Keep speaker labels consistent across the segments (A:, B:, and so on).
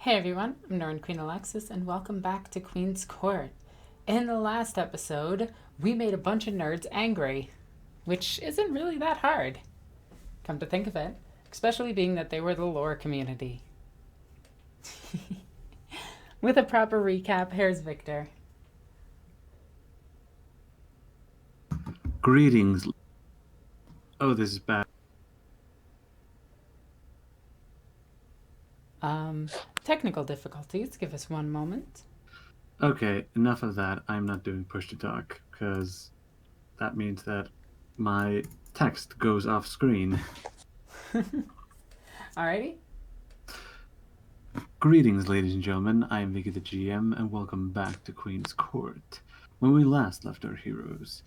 A: Hey everyone, I'm Norn Queen Alexis, and welcome back to Queen's Court. In the last episode, we made a bunch of nerds angry, which isn't really that hard, come to think of it, especially being that they were the lore community. With a proper recap, here's Victor.
B: Greetings. Oh, this is bad.
A: Technical difficulties, give us one moment.
B: Okay, enough of that. I'm not doing push to talk because that means that my text goes off screen.
A: Alrighty?
B: Greetings, ladies and gentlemen. I am Vicky the GM, and welcome back to Queen's Court. When we last left our heroes,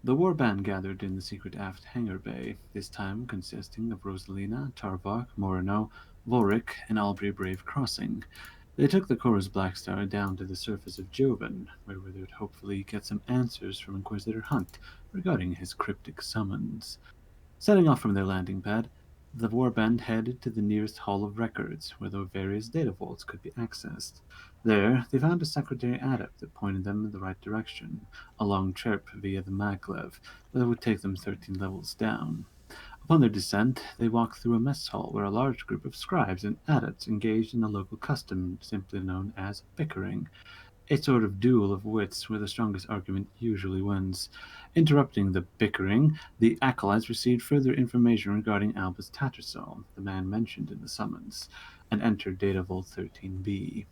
B: the Warband gathered in the secret aft hangar bay, this time consisting of Rosalina, Tarvok, Morino, Vorik, and Albury Brave Crossing. They took the Chorus Blackstar down to the surface of Jovan, where they would hopefully get some answers from Inquisitor Hunt regarding his cryptic summons. Setting off from their landing pad, the Warband headed to the nearest Hall of Records, where the various data vaults could be accessed. There, they found a secretary adept that pointed them in the right direction, a long trip via the maglev that would take them 13 levels down. Upon their descent, they walked through a mess hall where a large group of scribes and adepts engaged in a local custom simply known as bickering, a sort of duel of wits where the strongest argument usually wins. Interrupting the bickering, the acolytes received further information regarding Albus Tattersall, the man mentioned in the summons, and entered Data Vault 13B.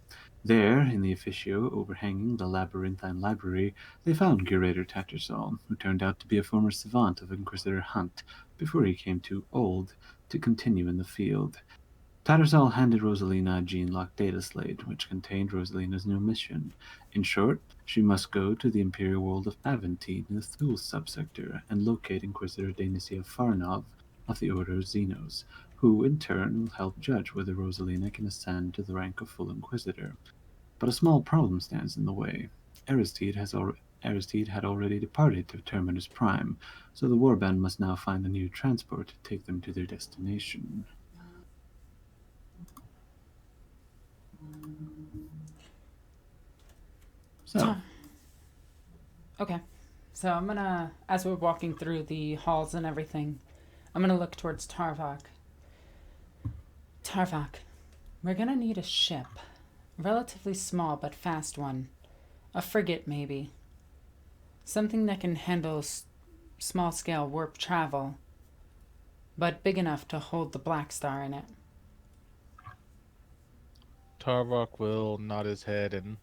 B: There, in the officio overhanging the labyrinthine library, they found Curator Tattersall, who turned out to be a former savant of Inquisitor Hunt before he came too old to continue in the field. Tattersall handed Rosalina a gene-locked data slate, which contained Rosalina's new mission. In short, she must go to the Imperial world of Aventine in the Thule subsector and locate Inquisitor Denisia Farnov of the Order of Xenos, who in turn will help judge whether Rosalina can ascend to the rank of full Inquisitor. But a small problem stands in the way. Aristide had already departed to Terminus Prime, so the Warband must now find a new transport to take them to their destination. So,
A: Okay, so I'm gonna, as we're walking through the halls and everything, I'm gonna look towards Tarvok. Tarvok, we're gonna need a ship. Relatively small but fast one. A frigate, maybe. Something that can handle small scale warp travel, but big enough to hold the Black Star in it.
C: Tarvok will nod his head and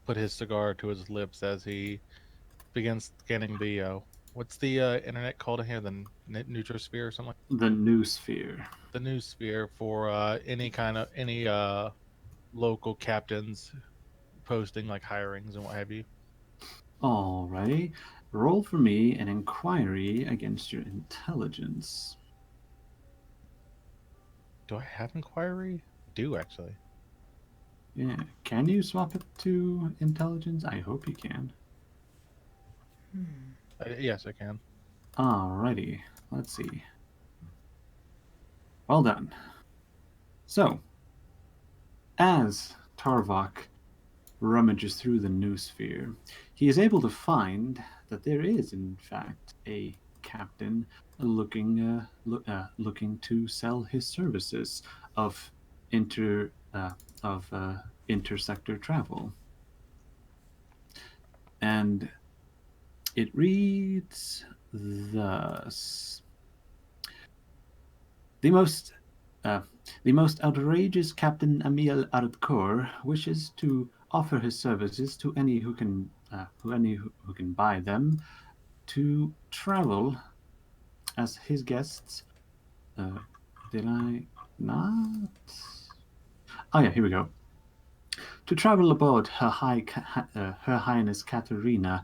C: put his cigar to his lips as he begins scanning the what's the internet called in here? The Nutrosphere or something?
B: the new sphere.
C: The news sphere for any local captains posting like hirings and what have you.
B: Alrighty. Roll for me an inquiry against your intelligence.
C: Do I have inquiry? I do actually.
B: Yeah. Can you swap it to intelligence? I hope you can.
C: Yes, I can.
B: Alrighty. Let's see. Well done. So, as Tarvok rummages through the new sphere, he is able to find that there is, in fact, a captain looking to sell his services of inter of intersector travel, and it reads thus: the most uh, the most outrageous Captain Emil Ardkor wishes to offer his services to any who can buy them to travel as his guests. Did I not? Oh yeah, here we go. To travel aboard Her Highness Katerina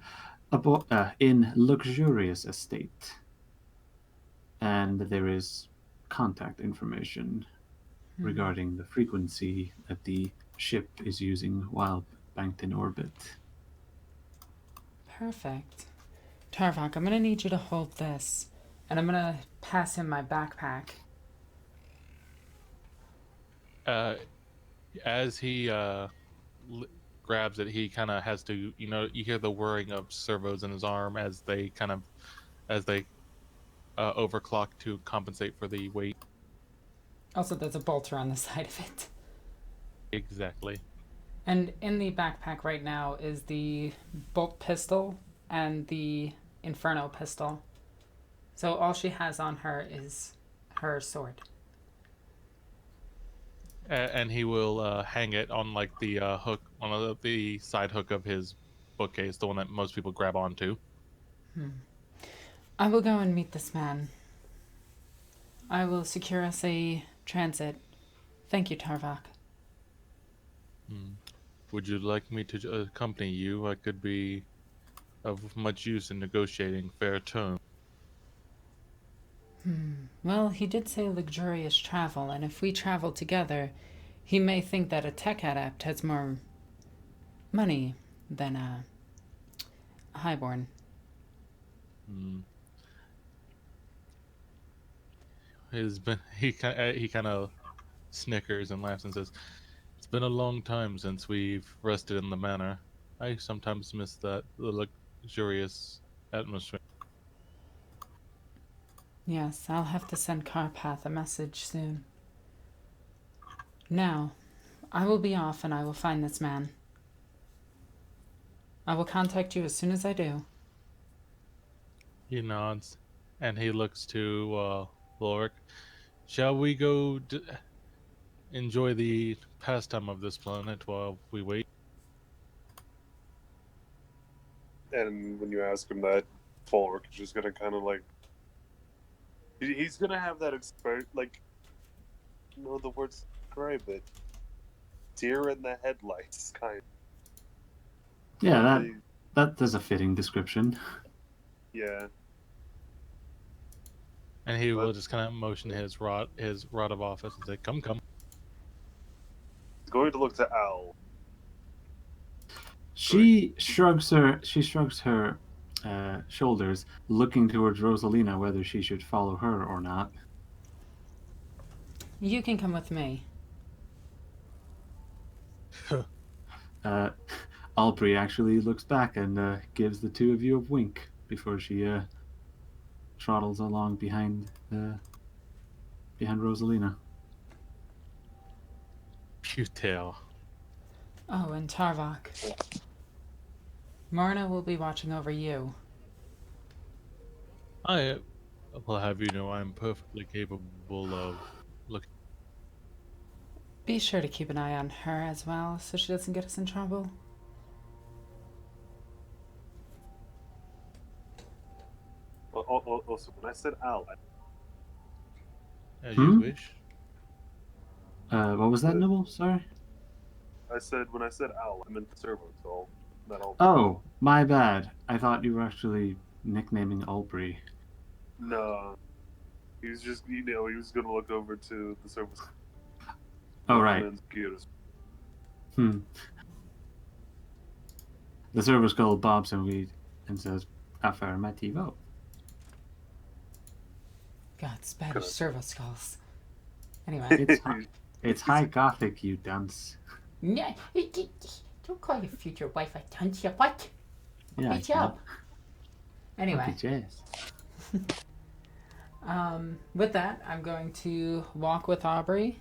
B: in luxurious estate, and there is contact information regarding the frequency that the ship is using while banked in orbit.
A: Perfect. Tarvok, I'm gonna need you to hold this, and I'm gonna pass him my backpack.
C: Uh, As he grabs it, he kind of has to, you hear the whirring of servos in his arm as they overclock to compensate for the weight.
A: Also, there's a bolter on the side of it.
C: Exactly.
A: And in the backpack right now is the bolt pistol and the inferno pistol. So all she has on her is her sword.
C: And he will hang it on like the hook, one of the side hook of his bookcase, the one that most people grab onto.
A: I will go and meet this man. I will secure us a transit. Thank you, Tarvak.
C: Would you like me to accompany you? I could be of much use in negotiating fair terms.
A: Well, he did say luxurious travel, and if we travel together, he may think that a tech adept has more money than a highborn.
C: He kind of snickers and laughs and says, "It's been a long time since we've rested in the manor. I sometimes miss the luxurious atmosphere."
A: Yes, I'll have to send Carpath a message soon. Now, I will be off and I will find this man. I will contact you as soon as I do.
C: He nods, and he looks to Lorik. Shall we go enjoy the pastime of this planet while we wait?
D: And when you ask him that, Fulric is just gonna kind of like, he's gonna have that the words to describe it. Deer in the headlights, kind of.
B: Yeah, that is a fitting description.
D: Yeah.
C: And he will just kind of motion his rod of office and say, "Come."
D: He's going to look to Al.
B: She shrugs her shoulders, looking towards Rosalina whether she should follow her or not.
A: You can come with me.
B: Albury actually looks back and gives the two of you a wink before she trottles along behind Rosalina.
C: Putel.
A: Oh, and Tarvak. Marna will be watching over you.
C: I will have you know I'm perfectly capable of looking.
A: Be sure to keep an eye on her as well so she doesn't get us in trouble.
D: Also, when I said Al,
C: As you wish.
B: What was that, Nibble? Sorry?
D: when I said Al, I meant the servo, so that all.
B: Oh, my bad. I thought you were actually nicknaming Albury.
D: No. He was just, he was going to look over to the servo.
B: Oh, right. The servo skull bobs and says, affirmativo.
A: God, Spanish servo skulls. Anyway.
B: It's high Gothic, you dunce.
A: Yeah, don't call your future wife a dunce, you what?
B: Yeah,
A: Beat you up. Anyway.
B: Okay,
A: With that, I'm going to walk with Aubrey.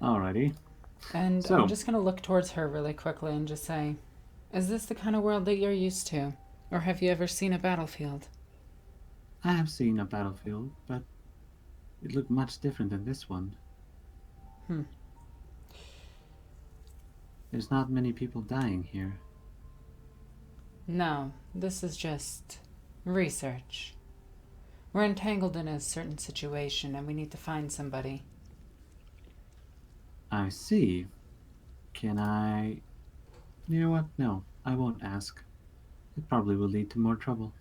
B: Alrighty.
A: And
B: So,
A: I'm just going to look towards her really quickly and just say, is this the kind of world that you're used to? Or have you ever seen a battlefield?
B: I have seen a battlefield, but it looked much different than this one. There's not many people dying here.
A: No, this is just research. We're entangled in a certain situation and we need to find somebody.
B: I see. Can I... You know what? No, I won't ask. It probably will lead to more trouble.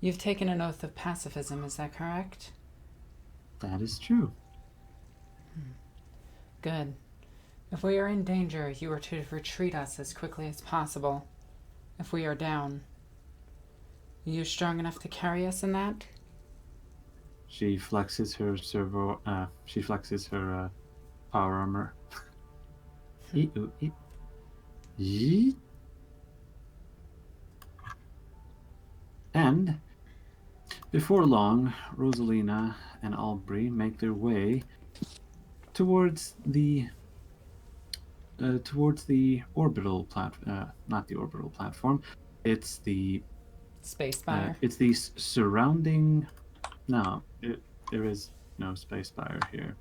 A: You've taken an oath of pacifism, is that correct?
B: That is true.
A: Good. If we are in danger, you are to retreat us as quickly as possible. If we are down, are you strong enough to carry us in that?
B: She flexes her power armor. Yeet. And before long, Rosalina and Aubrey make their way towards the not the orbital platform. It's the
A: Space spire.
B: it's the surrounding. No, there is no space spire here.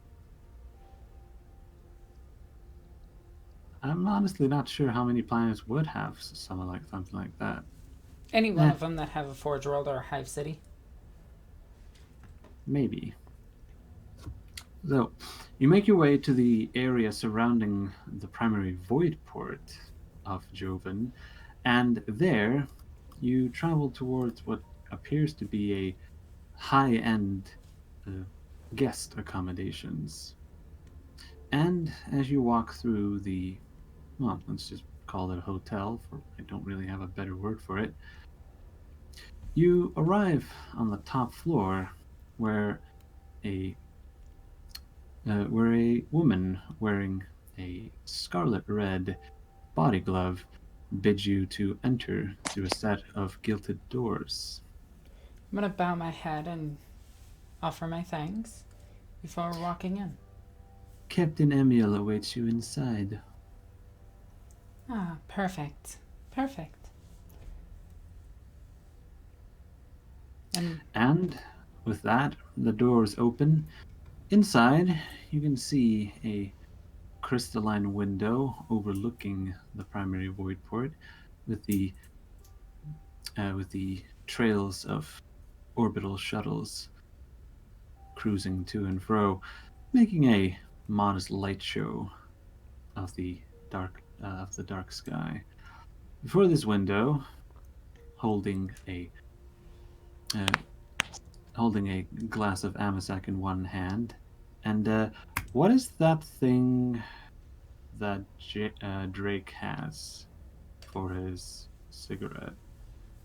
B: I'm honestly not sure how many planets would have something like that.
A: Any one of them that have a Forge World or a Hive City.
B: Maybe. So, you make your way to the area surrounding the primary void port of Joven, and there you travel towards what appears to be a high-end guest accommodations. And as you walk through well, let's just call it a hotel, for I don't really have a better word for it, you arrive on the top floor where a woman wearing a scarlet red body glove bids you to enter through a set of gilded doors.
A: I'm gonna bow my head and offer my thanks before walking in.
B: Captain Emil awaits you inside.
A: Ah, perfect. Perfect.
B: And with that, the doors open. Inside, you can see a crystalline window overlooking the primary void port, with the trails of orbital shuttles cruising to and fro, making a modest light show of the dark sky. Before this window, holding a glass of Amasac in one hand, and what is that thing that Drake has for his cigarette?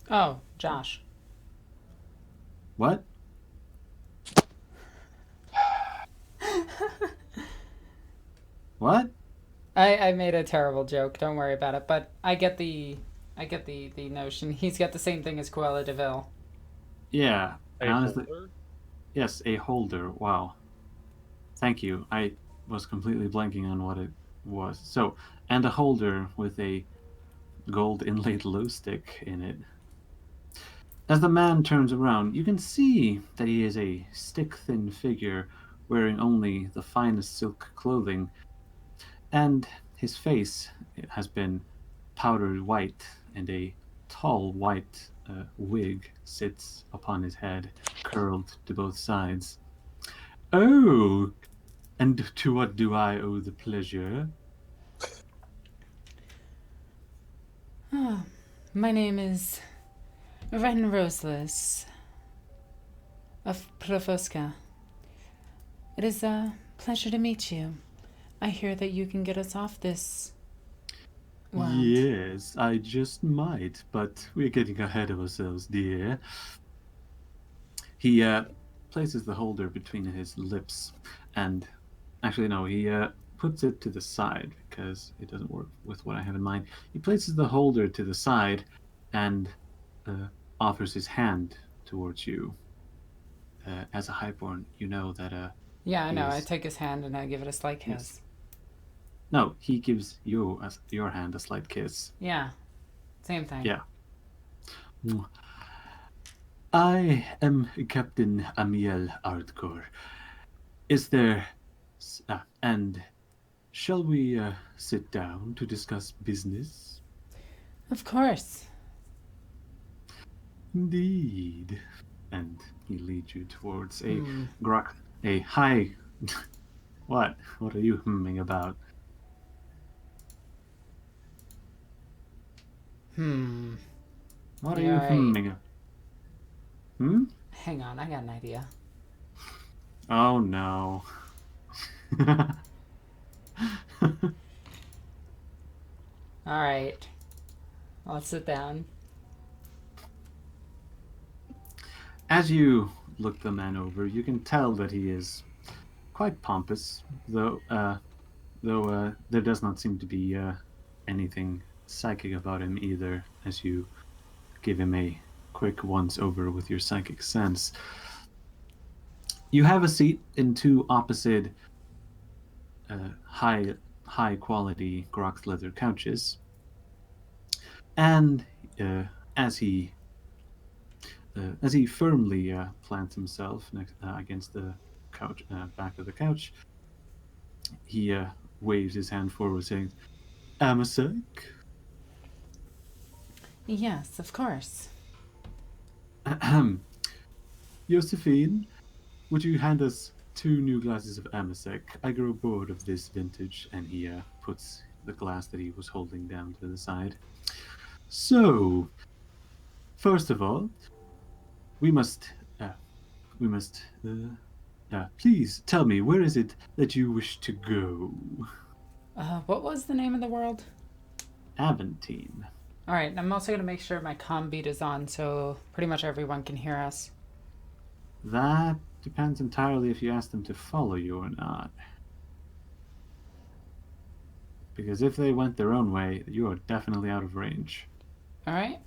A: Oh, Josh.
B: What? What?
A: I made a terrible joke. Don't worry about it. But I get the notion. He's got the same thing as Cruella de Vil.
B: Yeah.
C: A
B: Honestly,
C: holder?
B: yes, a holder. Wow. Thank you. I was completely blanking on what it was. So, and a holder with a gold inlaid glow stick in it. As the man turns around, you can see that he is a stick-thin figure wearing only the finest silk clothing, and his face has been powdered white, and a tall white wig sits upon his head, curled to both sides. Oh, and to what do I owe the pleasure?
A: My name is Ren Roseless of Provoska. It is a pleasure to meet you. I hear that you can get us off this world.
B: Yes, I just might, but we're getting ahead of ourselves, dear. He places the holder between his lips, and actually, no, he puts it to the side because it doesn't work with what I have in mind. He places the holder to the side and offers his hand towards you. As a highborn, you know that.
A: Yeah, I know. I
B: is-
A: take his hand and I give it a slight kiss.
B: Yes. No, he gives you your hand a slight kiss.
A: Yeah, same thing.
B: Yeah. I am Captain Amiel Ardkor. Is there. And shall we sit down to discuss business?
A: Of course.
B: Indeed. And he leads you towards a
A: Hmm.
B: a high. What? What are you humming about? What are you
A: Right.
B: humming about?
A: Hang on, I got an idea.
B: Oh no.
A: All right. Let's sit down.
B: As you look the man over. You can tell that he is quite pompous, though there does not seem to be anything psychic about him either, as you give him a quick once-over with your psychic sense. You have a seat in two opposite high-quality Grox leather couches, and as he firmly plants himself against the couch, back of the couch, he waves his hand forward, saying, "Amasek."
A: Yes, of course.
B: Ahem. Josephine, would you hand us 2 new glasses of Amasek? I grow bored of this vintage, and he puts the glass that he was holding down to the side. So, first of all, we must, please tell me, where is it that you wish to go?
A: What was the name of the world?
B: Aventine.
A: Alright, I'm also going to make sure my comm beat is on so pretty much everyone can hear us.
B: That depends entirely if you ask them to follow you or not. Because if they went their own way, you are definitely out of range.
A: Alright.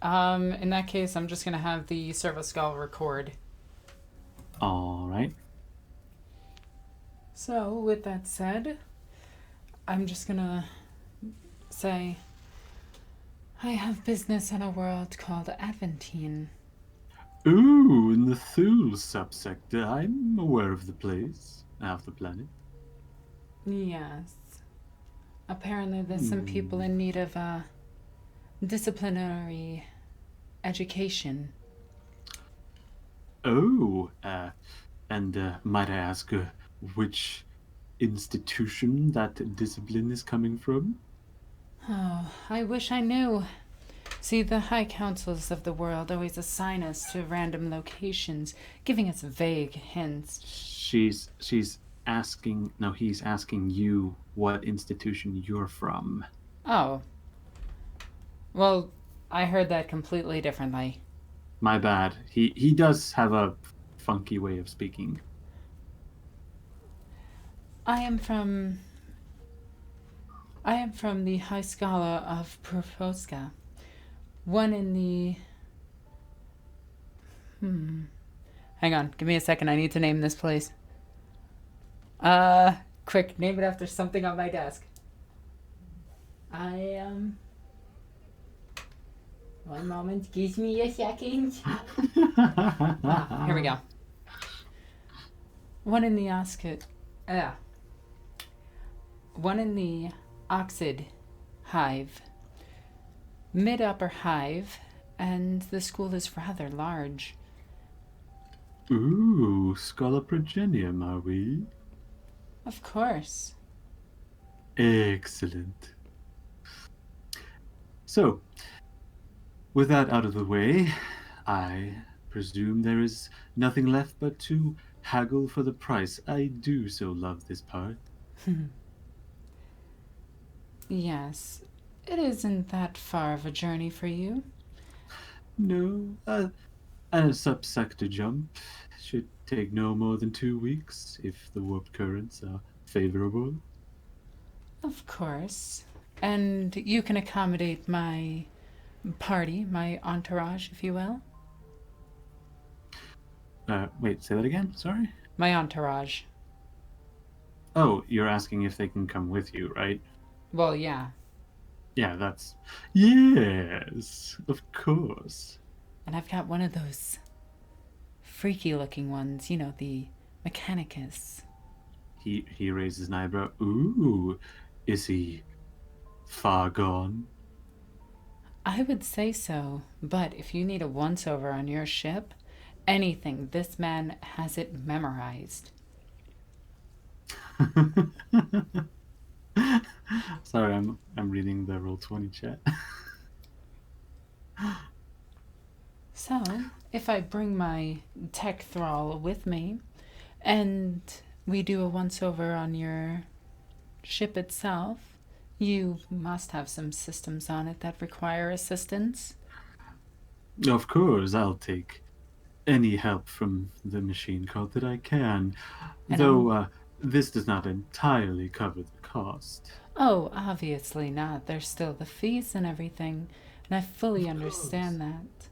A: In that case, I'm just going to have the service skull record.
B: Alright.
A: So, with that said, I'm just going to say, I have business on a world called Aventine.
B: Ooh, in the Thule subsector. I'm aware of the place. Of the planet.
A: Yes. Apparently there's some people in need of disciplinary education.
B: Oh, and might I ask which institution that discipline is coming from?
A: Oh, I wish I knew. See, the high councils of the world always assign us to random locations, giving us vague hints.
B: She's asking, no, he's asking you what institution you're from.
A: Oh. Well, I heard that completely differently.
B: My bad. He does have a funky way of speaking.
A: I am from the High Scala of Profoska. One in the... Hang on, give me a second. I need to name this place. Quick, name it after something on my desk. I am... One moment, give me a second. Here we go. One in the One in the Oxid Hive. Mid-upper hive, and the school is rather large.
B: Ooh, Scholar Progenium, are we?
A: Of course.
B: Excellent. So, with that out of the way, I presume there is nothing left but to haggle for the price. I do so love this part.
A: Yes. It isn't that far of a journey for you.
B: No, a subsector jump should take no more than 2 weeks if the warp currents are favorable.
A: Of course. And you can accommodate my party, my entourage, if you will.
B: Wait, say that again? Sorry?
A: My entourage.
B: Oh, you're asking if they can come with you, right?
A: Well, yeah.
B: Yeah, that's... Yes, of course.
A: And I've got one of those freaky-looking ones, you know, the Mechanicus.
B: He raises an eyebrow. Ooh, is he far gone?
A: I would say so, but if you need a once-over on your ship, anything, this man has it memorized.
B: Sorry, I'm reading the Roll20 chat.
A: So, if I bring my tech thrall with me, and we do a once-over on your ship itself, you must have some systems on it that require assistance.
B: Of course, I'll take any help from the machine cult that I can,
A: And
B: though this does not entirely cover the cost.
A: oh, obviously not. There's still the fees and everything, and I fully
B: Of course.
A: understand that.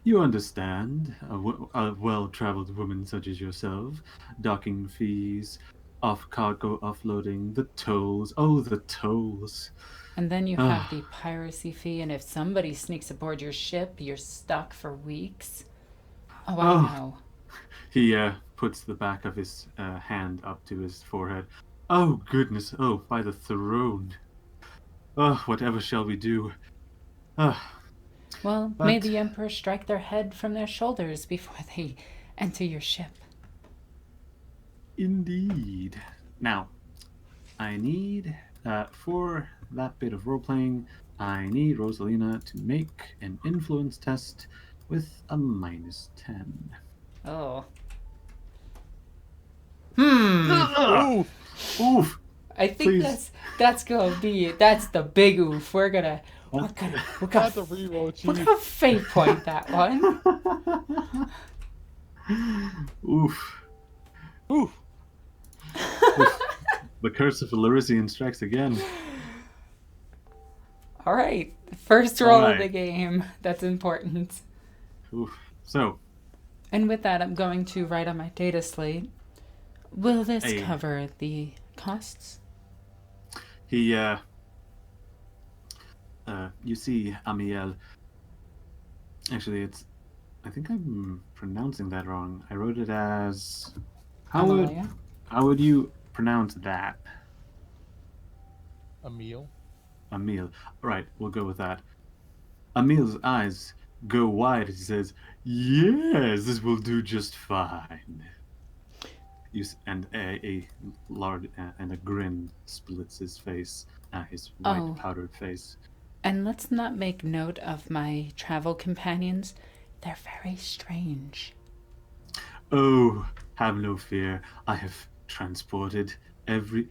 B: You understand, a well-traveled woman such as yourself, docking fees, off-cargo offloading, the tolls. Oh, the tolls.
A: And then you
B: Ah.
A: have the piracy fee, and if somebody sneaks aboard your ship, you're stuck for weeks. Oh, I
B: Oh.
A: know.
B: He puts the back of his hand up to his forehead. Oh, goodness. Oh, by the throne. Oh, whatever shall we do?
A: Well, may
B: But-
A: the Emperor strike their head from their shoulders before they enter your ship.
B: Indeed. Now, I need, for that bit of role-playing, I need Rosalina to make an influence test with a -10.
A: Oh.
B: Ugh. Oof!
A: I think
B: Please.
A: that's the big oof. We're gonna
C: Not the reroll,
A: we're
C: Chief.
A: gonna fate point that one.
B: Oof.
C: Ooh.
B: The curse of Heresy strikes again.
A: All right, first roll of
B: Alright.
A: the game. That's important.
B: Oof. So,
A: And with that, I'm going to write on my data slate. Will this
B: Hey.
A: cover the costs?
B: he, you see, Amiel. Actually, I think I'm pronouncing that wrong. I wrote it as. How would you pronounce that?
C: A meal.
B: Emil. Right, we'll go with that. Emil's eyes go wide as he says, "Yes, this will do just fine." And a large and a grin splits his face, his white
A: Oh.
B: powdered face.
A: And let's not make note of my travel companions. They're very strange.
B: Oh, have no fear. I have transported every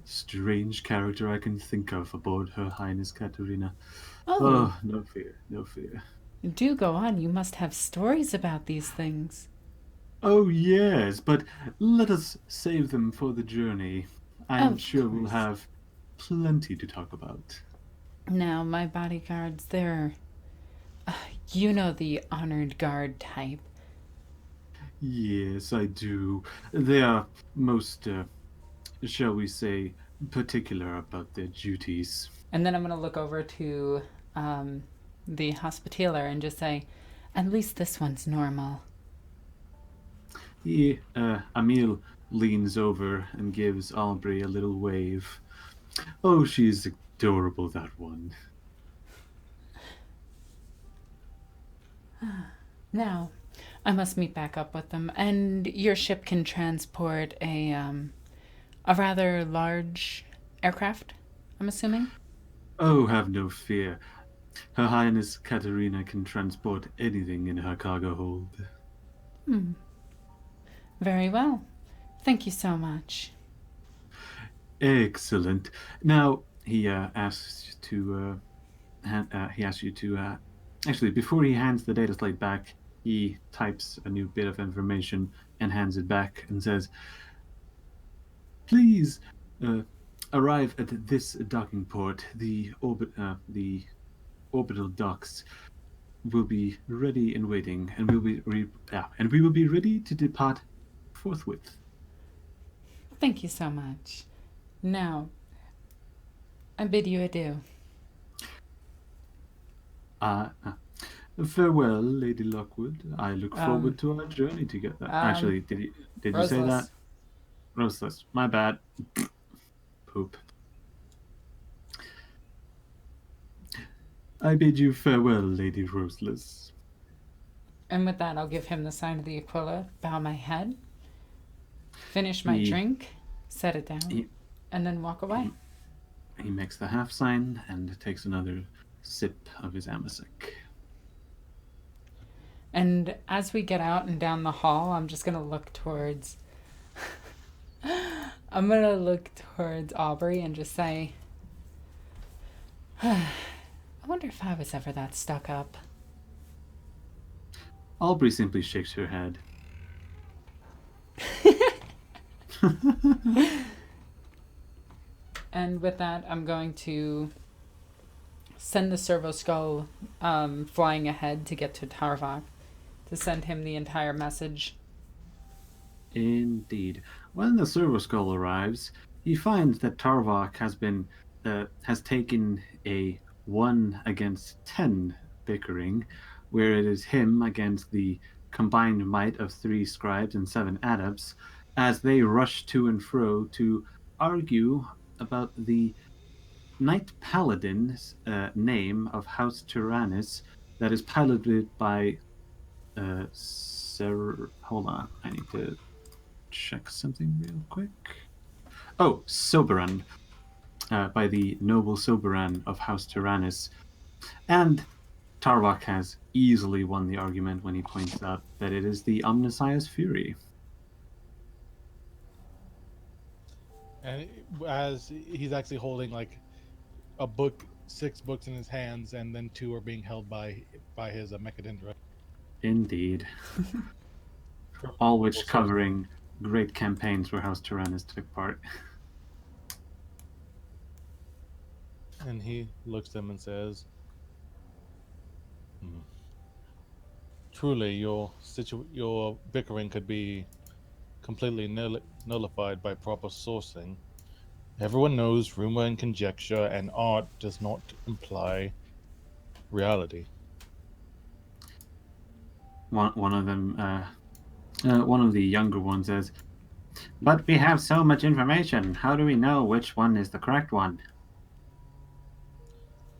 B: strange character I can think of aboard Her Highness Katerina.
A: Oh,
B: Oh, no fear, no fear.
A: do go on. You must have stories about these things.
B: Oh, yes, but let us save them for the journey. I'm
A: Of
B: sure we'll
A: course.
B: have plenty to talk about.
A: Now, my bodyguards, they're. You know the honored guard type.
B: Yes, I do. They are most, shall we say, particular about their duties.
A: And then I'm going to look over to the hospitaller and just say, at least this one's normal.
B: Emil leans over and gives Aubrey a little wave. Oh, she's adorable, that one.
A: Now, I must meet back up with them, and your ship can transport a rather large aircraft, I'm assuming?
B: Oh, have no fear. Her Highness Katerina can transport anything in her cargo hold.
A: Very well. Thank you so much.
B: Excellent. Now he asks to. He asks you to. Actually, before he hands the data slate back, he types a new bit of information and hands it back and says, "Please arrive at this docking port. The orbital docks will be ready and waiting, and we will be ready to depart forthwith."
A: Thank you so much. Now, I bid you adieu.
B: Farewell, Lady Lockwood. I look forward to our journey together. Actually, did you say that? Roseless. My bad. Poop. I bid you farewell, Lady Roseless.
A: And with that, I'll give him the sign of the Aquila, bow my head, finish my
B: He-
A: drink, set it down,
B: he-
A: and then walk away.
B: He makes the half sign and takes another sip of his amasec.
A: And as we get out and down the hall, I'm just going to look towards... I'm going to look towards Aubrey and just say, I wonder if I was ever that stuck up.
B: Aubrey simply shakes her head.
A: And with that, I'm going to send the servo skull flying ahead to get to Tarvok to send him the entire message.
B: Indeed. When the servo skull arrives, he finds that Tarvok has taken a 1 against 10 bickering, where it is him against the combined might of 3 scribes and 7 adepts, as they rush to and fro to argue about the Knight Paladin's name of House Tyrannus that is piloted by hold on, I need to check something real quick. Oh, Soberan, by the noble Soberan of House Tyrannus. And Tarvok has easily won the argument when he points out that it is the Omnissiah's Fury.
C: And as he's actually holding like a book, 6 books in his hands, and then 2 are being held by his Mechadendra.
B: Indeed. All which covering great campaigns where House Tyrannus took part.
C: And he looks at him and says, truly, your bickering could be completely nullified by proper sourcing. Everyone knows rumor and conjecture, and art does not imply reality.
B: One of them, one of the younger ones says, "But we have so much information. How do we know which one is the correct one?"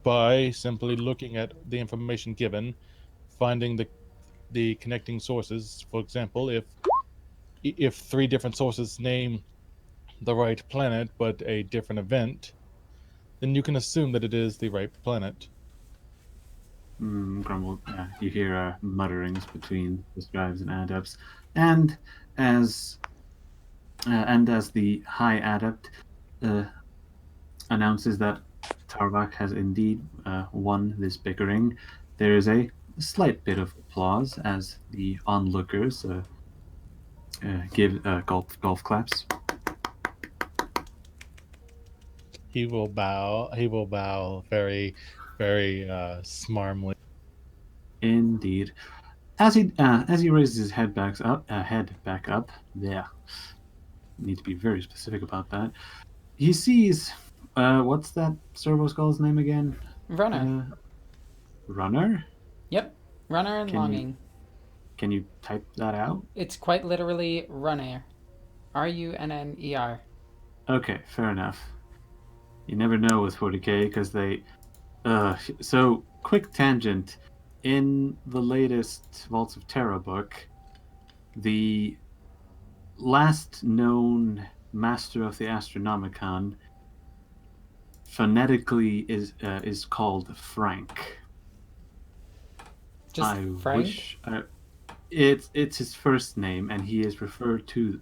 C: By simply looking at the information given, finding the connecting sources. For example, if 3 different sources name the right planet but a different event, then you can assume that it is the right planet.
B: Grumble. You hear mutterings between the scribes and adepts, and as the high adept announces that Tarvok has indeed won this bickering, there is a slight bit of applause as the onlookers give golf claps.
C: He will bow very, very smarmly.
B: Indeed. As he raises his head back up, yeah, need to be very specific about that. He sees, what's that servo skull's name again?
A: Runner.
B: Runner?
A: Yep. Runner and Longing.
B: Can you type that out?
A: It's quite literally Runner. Runner.
B: Okay, fair enough. You never know with 40k because they. So, quick tangent. In the latest Vaults of Terra book, the last known master of the Astronomicon phonetically is called Frank.
A: Just Frank?
B: It's his first name, and he is referred to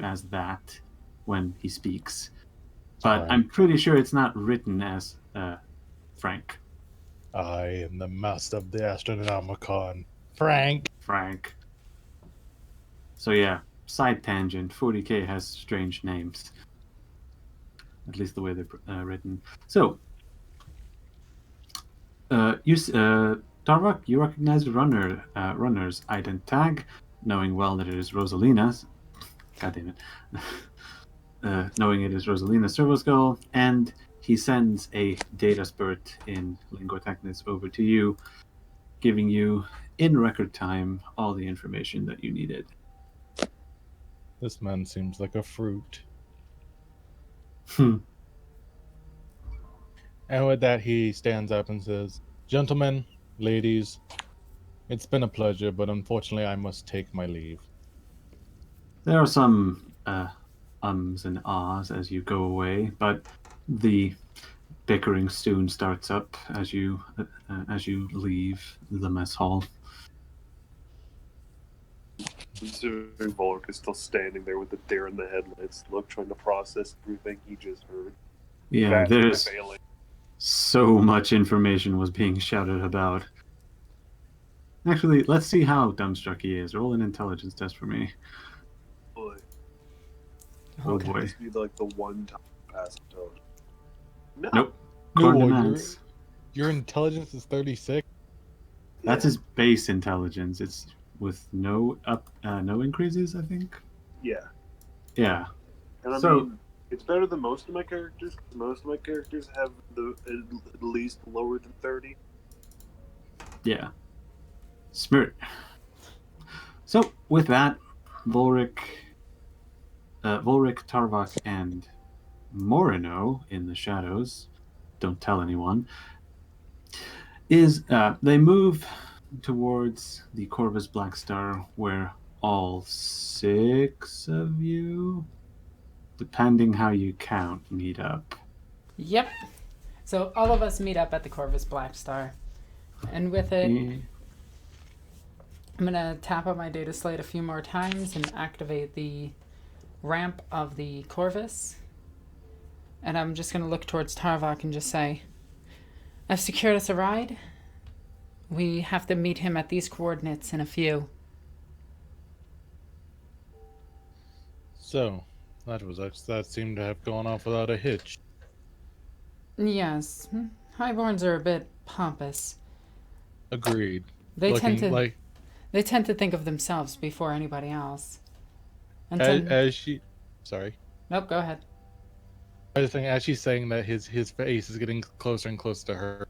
B: as that when he speaks. But
C: Frank.
B: I'm pretty sure it's not written as Frank.
C: I am the master of the Astronomicon. Frank.
B: So yeah, side tangent. 40k has strange names. At least the way they're written. So, Tarvok, you recognize the runner's ident tag, knowing well that it is Rosalina's. God damn it. Knowing it is Rosalina's servo skull, and he sends a data spurt in Lingua Technis over to you, giving you, in record time, all the information that you needed.
C: This man seems like a fruit. And with that, he stands up and says, "Gentlemen, ladies, it's been a pleasure, but unfortunately I must take my leave."
B: There are some ums and ahs as you go away, but the bickering soon starts up as you leave the mess hall.
D: Considering Volk is still standing there with the deer in the headlights, look, trying to process everything he just heard.
B: Yeah, there's so much information was being shouted about. Actually, let's see how dumbstruck he is. Roll an intelligence test for me.
D: Boy,
B: Oh
A: Okay.
B: boy.
D: this be like the one time pass intelligence. No.
B: Nope.
C: No,
B: Core
C: your
B: demands.
C: your intelligence is 36.
B: That's
D: Yeah.
B: his base intelligence. It's with no increases, I think.
D: Yeah.
B: Yeah.
D: And I
B: So-
D: mean, it's better than most of my characters. Most of my characters have at least lower than 30.
B: Yeah. Smart. So with that, Volric, Tarvok, and Morino in the shadows. Don't tell anyone. They move towards the Corvus Black Star, where all 6 of you, depending how you count, meet up.
A: Yep. So all of us meet up at the Corvus Black Star. And with it,
B: Eh,
A: I'm going to tap on my data slate a few more times and activate the ramp of the Corvus. And I'm just going to look towards Tarvok and just say, I've secured us a ride. We have to meet him at these coordinates in a few.
C: So, that seemed to have gone off without a hitch.
A: Yes, Highborns are a bit pompous.
C: Agreed.
A: They
C: Looking
A: They tend to think of themselves before anybody else. And
C: as she, sorry.
A: Nope, go ahead.
C: I was thinking as she's saying that his face is getting closer and closer to her.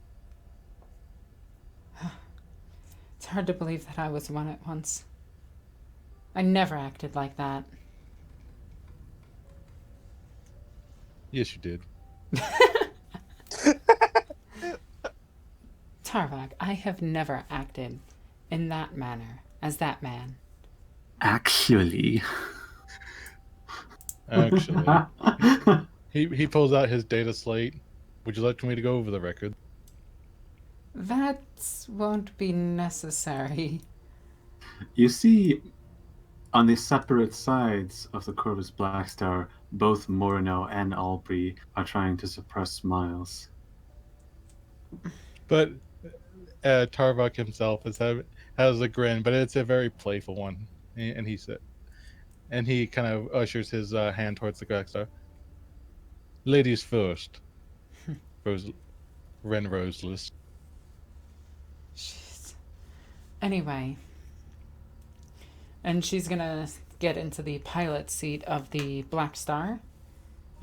A: It's hard to believe that I was one at once. I never acted like that.
C: Yes, you did.
A: Tarvok, I have never acted in that manner as that man.
B: Actually.
C: Actually, he pulls out his data slate. Would you like me to go over the record?
A: That won't be necessary.
B: You see, on the separate sides of the Corvus Black Star, both Morino and Albury are trying to suppress smiles.
C: But Tarvok himself has a grin, but it's a very playful one, and he kind of ushers his hand towards the Black Star. Ladies first. Ren Roseless.
A: Jeez. Anyway. And she's gonna get into the pilot seat of the Black Star.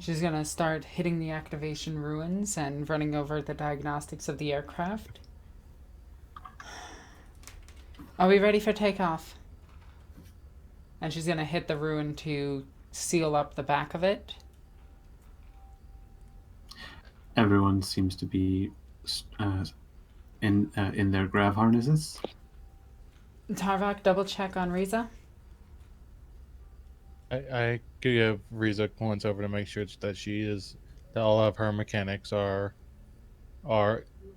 A: She's gonna start hitting the activation ruins and running over the diagnostics of the aircraft. Are we ready for takeoff? And she's gonna hit the ruin to seal up the back of it.
B: Everyone seems to be in their grav harnesses.
A: Tarvok, double check on Riza.
C: I give Riza points over to make sure that all of her mechanics are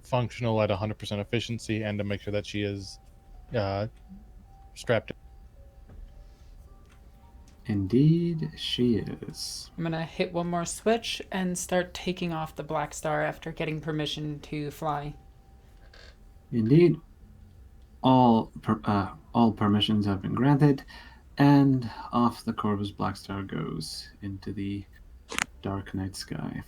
C: functional at 100% efficiency, and to make sure that she is strapped in.
B: Indeed, she is.
A: I'm gonna hit one more switch and start taking off the Black Star after getting permission to fly.
B: Indeed, all permissions have been granted, and off the Corvus Black Star goes into the dark night sky.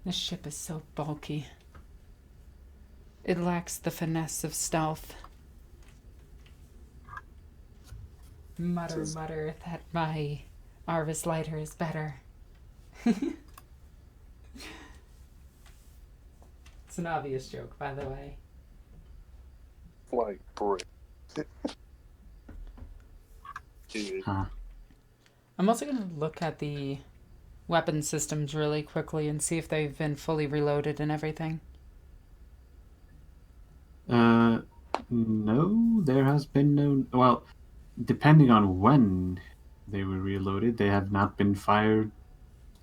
A: This ship is so bulky. It lacks the finesse of stealth. Mutter, mutter that my Arvis lighter is better. It's an obvious joke, by the way.
D: Like, brick. Dude.
B: Huh.
A: I'm also going to look at the weapon systems really quickly and see if they've been fully reloaded and everything.
B: No, there has been no. Well, depending on when they were reloaded, they have not been fired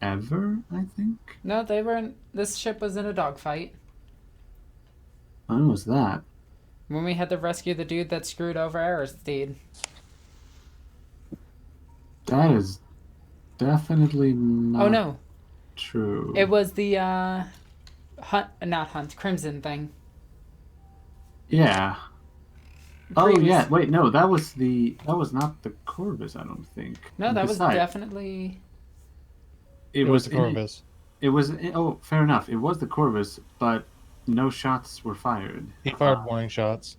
B: ever, I think.
A: No, they weren't. This ship was in a dogfight.
B: When was that?
A: When we had to rescue the dude that screwed over Aristide.
B: That is definitely not
A: Oh no,
B: true.
A: it was the Crimson thing.
B: Yeah. Oh
A: Creed
B: yeah.
A: was,
B: Wait, no, that was not the Corvus. I don't think.
A: no, that was
B: Besides,
A: definitely.
B: it
C: It was
B: was
C: the
B: in it.
C: Corvus.
B: It was. Oh, fair enough. It was the Corvus, but no shots were fired.
C: He fired warning shots.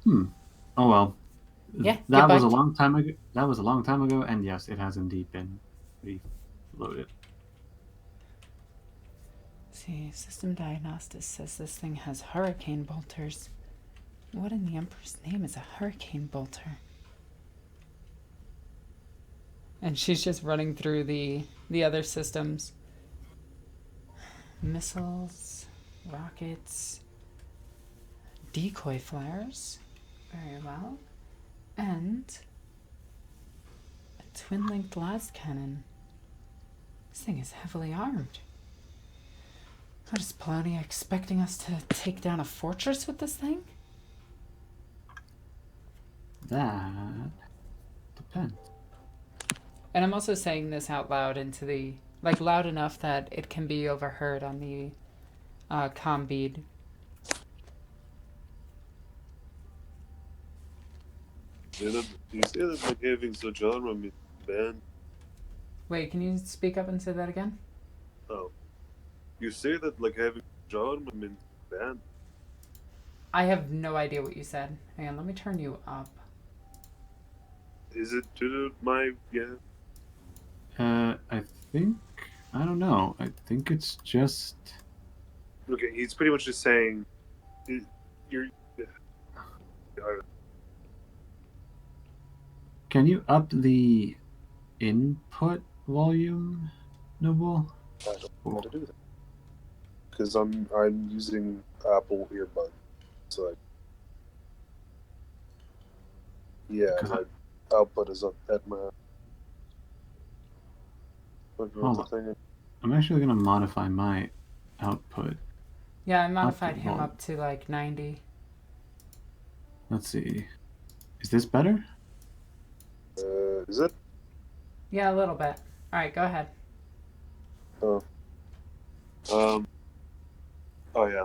B: Hmm. Oh well.
A: Yeah, get
B: That was
A: back.
B: a long time ago. That was a long time ago, and yes, it has indeed been reloaded.
A: See, System Diagnostics says this thing has hurricane bolters. What in the Emperor's name is a hurricane bolter? And she's just running through the other systems. Missiles, rockets, decoy flares. Very well. And a twin-linked las cannon. This thing is heavily armed. What is Polonia expecting us to take down a fortress with this thing?
B: That depends.
A: And I'm also saying this out loud into the, like, loud enough that it can be overheard on the comm bead.
D: You say that like having such armament banned.
A: Wait, can you speak up and say that again?
D: Oh, you say that like having such armament banned.
A: I have no idea what you said. Hang on, let me turn you up.
D: Is it to my
B: I think I don't know. I think it's just.
D: Okay, he's pretty much just saying you're.
B: Can you up the input volume, Noble?
D: I don't know how to do that because I'm using Apple earbuds, so yeah, my output is up at my.
B: Hold on. I'm actually gonna modify my output.
A: Yeah, I modified him up to like 90.
B: Let's see. Is this better?
D: Is it?
A: Yeah, a little bit. Alright, go ahead.
D: Oh. Oh yeah.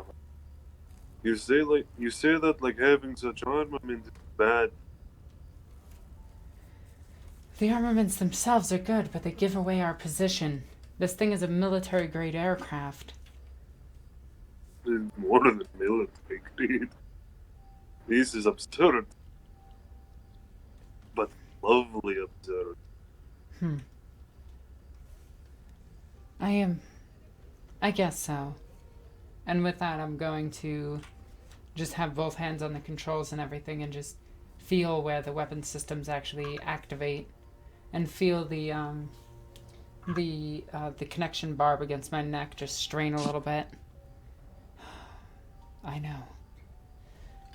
D: You say that like having such armament is bad.
A: The armaments themselves are good, but they give away our position. This thing is a military-grade aircraft.
D: It's more than military grade. This is absurd. But lovely absurd.
A: I guess so. And with that, I'm going to just have both hands on the controls and everything and just feel where the weapon systems actually activate and feel the connection barb against my neck just strain a little bit. I know.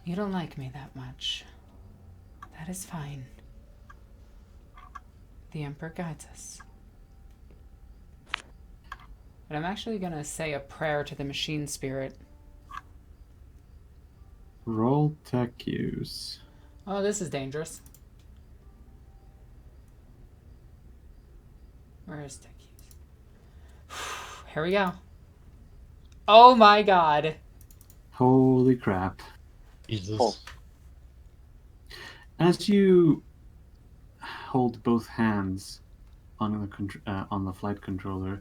A: You don't like me that much. That is fine. The Emperor guides us. But I'm actually going to say a prayer to the machine spirit.
B: Roll tech use.
A: Oh, this is dangerous. Where is tech use? Here we go. Oh my god.
B: Holy crap.
C: Jesus.
D: Oh.
B: As you hold both hands on the flight controller,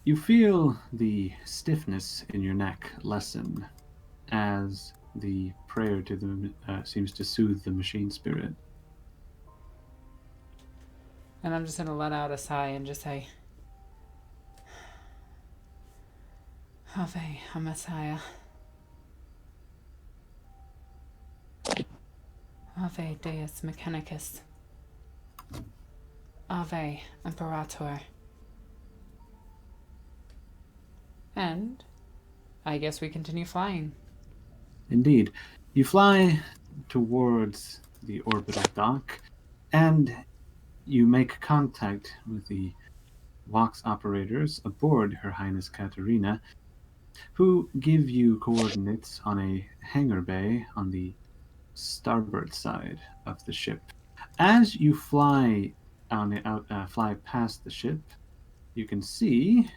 B: you feel the stiffness in your neck lessen as the prayer to the seems to soothe the machine spirit.
A: And I'm just going to let out a sigh and just say, Ave, a Messiah. Ave, Deus Mechanicus. Ave, Imperator. And I guess we continue flying.
B: Indeed. You fly towards the orbital dock, and you make contact with the Vox operators aboard Her Highness Katerina, who give you coordinates on a hangar bay on the starboard side of the ship. As you fly fly past the ship, you can see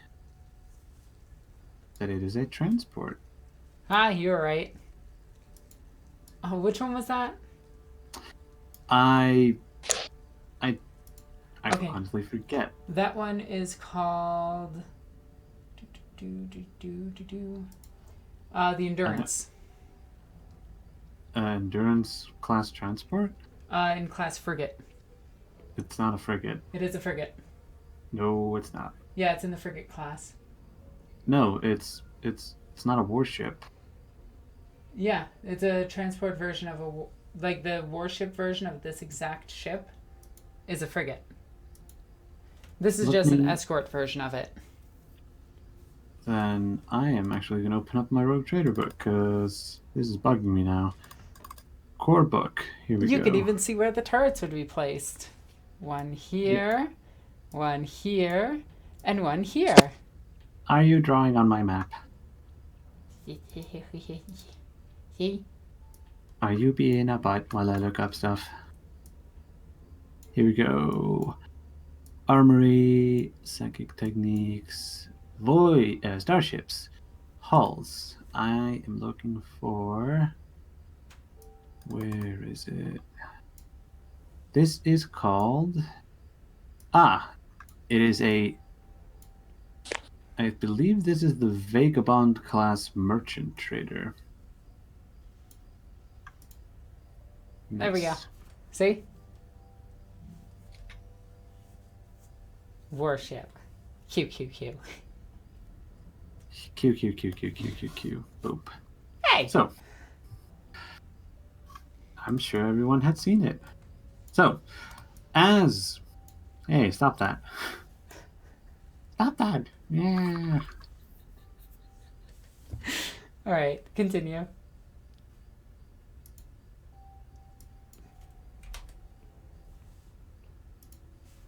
B: that it is a transport.
A: Ah, you're right. Oh, which one was that?
B: I
A: Okay.
B: honestly forget.
A: That one is called the Endurance.
B: Endurance class transport?
A: In class frigate.
B: It's not a frigate.
A: It is a frigate.
B: No, it's not.
A: Yeah, it's in the frigate class.
B: No, it's not a warship.
A: Yeah, it's a transport version of like the warship version of this exact ship is a frigate. This is just an escort version of it.
B: Then I am actually going to open up my Rogue Trader book because this is bugging me now. Core book. Here we go.
A: You could even see where the turrets would be placed. One here, one here, and one here.
B: Are you drawing on my map?
A: See?
B: Are you being a butt while I look up stuff? Here we go. Armory, psychic techniques, starships, hulls. I am looking for. Where is it? This is called. It is a. I believe this is the Vagabond class merchant trader.
A: There we go.
B: Nice.
A: See? Warship. Q.
B: Q. Boop.
A: Hey!
B: So, I'm sure everyone had seen it. So, Hey, stop that. Stop that. Yeah.
A: Alright, continue.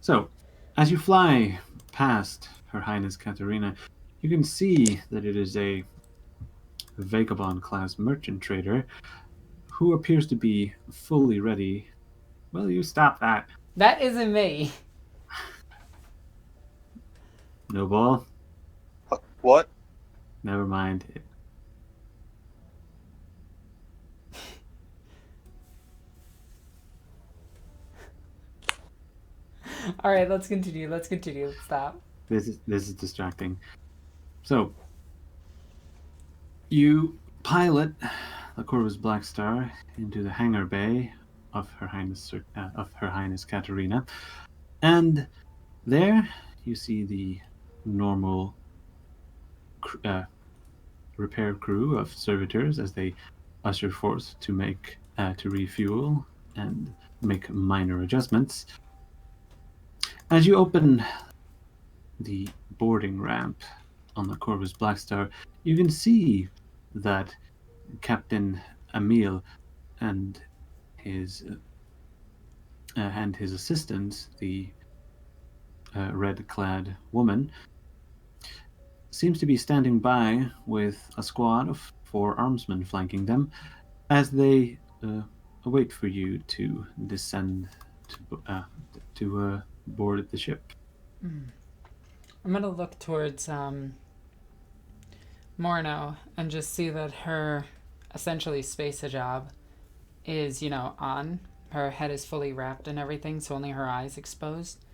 B: So, as you fly past Her Highness Katarina, you can see that it is a Vagabond class merchant trader who appears to be fully ready. Will you stop that?
A: That isn't me.
B: No ball?
D: What?
B: Never mind.
A: Alright, let's continue. Stop.
B: This is distracting. So, you pilot the Corvus Black Star into the hangar bay of Her Highness Katarina, and there you see the normal repair crew of servitors as they usher forth to refuel and make minor adjustments. As you open the boarding ramp on the Corvus Black Star, you can see that Captain Emil and his assistant, the red-clad woman, seems to be standing by with a squad of 4 armsmen flanking them as they await for you to descend to board the ship.
A: I'm gonna look towards Morno and just see that her essentially space hijab is, on. Her head is fully wrapped and everything, so only her eyes exposed.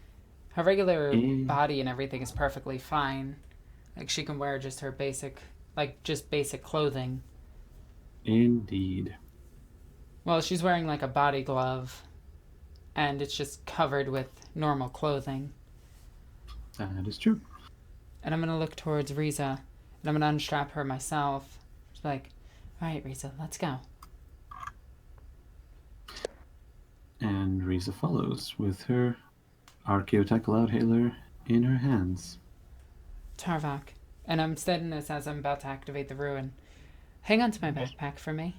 A: Her regular body and everything is perfectly fine. Like, she can wear just her basic clothing.
B: Indeed.
A: Well, she's wearing like a body glove, and it's just covered with normal clothing.
B: That is true.
A: And I'm gonna look towards Riza, and I'm gonna unstrap her myself. Just like, alright, Riza, let's go.
B: And Riza follows with her Archaeotech Loudhailer in her hands.
A: Tarvok. And I'm studying this as I'm about to activate the ruin. Hang on to my backpack for me.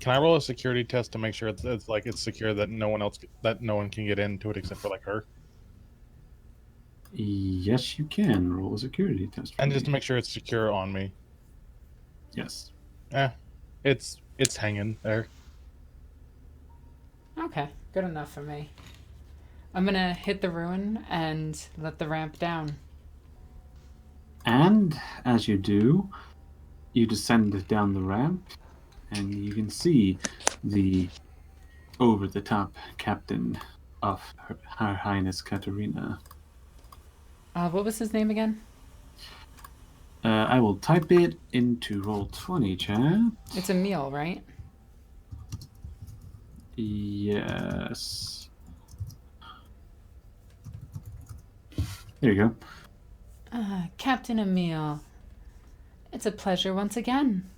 C: Can I roll a security test to make sure it's secure that no one can get into it except for like her?
B: Yes, you can roll a security test.
C: And just to make sure it's secure on me.
B: Yes.
C: It's hanging there.
A: Okay, good enough for me. I'm gonna hit the ruin and let the ramp down.
B: And as you do, you descend down the ramp, and you can see the over-the-top captain of Her Highness Katerina.
A: What was his name again?
B: I will type it into Roll20 chat.
A: It's Emil, right?
B: Yes. There you go.
A: Captain Emil. It's a pleasure once again.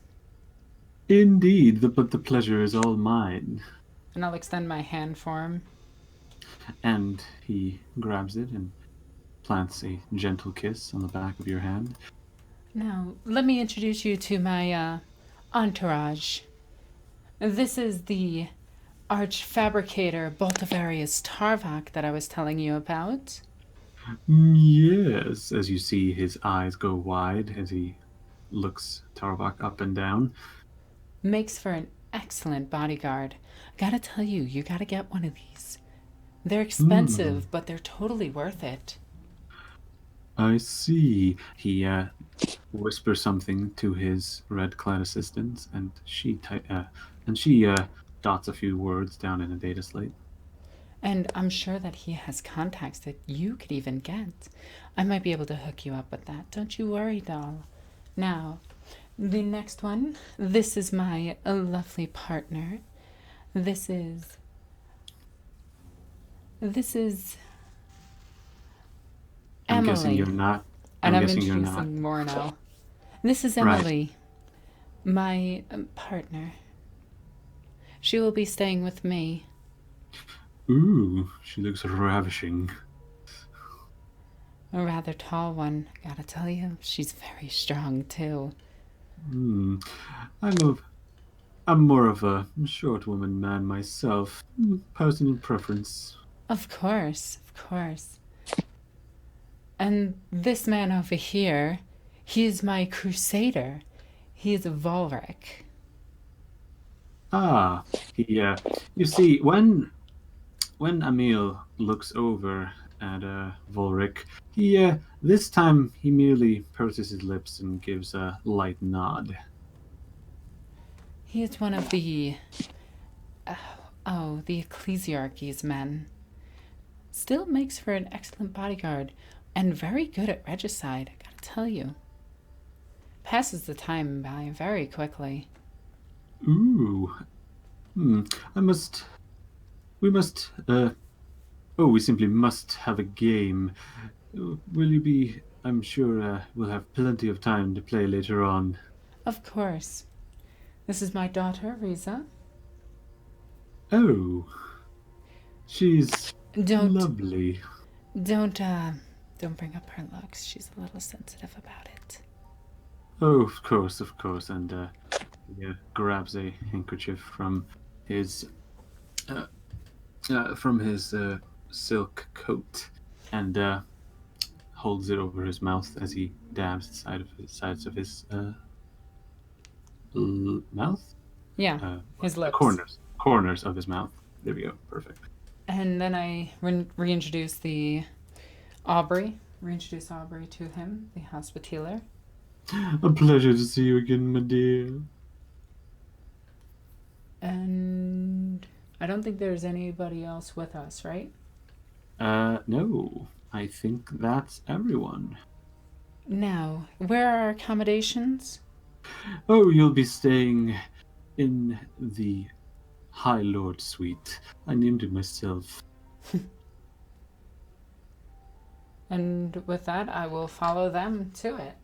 B: Indeed, but the pleasure is all mine.
A: And I'll extend my hand for him.
B: And he grabs it and plants a gentle kiss on the back of your hand.
A: Now, let me introduce you to my entourage. This is the arch-fabricator Boltivarius Tarvak that I was telling you about.
B: Yes, as you see his eyes go wide as he looks Tarvak up and down.
A: Makes for an excellent bodyguard. Gotta tell you, you gotta get one of these. They're expensive, but they're totally worth it.
B: I see. He whispers something to his red-clad assistant, and she dots a few words down in a data slate.
A: And I'm sure that he has contacts that you could even get. I might be able to hook you up with that. Don't you worry, doll. Now, the next one. This is my lovely partner. This is
B: I'm
A: Emily.
B: guessing you're not.
A: And I'm
B: guessing you're not.
A: introducing more now. This is
B: Right.
A: Emily, my partner. She will be staying with me.
B: Ooh, she looks ravishing.
A: A rather tall one, gotta tell you. She's very strong, too.
B: I'm more of a short woman man myself. Personal preference.
A: Of course, of course. And this man over here, he is my crusader. He is a Volric.
B: Ah, you see, when Emil looks over at Volric, this time he merely purses his lips and gives a light nod.
A: He is one of the ecclesiarchy's men. Still makes for an excellent bodyguard and very good at regicide, I gotta tell you. Passes the time by very quickly.
B: Ooh. We simply must have a game. Will you be, I'm sure we'll have plenty of time to play later on.
A: Of course. This is my daughter, Riza.
B: Oh. She's lovely.
A: Don't bring up her looks. She's a little sensitive about it.
B: Oh, of course. And he grabs a handkerchief from his silk coat and holds it over his mouth as he dabs the sides of his mouth.
A: Yeah, his lips.
B: Corners of his mouth. There we go. Perfect.
A: And then I reintroduce Aubrey to him, the hospitaller.
B: A pleasure to see you again, my dear.
A: And I don't think there's anybody else with us, right?
B: No. I think that's everyone.
A: Now, where are our accommodations?
B: Oh, you'll be staying in the High Lord Suite. I named it myself.
A: And with that, I will follow them to it.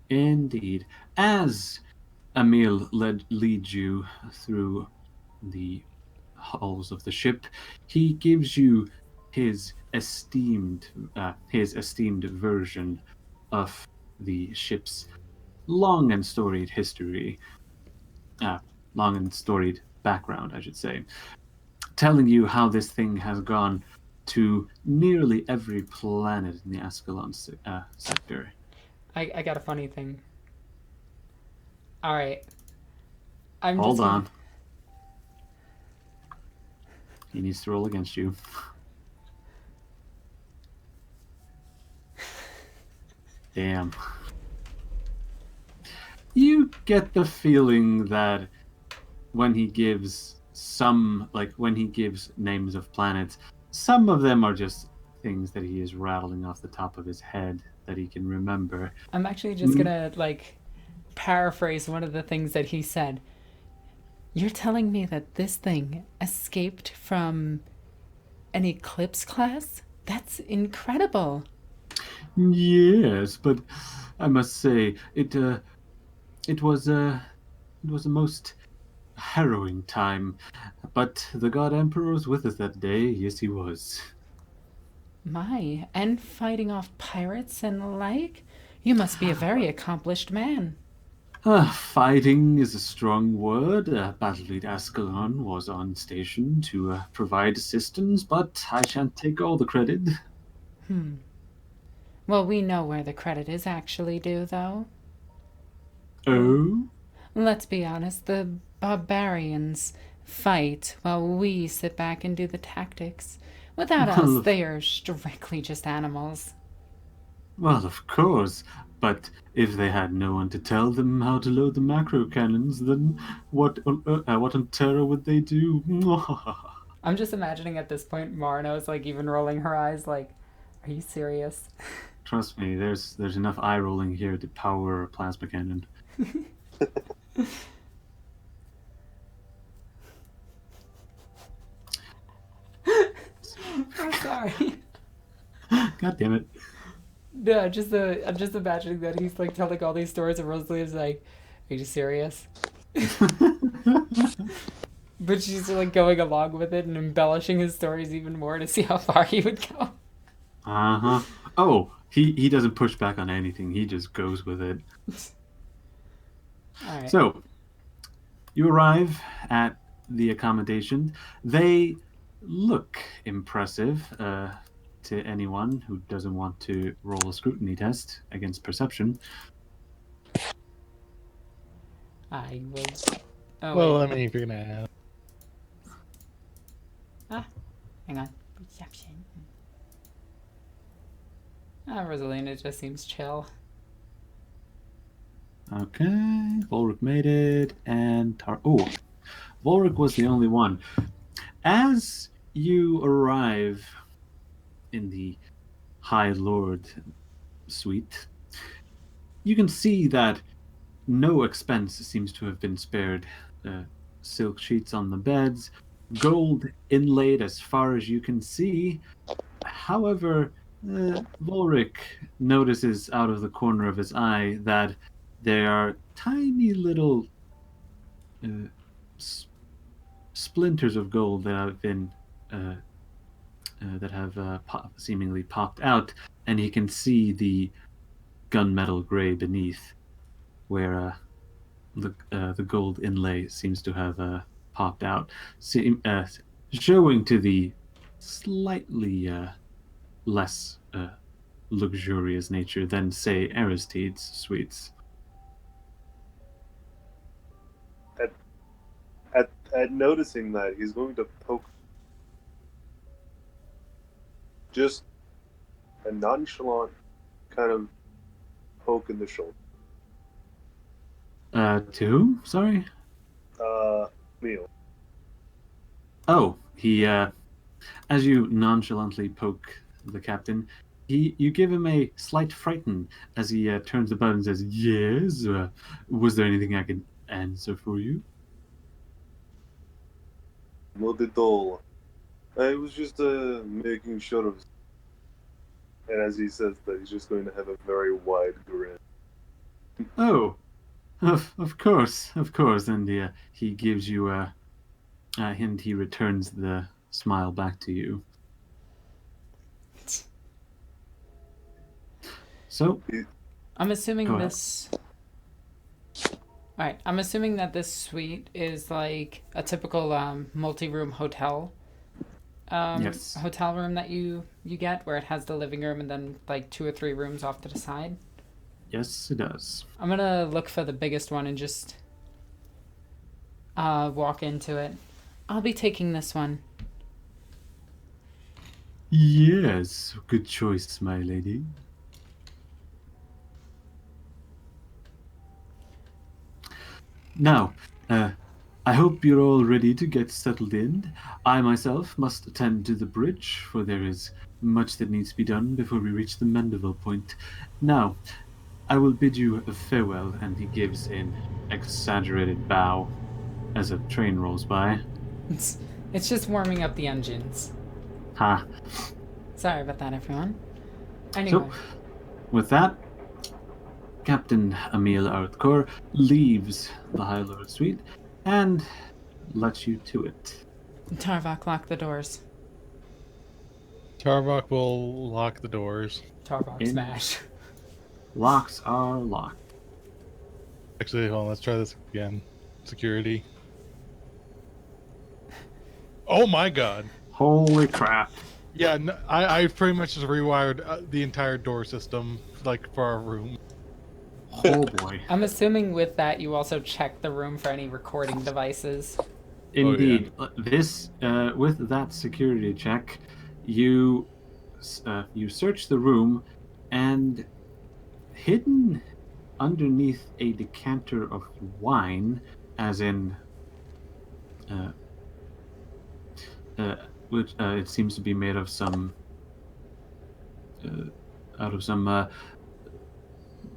B: Indeed. As Emil leads you through the halls of the ship, he gives you his esteemed version of the ship's long and storied history, long and storied background, I should say, telling you how this thing has gone to nearly every planet in the Ascalon sector.
A: I got a funny thing. All right.
B: Hold on. He needs to roll against you. Damn. You get the feeling that when he gives when he gives names of planets, some of them are just things that he is rattling off the top of his head that he can remember.
A: I'm actually just gonna paraphrase one of the things that he said. You're telling me that this thing escaped from an eclipse class? That's incredible.
B: Yes, but I must say it was a most harrowing time. But the God Emperor was with us that day. Yes, he was.
A: My, and fighting off pirates and the like? You must be a very accomplished man.
B: Fighting is a strong word. Battle Fleet Ascalon was on station to provide assistance, but I shan't take all the credit.
A: Well, we know where the credit is actually due, though.
B: Oh?
A: Let's be honest, the barbarians fight while we sit back and do the tactics. Without us, they are strictly just animals.
B: Well, of course. But if they had no one to tell them how to load the macro cannons, then what on Terra would they do?
A: I'm just imagining at this point Marno's even rolling her eyes are you serious?
B: Trust me, there's enough eye rolling here to power a plasma cannon.
A: I'm sorry.
B: God damn it.
A: No, I'm just imagining that he's telling all these stories and Rosalie is like, are you serious? But she's going along with it and embellishing his stories even more to see how far he would go.
B: Uh-huh. Oh, he doesn't push back on anything. He just goes with it.
A: All right.
B: So, you arrive at the accommodation. They look impressive to anyone who doesn't want to roll a scrutiny test against perception.
A: I will. Oh,
C: Well,
A: wait.
C: I mean, if you're gonna
A: Hang on. Perception. Rosalina just seems chill.
B: Okay, Volric made it, and Volric was the only one. As you arrive in the High Lord suite, you can see that no expense seems to have been spared. Silk sheets on the beds, gold inlaid as far as you can see. However, Volric notices out of the corner of his eye that there are tiny little splinters of gold that have been seemingly popped out, and he can see the gunmetal gray beneath, where the gold inlay seems to have popped out, showing to the slightly less luxurious nature than, say, Aristide's suites.
D: At noticing that, he's going to poke just a nonchalant kind of poke in the shoulder.
B: To whom? Sorry?
D: Neil.
B: Oh, he, as you nonchalantly poke the captain, you give him a slight frighten as he turns about and says, "Yes, was there anything I could answer for you?"
D: Not at all. I was just making sure of. And as he says that, he's just going to have a very wide grin.
B: Oh, of course, and he gives you a hint. He returns the smile back to you. So,
A: I'm assuming
B: Go ahead.
A: this. Alright, I'm assuming that this suite is like a typical multi-room hotel.
B: Yes.
A: Hotel room that you get where it has the living room and then 2 or 3 rooms off to the side.
B: Yes, it does.
A: I'm gonna look for the biggest one and just walk into it. I'll be taking this one.
B: Yes, good choice, my lady. Now, I hope you're all ready to get settled in. I myself must attend to the bridge, for there is much that needs to be done before we reach the Mandeville point. Now, I will bid you a farewell, and he gives an exaggerated bow as a train rolls by.
A: It's just warming up the engines.
B: Ha.
A: Sorry about that, everyone. Anyway.
B: So, with that, Captain Emil Arthur leaves the High Lord Suite and lets you to it.
A: Tarvok, lock the doors.
C: Tarvok will lock the doors.
A: Tarvok smash.
B: Locks are locked.
C: Actually, hold on, let's try this again. Security. Oh my god.
B: Holy crap.
C: Yeah, no, I pretty much just rewired the entire door system, like, for our room.
B: Oh boy.
A: I'm assuming with that you also check the room for any recording devices.
B: Indeed. This, with that security check, you search the room, and hidden underneath a decanter of wine, as in, which it seems to be made of some,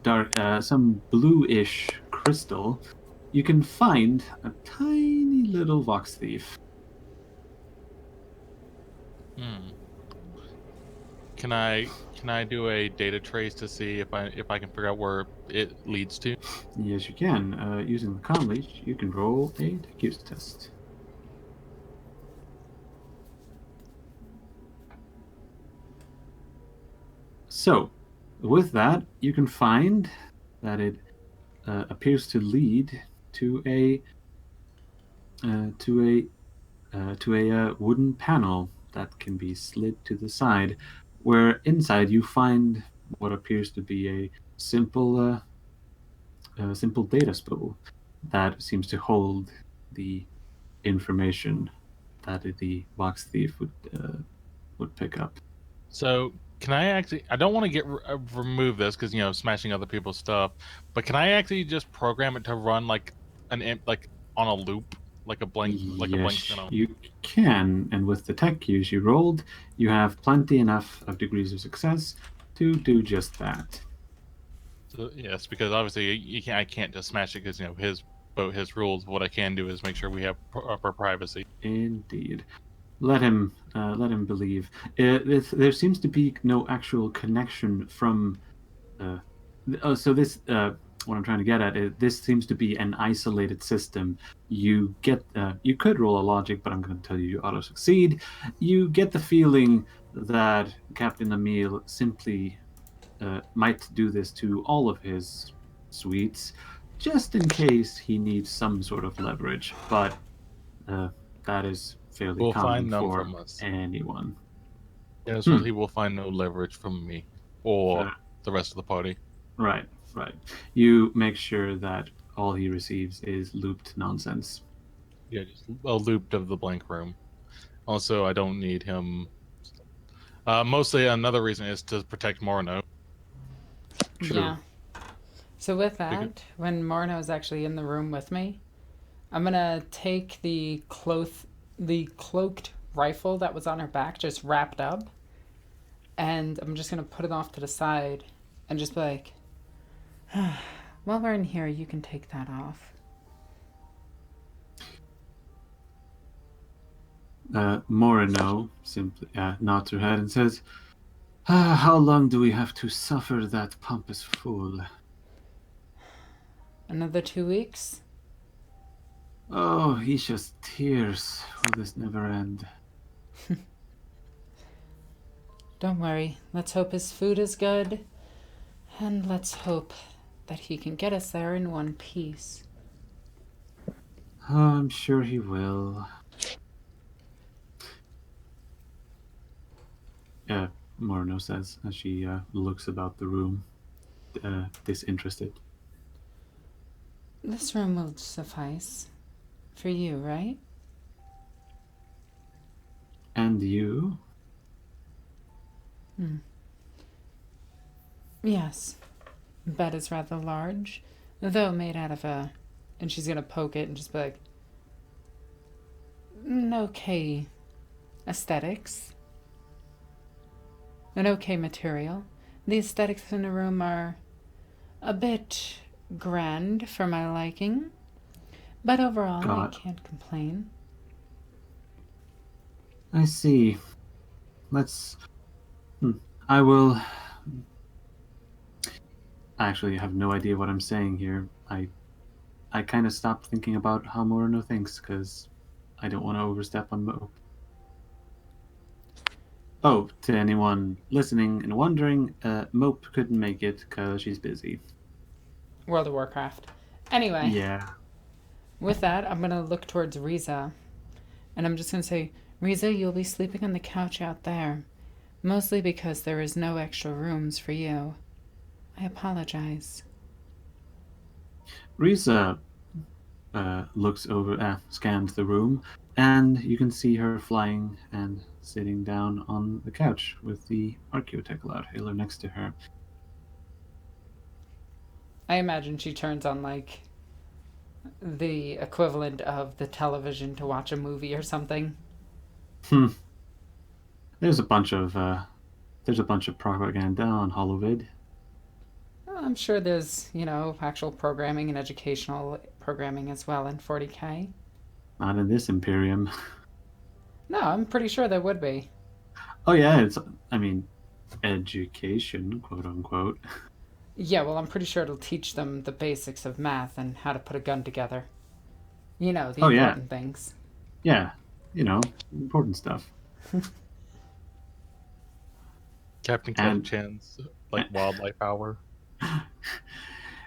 B: dark, some bluish crystal, you can find a tiny little vox thief.
C: Can I do a data trace to see if I can figure out where it leads to?
B: Yes, you can. Using the con leech, you can roll a tech use test. So, with that, you can find that it appears to lead to a wooden panel that can be slid to the side, where inside you find what appears to be a simple data spool that seems to hold the information that the box thief would pick up.
C: So can I actually? I don't want to remove this because smashing other people's stuff. But can I actually just program it to run like like on a loop, like a blank spin on?
B: You can, and with the tech use you rolled, you have plenty enough of degrees of success to do just that.
C: So, yes, because obviously I can't just smash it because his rules. What I can do is make sure we have proper privacy.
B: Indeed. Let him believe. There seems to be no actual connection from. So this, what I'm trying to get at is, this seems to be an isolated system. You could roll a logic, but I'm going to tell you auto succeed. You get the feeling that Captain Emil simply might do this to all of his suites, just in case he needs some sort of leverage. But that is fairly common for anyone.
C: Yeah, so he will find no leverage from me or the rest of the party.
B: Right. You make sure that all he receives is looped nonsense.
C: Yeah, just a loop of the blank room. Also, I don't need him. Mostly, another reason is to protect Morno.
B: True.
A: Yeah. So with that, when Morno is actually in the room with me, I'm gonna take the cloaked rifle that was on her back, just wrapped up, and I'm just gonna put it off to the side and just be like, while we're in here, you can take that off.
B: Moreno simply nods her head and says, how long do we have to suffer that pompous fool?
A: Another 2 weeks?
B: Oh, he just tears. Will this never end?
A: Don't worry. Let's hope his food is good. And let's hope that he can get us there in one piece.
B: Oh, I'm sure he will. Moreno says as she looks about the room, disinterested.
A: This room will suffice. For you, right?
B: And you?
A: Yes. Bed is rather large, though made out of a and she's gonna poke it and just be like, "An okay aesthetics. An okay material. The aesthetics in the room are a bit grand for my liking, but overall I
B: God.
A: can't complain."
B: I see. Let's. I will. I actually have no idea what I'm saying here. I kind of stopped thinking about how Morino thinks because I don't want to overstep on Mo. Oh, to anyone listening and wondering, Mope couldn't make it because she's busy.
A: World of Warcraft. Anyway,
B: Yeah.
A: with that, I'm gonna look towards Riza, and I'm just gonna say, Riza, you'll be sleeping on the couch out there, mostly because there is no extra rooms for you. I apologize.
B: Risa looks over, scans the room, and you can see her flying and sitting down on the couch with the Archaeotech Loudhailer next to her.
A: I imagine she turns on, like, the equivalent of the television to watch a movie or something.
B: There's a bunch of propaganda on Holovid.
A: Well, I'm sure there's, actual programming and educational programming as well in 40K.
B: Not in this Imperium.
A: No, I'm pretty sure there would be.
B: Oh yeah, education, quote unquote.
A: Yeah, well, I'm pretty sure it'll teach them the basics of math and how to put a gun together. The important things.
B: Yeah, important stuff.
C: Captain Ketchan's wildlife hour.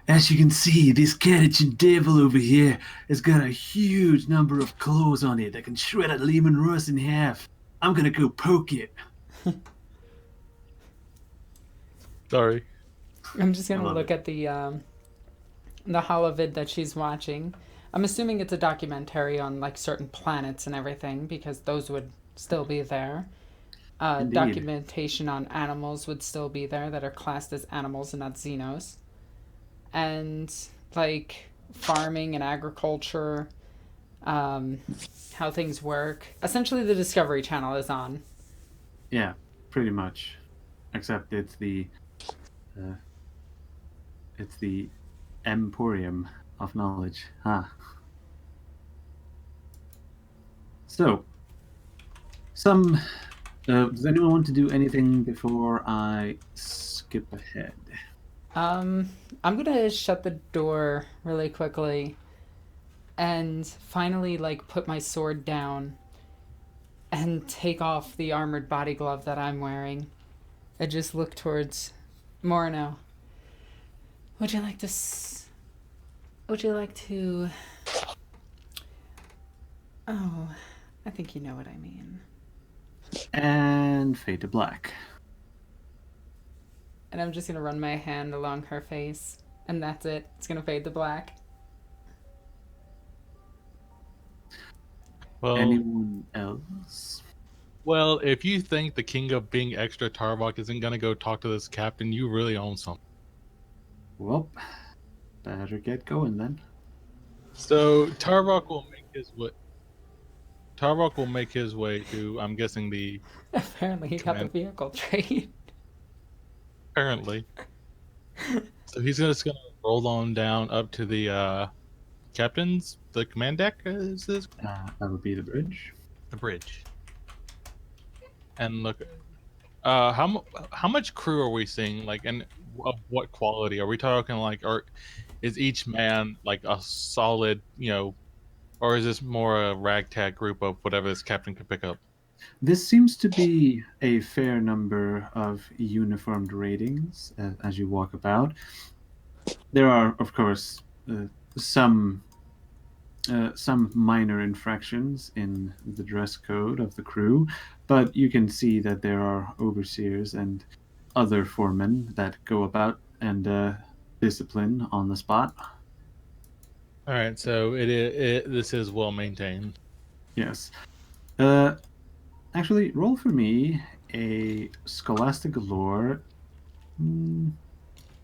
B: As you can see, this Ketchan devil over here has got a huge number of claws on it that can shred a Lehman Russ in half. I'm gonna go poke it.
C: Sorry.
A: I'm just gonna look at the holovid that she's watching. I'm assuming it's a documentary on like certain planets and everything because those would still be there. Documentation on animals would still be there that are classed as animals and not xenos. And like farming and agriculture, how things work. Essentially, the Discovery Channel is on.
B: Yeah, pretty much. Except it's the Emporium of Knowledge. So, does anyone want to do anything before I skip ahead?
A: I'm gonna shut the door really quickly and finally like put my sword down and take off the armored body glove that I'm wearing. I just look towards Morino. Would you like to Oh, I think you know what I mean.
B: And fade to black.
A: And I'm just gonna run my hand along her face, and that's it. It's gonna fade to black.
C: Well,
B: anyone else?
C: Well, if you think the king of being extra Tarbok isn't gonna go talk to this captain, you really own something.
B: Well, better get going then.
C: So Tarbok will make his way. Tarbok will make his way to, I'm guessing, the...
A: Apparently he got the vehicle trade.
C: Apparently. So he's just gonna roll on down up to the the command deck, is this?
B: That would be the bridge.
C: The bridge. And look, how much crew are we seeing? Like, and of what quality? Are we talking like, or is each man like a solid, or is this more a ragtag group of whatever this captain could pick up?
B: This seems to be a fair number of uniformed ratings as you walk about. There are, of course, some minor infractions in the dress code of the crew, but you can see that there are overseers and other foremen that go about and discipline on the spot.
C: All right, so this is well maintained.
B: Yes. Actually, roll for me a scholastic lore.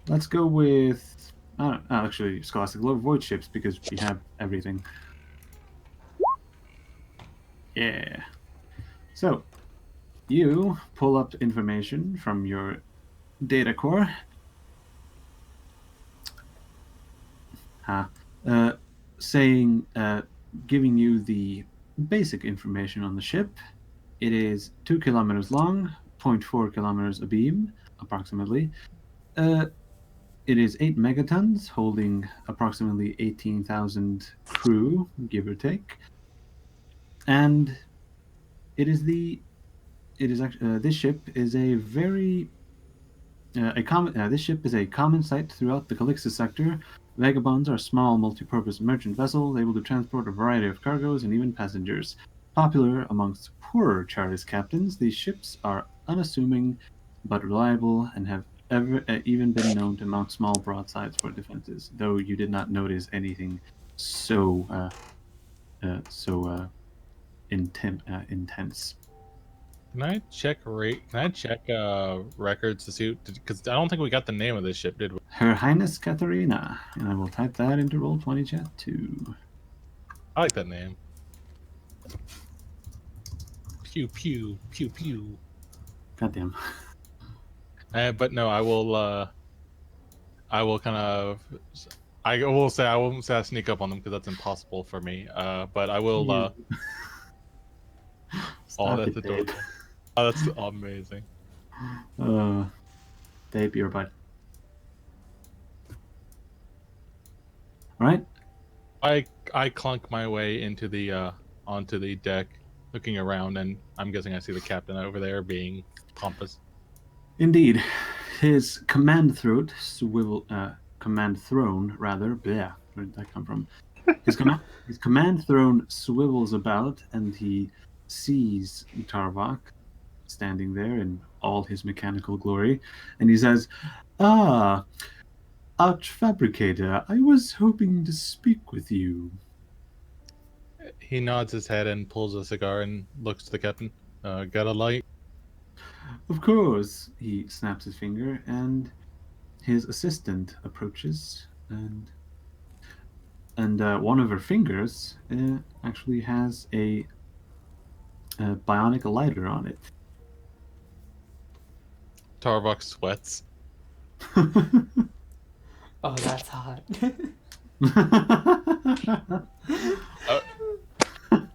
B: Let's go with Actually, Scholastic Lore Void ships because we have everything. Yeah. So, you pull up information from your data core. Saying, giving you the basic information on the ship. It is 2 kilometers long, 0.4 kilometers abeam, approximately. It is 8 megatons, holding approximately 18,000 crew, give or take. And it is this ship is a very this ship is a common sight throughout the Calixtus sector. Vagabonds are small, multi-purpose merchant vessels able to transport a variety of cargoes and even passengers. Popular amongst poorer Chartist captains, these ships are unassuming but reliable and have even been known to mount small broadsides for defenses. Though you did not notice anything so intense.
C: Can I check records to see? Because I don't think we got the name of this ship, did we?
B: Her Highness Katharina, and I will type that into Roll20 chat too.
C: I like that name. Pew pew pew pew.
B: Goddamn.
C: But no, I will kind of. I will say I won't say I sneak up on them because that's impossible for me. But I will.
B: Stop
C: that's
B: it,
C: adorable.
B: babe.
C: Oh, that's amazing.
B: Babe, your butt. All right.
C: I clunk my way into the onto the deck, looking around, and I'm guessing I see the captain over there being pompous.
B: Indeed, his command throne, rather. Bleh, where did that come from? His command throne swivels about, and he sees Tarvok standing there in all his mechanical glory, and he says, "Ah, Arch Fabricator, I was hoping to speak with you."
C: He nods his head and pulls a cigar and looks to the captain. Got a light?
B: Of course. He snaps his finger, and his assistant approaches, and one of her fingers actually has a bionic lighter on it.
C: Tarvok sweats.
A: Oh, that's hot.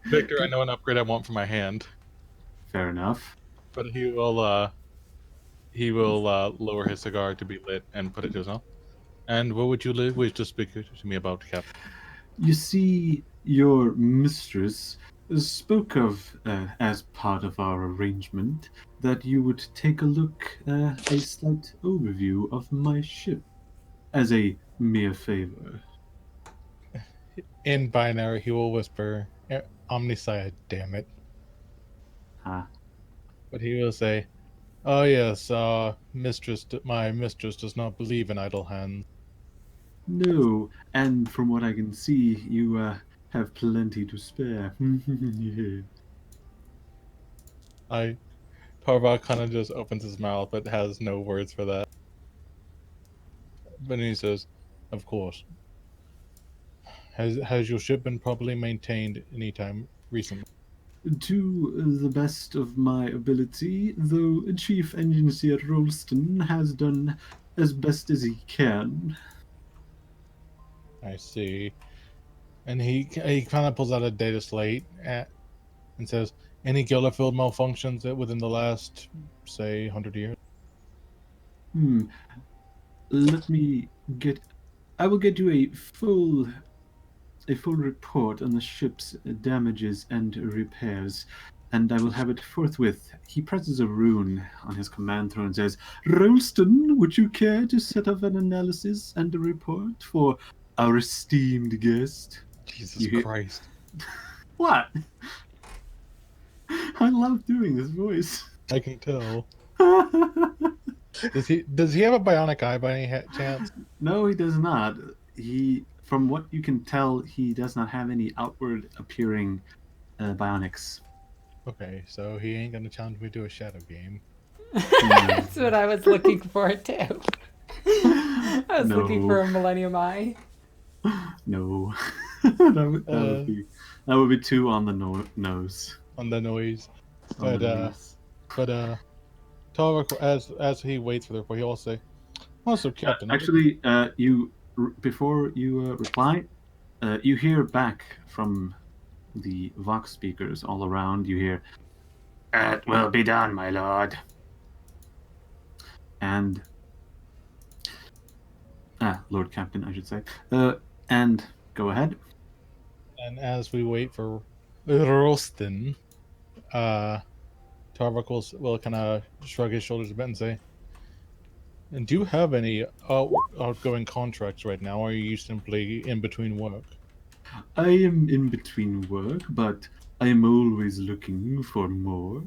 C: Victor, I know an upgrade I want for my hand.
B: Fair enough.
C: But he will lower his cigar to be lit and put it to his mouth. And what would you wish to speak to me about, Captain?
B: You see, your mistress spoke of, as part of our arrangement, that you would take a look, a slight overview of my ship, as a mere favor.
C: In binary, he will whisper, Omnicide, damn it.
B: Huh.
C: But he will say, oh yes, my mistress does not believe in idle hands.
B: No, and from what I can see, you have plenty to spare.
C: Tarvok kind of just opens his mouth, but has no words for that. But he says, of course. Has your ship been properly maintained any time recently?
B: To the best of my ability, though Chief Engineer Rolston has done as best as he can.
C: I see. And he kind of pulls out a data slate and says, any Gilder field malfunctions within the last, say, 100 years?
B: Let me get. I will get you a full report on the ship's damages and repairs, and I will have it forthwith. He presses a rune on his command throne and says, Rolston, would you care to set up an analysis and a report for our esteemed guest?
C: Jesus Christ.
B: What? I love doing this voice.
C: I can tell. Does he have a bionic eye by any chance?
B: No, he does not. From what you can tell, he does not have any outward appearing bionics.
C: Okay, so he ain't gonna challenge me to a shadow game.
A: That's what I was looking for too. I was looking
B: No.
A: for a Millennium Eye.
B: No. That would be too on the nose.
C: On the noise.
B: On
C: But
B: the nose.
C: Tarvik, as he waits for the report, he will say, "Also, Captain,
B: Actually, before you reply, you hear back from the Vox speakers all around. You hear, "It will be done, my lord." And Lord Captain, I should say. And go ahead.
C: And as we wait for Rostin, Tarvik will kind of shrug his shoulders a bit and say, "And do you have any outgoing contracts right now, or are you simply in between work?"
B: I am in between work, but I am always looking for more.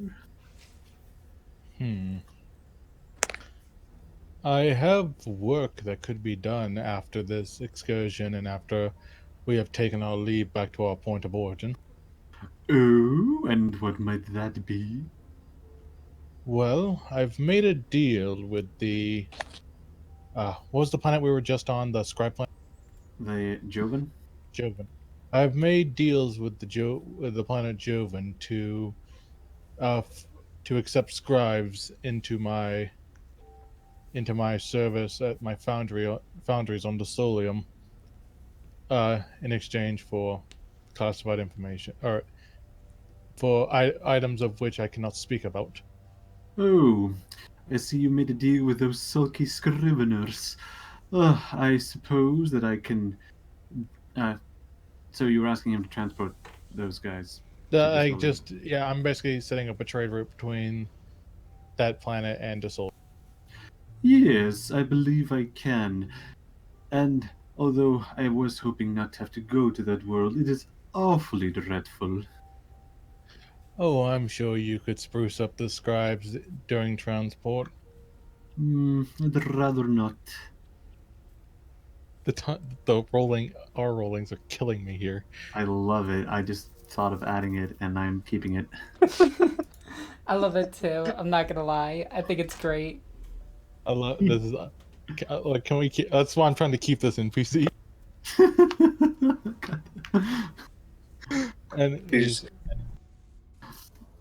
C: I have work that could be done after this excursion and after we have taken our leave back to our point of origin.
B: Oh, and what might that be?
C: Well, I've made a deal with the. What was the planet we were just on? The scribe planet?
B: The Joven?
C: Joven. I've made deals with with the planet Joven to accept scribes into my service at my foundries on the Solium, in exchange for classified information or for items of which I cannot speak about.
B: Oh, I see you made a deal with those sulky scriveners. I suppose that I can. So you were asking him to transport those guys to the Solium.
C: I'm basically setting up a trade route between that planet and the Sol.
B: Yes, I believe I can. And although I was hoping not to have to go to that world, it is awfully dreadful.
C: Oh, I'm sure you could spruce up the scribes during transport.
B: I'd rather not.
C: Our rollings are killing me here.
B: I love it. I just thought of adding it, and I'm keeping it.
A: I love it too. I'm not gonna lie. I think it's great.
C: I love this. Is can we keep? That's why I'm trying to keep this in PC. And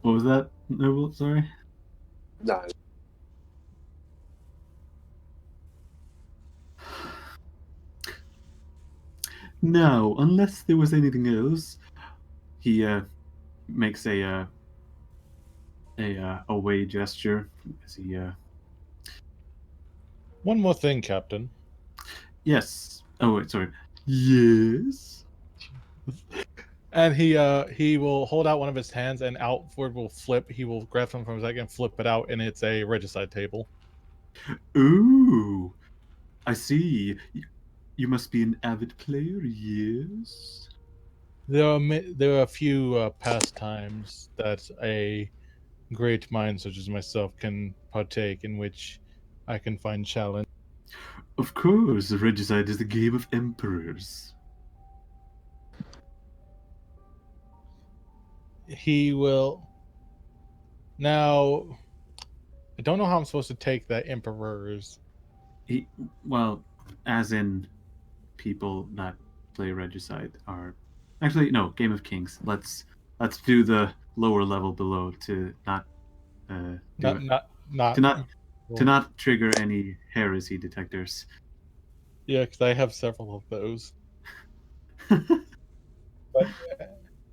B: what was that, Noble? Sorry.
D: Nah.
B: Now, unless there was anything else, he makes a away gesture as he.
C: One more thing, Captain.
B: Yes. Oh wait, sorry. Yes.
C: And he will hold out one of his hands, and outward will flip. He will grab something from his leg and flip it out, and it's a regicide table.
B: Ooh, I see. You must be an avid player, yes?
C: There are a few pastimes that a great mind such as myself can partake in, which I can find challenge.
B: Of course, Regicide is the game of emperors.
C: He will. Now, I don't know how I'm supposed to take that emperors.
B: Well, as in people that play Regicide are actually no Game of Kings. Let's do the lower level below to not to not trigger any heresy detectors.
C: Yeah, because I have several of those. But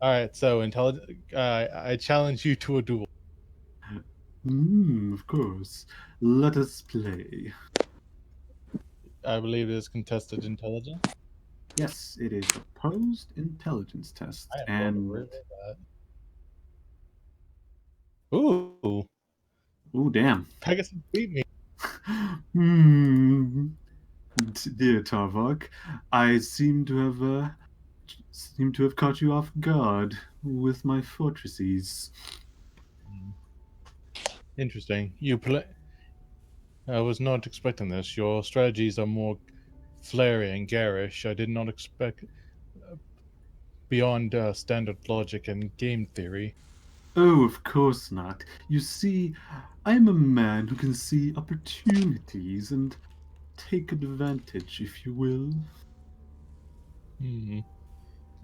C: all right, so intelligent. I challenge you to a duel.
B: Of course. Let us play.
C: I believe it is contested intelligence.
B: Yes, it is opposed intelligence test.
C: I am
B: And
C: going to roll that.
B: Ooh, damn.
C: Pegasus beat me.
B: Dear Tarvok, I seem to have caught you off guard with my fortresses.
C: Interesting. I was not expecting this. Your strategies are more flary and garish. I did not expect beyond standard logic and game theory.
B: Oh, of course not. You see, I am a man who can see opportunities and take advantage, if you will. I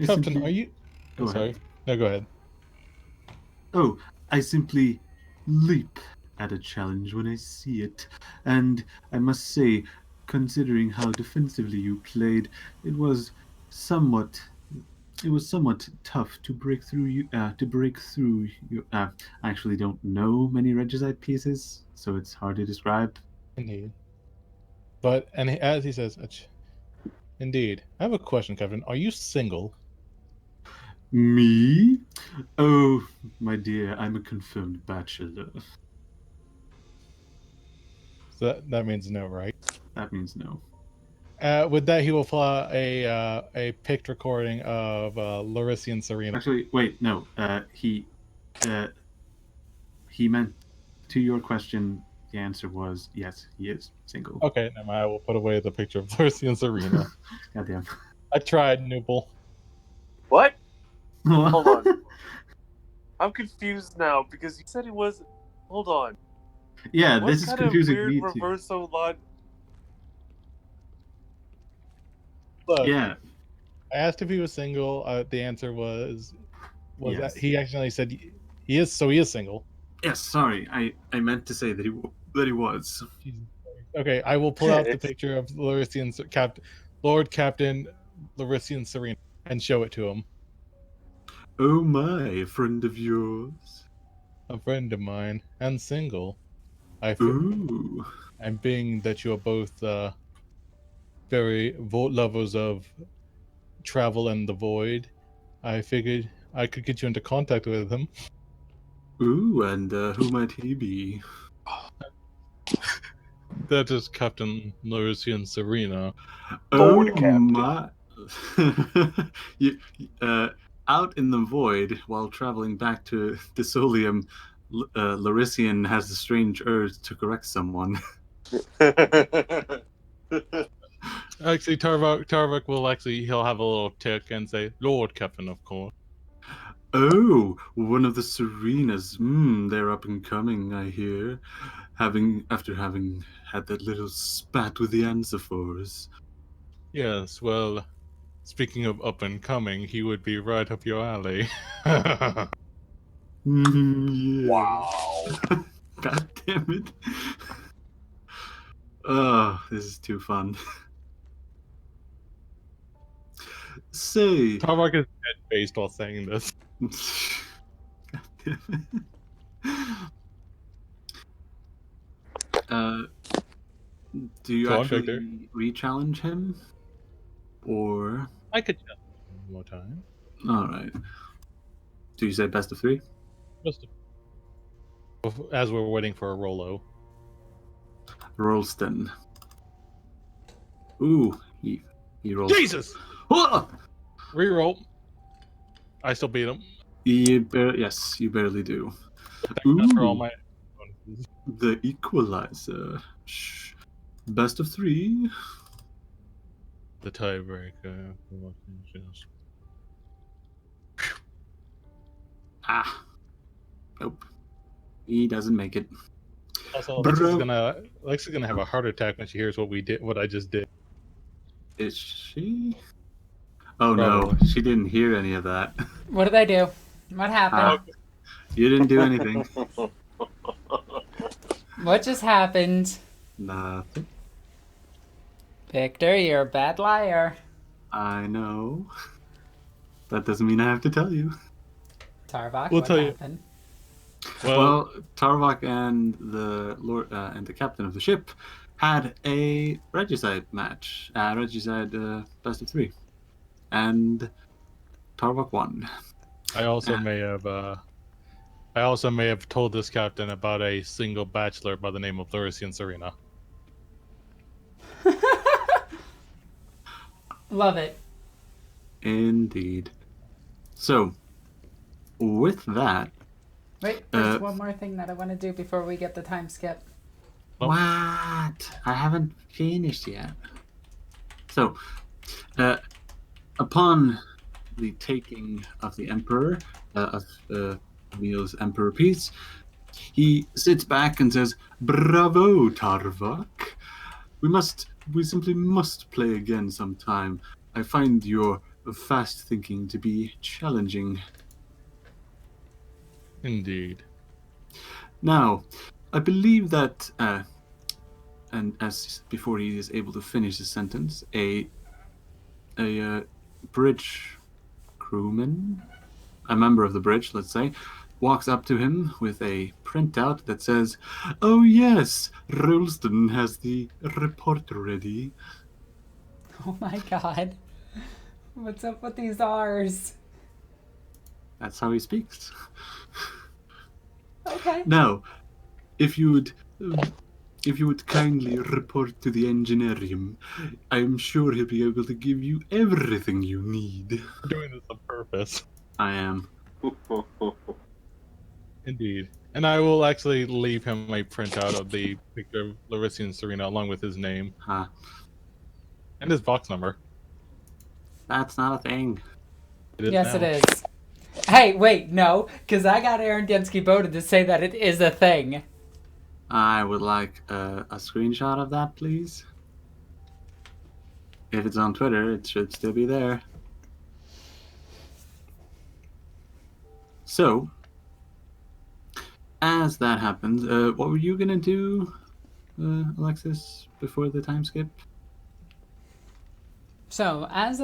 C: Captain,
B: simply-
C: are you?
B: Go
C: Oh,
B: ahead.
C: sorry. No, go ahead.
B: Oh, I simply leap at a challenge when I see it. And I must say, considering how defensively you played, it was somewhat tough to break through you. I actually don't know many regicide pieces, so it's hard to describe.
C: Indeed. But as he says, indeed. I have a question, Captain. Are you single?
B: Me? Oh, my dear, I'm a confirmed bachelor.
C: So that means no, right?
B: That means no.
C: With that, he will fly a picked recording of Larissa and Serena.
B: Actually, wait, no. He meant, to your question, the answer was yes, he is single.
C: Okay, never mind. I will put away the picture of Larissa and Serena.
B: Goddamn.
C: I tried, Noople.
D: What? Hold on. I'm confused now because you said it was. Hold on.
B: Yeah,
D: What
B: this is
D: kind
B: confusing
D: of weird
B: me too.
D: reverso log?
C: Look,
B: Yeah,
C: I asked if he was single. The answer was
B: Yes.
C: that he actually said he is. So he is single.
B: yes. Sorry, I meant to say that he was.
C: Okay, I will pull out the picture of Larissa and Lord Captain Larissa and Serena and show it to him.
B: Oh my, a friend of yours.
C: A friend of mine and single.
B: Ooh.
C: And being that you are both very lovers of travel and the void, I figured I could get you into contact with him.
B: Ooh, and who might he be?
C: That is Captain Larissa and Serena.
D: Lord
B: Oh
D: Captain.
B: my. you, out in the void while traveling back to Desolium, Larissian has the strange urge to correct someone.
C: Actually, Tarvok will he'll have a little tick and say, Lord Captain, of course.
B: Oh, one of the Serenas. They're up and coming, I hear. After having had that little spat with the Ansiphors.
C: Yes, well, speaking of up and coming, he would be right up your alley.
B: Yeah.
D: Wow.
B: God damn it. Oh, this is too fun. Say.
C: Tarvok is head-faced while saying this.
B: God damn it. Do you
C: Go on,
B: actually
C: Victor.
B: re-challenge him? Or...
C: I could challenge him one more time.
B: Alright. Do you say best of 3?
C: Just as we're waiting for a Rolo.
B: Rolston. Ooh, he rolls.
C: Jesus!
B: Oh!
C: Reroll. I still beat him.
B: Yes, you barely do.
C: That's for all
B: Ooh,
C: my.
B: the equalizer. Best of 3.
C: The tiebreaker.
B: Ah. Nope. He doesn't make it.
C: Also,
B: Bro.
C: Alexa's gonna have a heart attack when she hears what I just did.
B: Is she? Oh
C: Probably.
B: no, she didn't hear any of that.
A: What did I do? What happened?
B: You didn't do anything.
A: What just happened?
B: Nothing.
A: Victor, you're a bad liar.
B: I know. That doesn't mean I have to tell you.
A: Tarvok,
C: We'll
A: what
C: tell you.
A: happened?
B: Well, Tarvok and the Lord and the captain of the ship had a regicide match. Regicide best of 3, and Tarvok won.
C: I also may have told this captain about a single bachelor by the name of Larissa and Serena.
A: Love it.
B: Indeed. So, with that,
A: Wait, there's one more thing that I want to do before we get the time skip.
C: Oh.
B: what? I haven't finished yet. So, upon the taking of the Emperor, of Emil's Emperor Peace, he sits back and says, "Bravo, Tarvok. We simply must play again sometime. I find your fast thinking to be challenging.
C: Indeed.
B: Now, I believe that, and as before he is able to finish his sentence, a bridge crewman, a member of the bridge, let's say, walks up to him with a printout that says, "Oh yes, Ralston has the report ready."
A: Oh my god. What's up with these R's?
B: That's how he speaks.
A: Okay.
B: Now, if you would kindly report to the engineerium, I am sure he'll be able to give you everything you need.
C: We're doing this on purpose.
B: I am.
C: Indeed. And I will actually leave him a printout of the picture of Larissa and Serena along with his name
B: Huh.
C: and his box number.
B: That's not a thing.
C: It is
A: Yes,
C: now.
A: it is. Hey, wait, no, because I got Aaron Densky voted to say that it is a thing.
B: I would like a screenshot of that, please. If it's on Twitter, it should still be there. So, as that happens, what were you gonna do, Alexis, before the time skip?
A: So, as,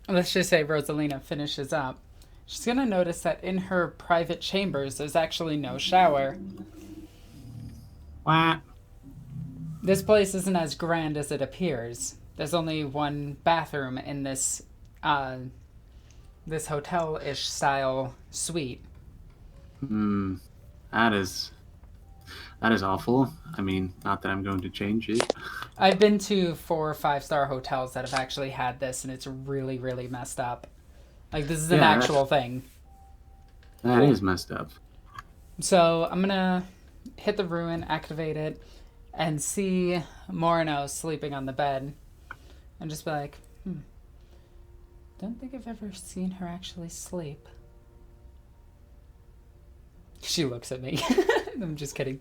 A: let's just say Rosalina finishes up, she's gonna notice that in her private chambers, there's actually no shower.
B: Wah.
A: This place isn't as grand as it appears. There's only one bathroom in this, this hotel-ish style suite.
B: That is awful. I mean, not that I'm going to change it.
A: I've been to 4 or 5-star hotels that have actually had this, and it's really, really messed up. Like, this is an
B: Yeah,
A: actual thing.
B: That is messed up.
A: So, I'm gonna hit the ruin, activate it, and see Moreno sleeping on the bed. And just be like, don't think I've ever seen her actually sleep. She looks at me. I'm just kidding.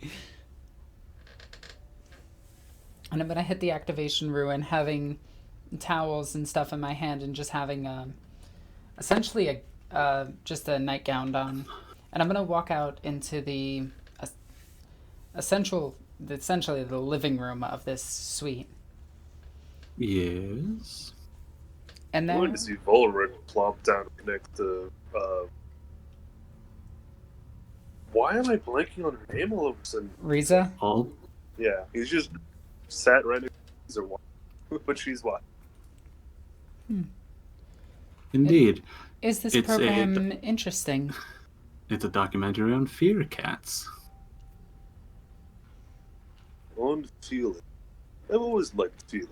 A: And I'm gonna hit the activation ruin, having towels and stuff in my hand, and just having essentially just a nightgown on. And I'm gonna walk out into the essentially the living room of this suite.
B: Yes.
A: And
D: I
A: then
D: wanted to see Volric plop down next to. Why am I blanking on her name all of a sudden?
A: Riza.
B: Oh.
D: Yeah, he's just sat right next to her, but she's what?
B: Indeed.
A: Is this
B: It's
A: program interesting?
B: It's a documentary on fear cats.
D: On feeling. I've always liked feeling.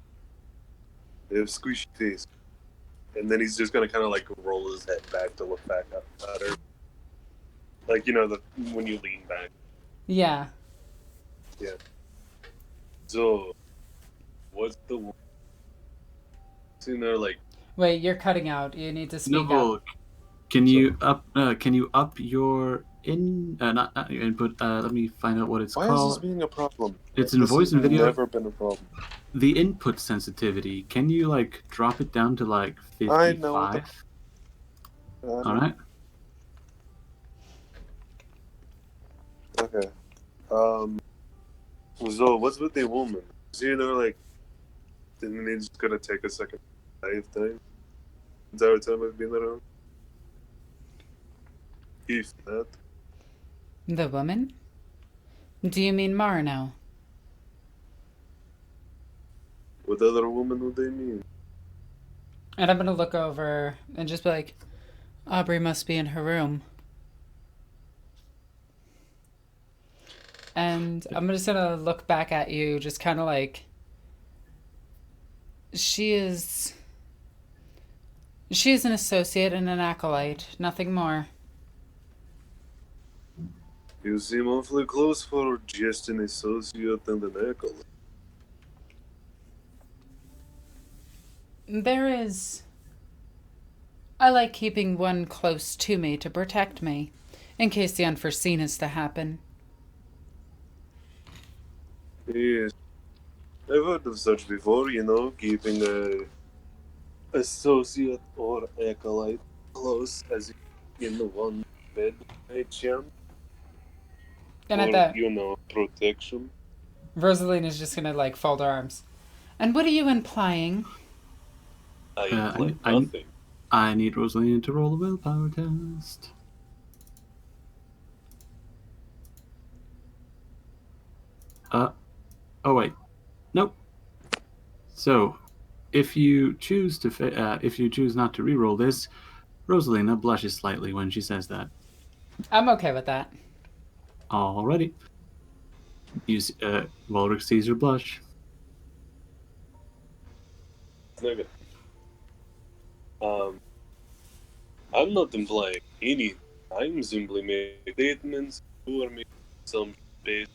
D: They have squishy face. And then he's just gonna kind of like roll his head back to look back up at her. Like, you know, when you lean back.
A: Yeah.
D: Yeah. So, what's the sitting there like?
A: Wait, you're cutting out. You need to speak
B: Noble,
A: up.
B: can you up your not your input? Let me find out what it's
D: Why is this
B: called.
D: being a problem?
B: It's in
D: This
B: voice
D: has
B: and video.
D: Never been a problem.
B: The input sensitivity. Can you like drop it down to like 55?
D: I know
B: All right.
D: Okay. So what's with the woman? So you know, like, didn't they just gonna take a second life thing? Is that what time I've been around? If not,
A: The woman? Do you mean Marino?
D: what other woman would they mean?
A: And I'm gonna look over and just be like, Aubrey must be in her room. And I'm just gonna look back at you, just kind of like, she is an associate and an acolyte, nothing more.
D: You seem awfully close for just an associate and an acolyte.
A: I like keeping one close to me to protect me, in case the unforeseen is to happen.
D: Yes. I've heard of such before, you know, keeping a associate or acolyte close as in the one bed by chance,
A: And at
D: or,
A: that,
D: you know, protection.
A: Rosalina's just gonna like fold her arms. And what are you implying?
D: I
B: Uh,
D: imply
B: I, I,
D: nothing.
B: I need Rosalina to roll a willpower test. Oh wait, nope. So, if you choose not to reroll this, Rosalina blushes slightly when she says that.
A: I'm okay with that.
B: Alrighty. Volric sees her blush.
D: Okay. I'm not implying anything. I'm simply making statements who are making some space.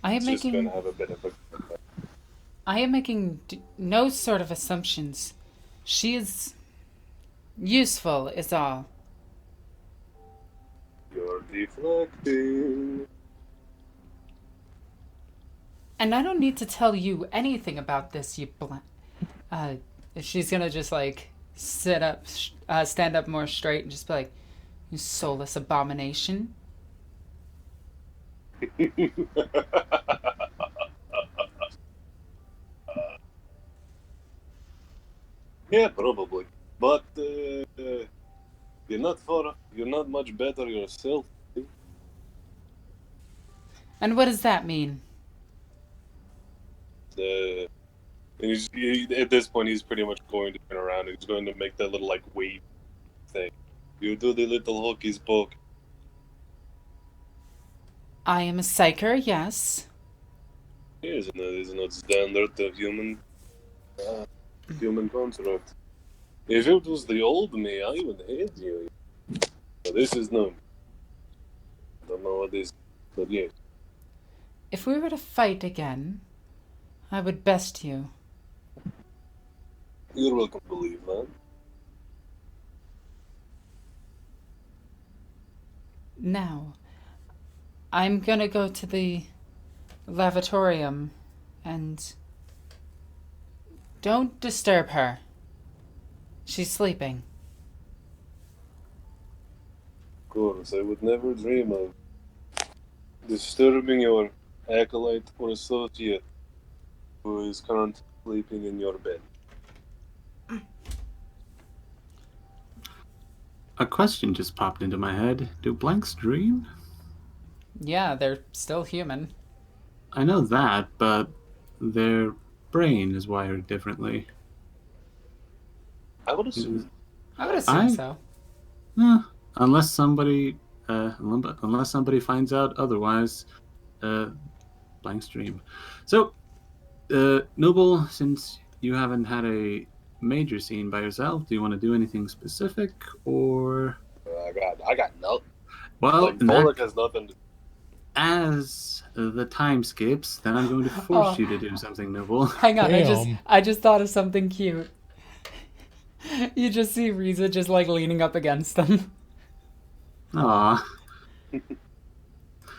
A: I am
D: It's just gonna
A: making
D: have a bit of a.
A: no sort of assumptions. She is useful, is all.
D: You're deflecting.
A: And I don't need to tell you anything about this, she's gonna just like stand up more straight and just be like, you soulless abomination.
D: Yeah, probably. But you're not much better yourself.
A: And what does that mean?
D: And at this point, he's pretty much going to turn around. He's going to make that little like wave thing. You do the little hocus pocus.
A: I am a psyker, yes.
D: Isn't that standard of human construct? If it was the old me, I would hate you. But this is no. I don't know what this, but yeah.
A: If we were to fight again, I would best you.
D: You're welcome to leave, man.
A: Now, I'm gonna go to the lavatorium and don't disturb her. She's sleeping.
D: Of course, I would never dream of disturbing your acolyte or associate who is currently sleeping in your bed.
B: A question just popped into my head. Do blanks dream?
A: Yeah, they're still human.
B: I know that, but their brain is wired differently.
D: I would assume.
A: I would assume so.
B: Unless somebody finds out otherwise, blanks dream. So, Noble, since you haven't had a major scene by yourself, do you want to do anything specific, or?
D: I got nothing.
B: Well,
D: Like, Volek has nothing to.
B: As the time skips, then I'm going to force you to do something, Noble.
A: Hang on,
C: Damn.
A: I just thought of something cute. You just see Riza just like leaning up against them.
B: Aw.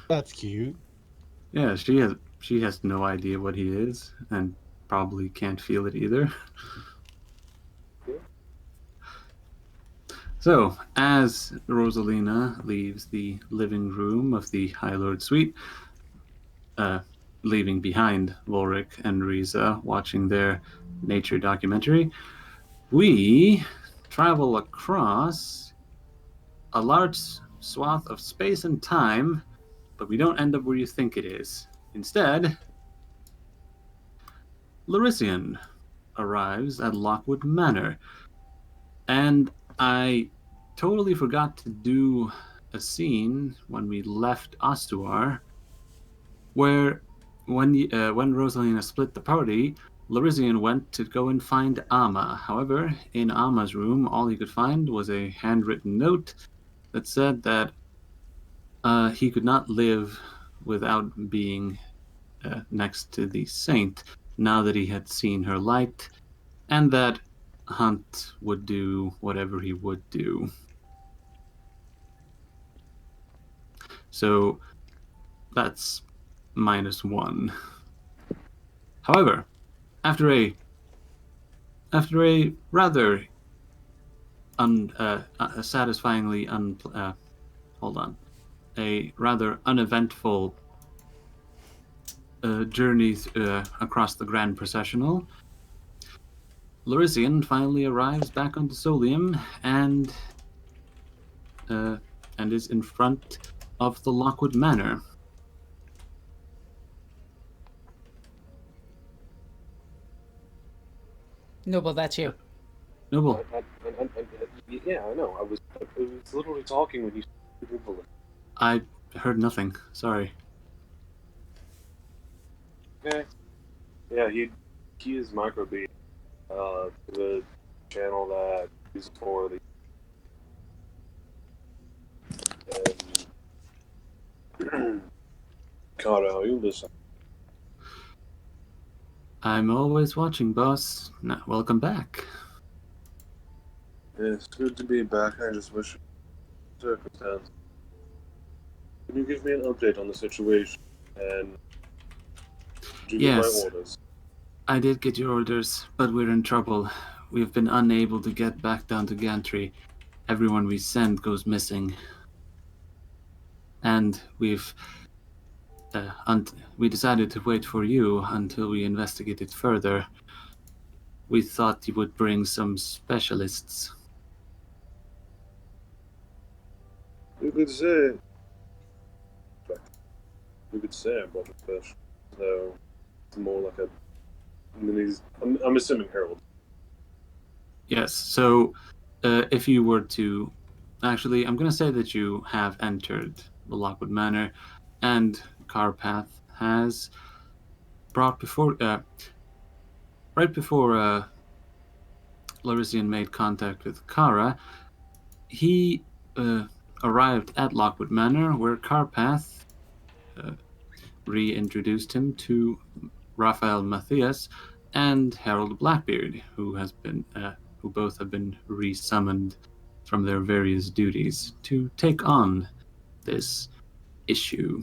C: That's cute.
B: Yeah, she has no idea what he is, and probably can't feel it either. So, as Rosalina leaves the living room of the High Lord Suite, leaving behind Volric and Riza watching their nature documentary, we travel across a large swath of space and time, but we don't end up where you think it is. Instead, Larisian arrives at Lockwood Manor, and I totally forgot to do a scene when we left Ostuar, where when Rosalina split the party, Larisian went to go and find Amma. However, in Amma's room, all he could find was a handwritten note that said that he could not live without being next to the saint now that he had seen her light, and that Hunt would do whatever he would do. So that's -1. However, after a rather satisfyingly hold on, a rather uneventful journey across the Grand Processional, Lorisian finally arrives back on Solium and is in front of the Lockwood Manor.
A: Noble, that's you.
B: Noble,
D: Yeah, I know. I was literally talking when you said
B: I heard nothing. Sorry.
D: okay. Yeah, he is microbeat. The channel that is for the God, how you listen.
B: I'm always watching, boss. Welcome back.
D: Yeah, it's good to be back. I just wish circumstance. Can you give me an update on the situation? And did you get my
B: Yes,
D: orders?
B: I did get your orders, but we're in trouble. We've been unable to get back down to Gantry. Everyone we send goes missing. And we decided to wait for you until we investigated further. We thought you would bring some specialists.
D: You could say. You could say I'm not a fish. So it's more like a. I mean, I'm assuming Harold.
B: Yes, so if you were to... Actually, I'm going to say that you have entered the Lockwood Manor, and Carpath has brought before... right before Lorisian made contact with Kara, he arrived at Lockwood Manor, where Carpath reintroduced him to Raphael Matthias and Harold Blackbeard, who both have been resummoned from their various duties to take on this issue.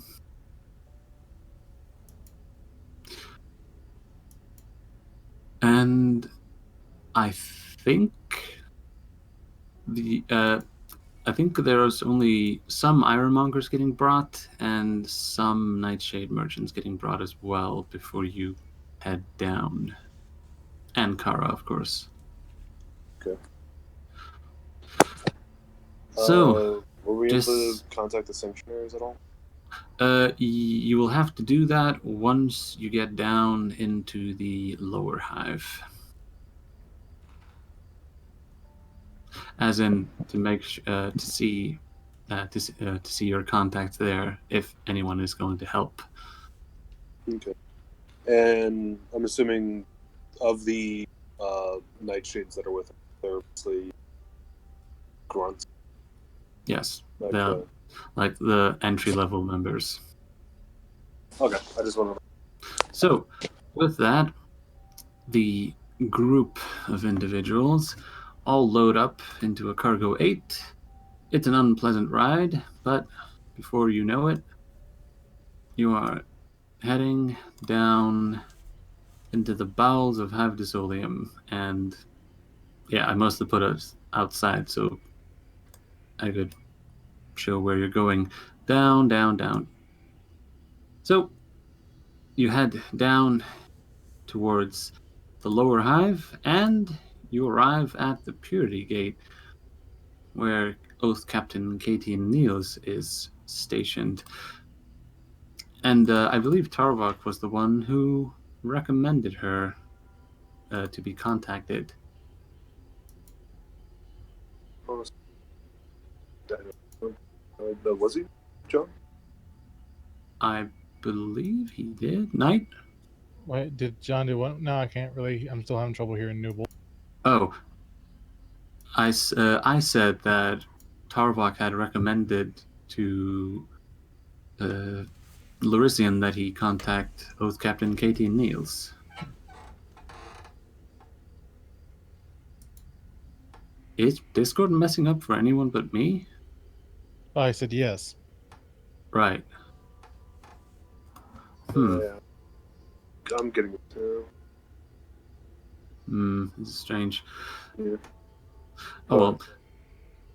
B: And I think there's only some ironmongers getting brought and some nightshade merchants getting brought as well before you head down. And Kara, of course.
D: Okay.
B: So,
D: were we able to
B: just
D: contact the sanctuaries at all?
B: you will have to do that once you get down into the lower hive. As in, to make to see your contacts there if anyone is going to help.
D: Okay. And I'm assuming of the nightshades that are with him, they're mostly grunts.
B: Yes,
D: Like
B: the entry level members.
D: okay, I just want to.
B: So, with that, the group of individuals all load up into a cargo 8. It's an unpleasant ride, but before you know it, you are heading down into the bowels of Havdisolium, and yeah, I mostly put us outside so I could show where you're going. Down, down, down. So you head down towards the lower hive, and you arrive at the Purity Gate, where Oath Captain Katie Niels is stationed. And I believe Tarvok was the one who recommended her to be contacted.
D: Was he, John?
B: I believe he did. Knight?
C: Wait, did John do what? No, I can't really. I'm still having trouble hearing Nooble.
B: Oh, I said that Tarvok had recommended to Lorisian that he contact Oath Captain Katie Niels. Is Discord messing up for anyone but me?
C: Oh, I said yes.
B: Right.
D: Yeah, I'm getting it too.
B: This is strange.
D: Yeah.
B: Oh well.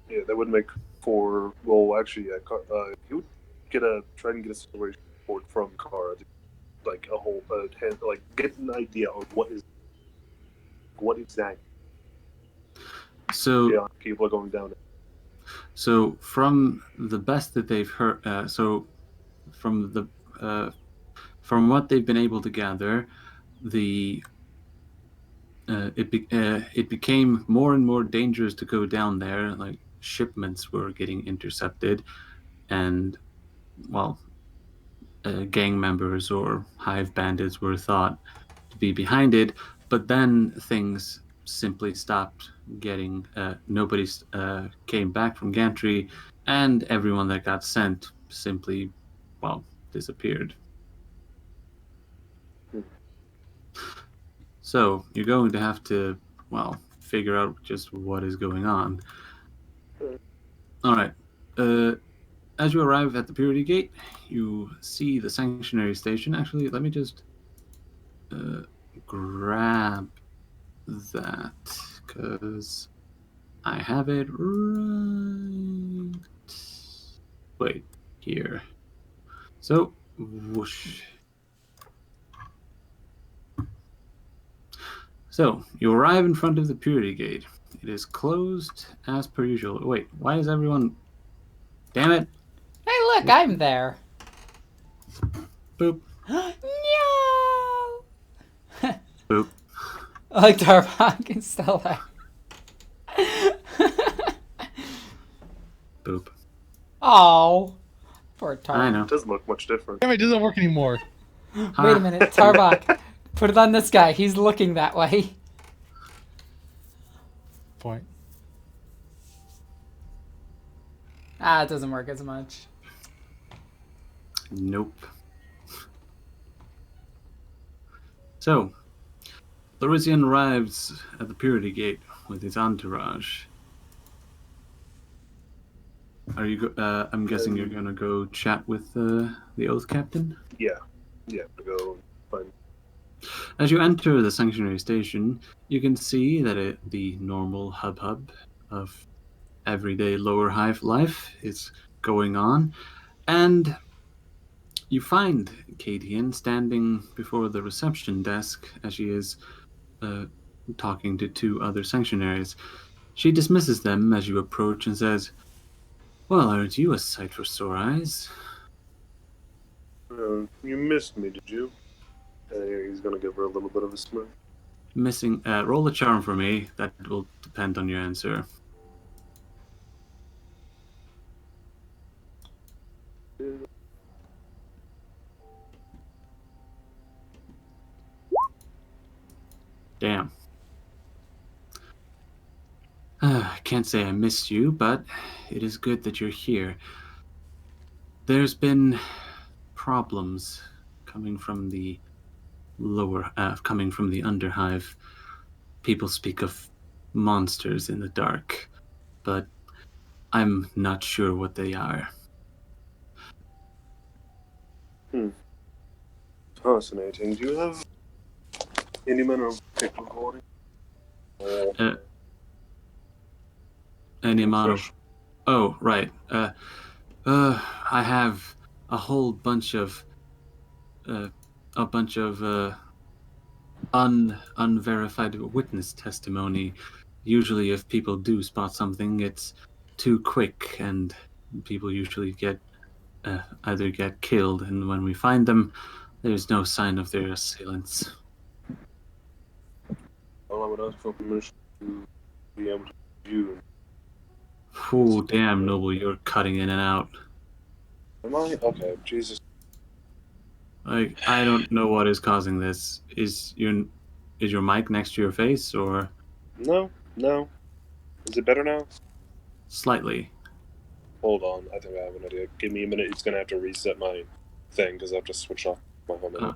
D: Yeah, that would make for well, actually, yeah. He would try and get a situation report from Kara, like a whole like get an idea of what exactly
B: So
D: people are going down.
B: So from the best that they've heard, from the from what they've been able to gather, it became more and more dangerous to go down there. Like shipments were getting intercepted, and well, gang members or hive bandits were thought to be behind it. But then things simply stopped getting. Nobody came back from gantry, and everyone that got sent simply, well, disappeared. So you're going to have to, well, figure out just what is going on. All right. As you arrive at the Purity Gate, you see the Sanctuary Station. Actually, let me just grab that, because I have it right. Wait, here. So, whoosh. So, you arrive in front of the Purity Gate. It is closed as per usual. Wait, why is everyone... Damn it!
A: Hey, look, I'm there.
B: Boop.
A: No!
B: Boop.
A: Like Darvok is still there.
B: Boop.
A: Oh, poor Tarvok.
B: I know.
D: It doesn't look much different.
C: Damn, it doesn't work anymore.
A: Wait a minute, Tarvok. Put it on this guy. He's looking that way.
C: Point.
A: Ah, it doesn't work as much.
B: Nope. So, Lorisian arrives at the Purity Gate with his entourage. Are you? I'm guessing you're gonna go chat with the Oath Captain.
D: Yeah, to go find.
B: As you enter the Sanctuary Station, you can see that the normal hub of everyday lower hive life is going on, and you find Cadian standing before the reception desk as she is talking to two other sanctuaries. She dismisses them as you approach and says, "Well, aren't you a sight for sore eyes?"
D: You missed me, did you? He's gonna give her a little bit of a smirk.
B: Missing. Roll a charm for me. That will depend on your answer. Damn. I can't say I missed you, but it is good that you're here. There's been problems coming from the underhive. People speak of monsters in the dark, but I'm not sure what they are.
D: Fascinating. Do you have any manner of pick recording?
B: Any amount of... Oh, right. I have a whole bunch of unverified witness testimony. Usually, if people do spot something, it's too quick, and people usually either get killed, and when we find them, there's no sign of their assailants.
D: Well, I would ask for permission to be able to view.
B: Oh, damn, Noble, you're cutting in and out.
D: Am I? Okay, Jesus.
B: I don't know what is causing this. Is your mic next to your face, or?
D: No. Is it better now?
B: Slightly.
D: Hold on, I think I have an idea. Give me a minute. It's gonna have to reset my thing because I have to switch off my home.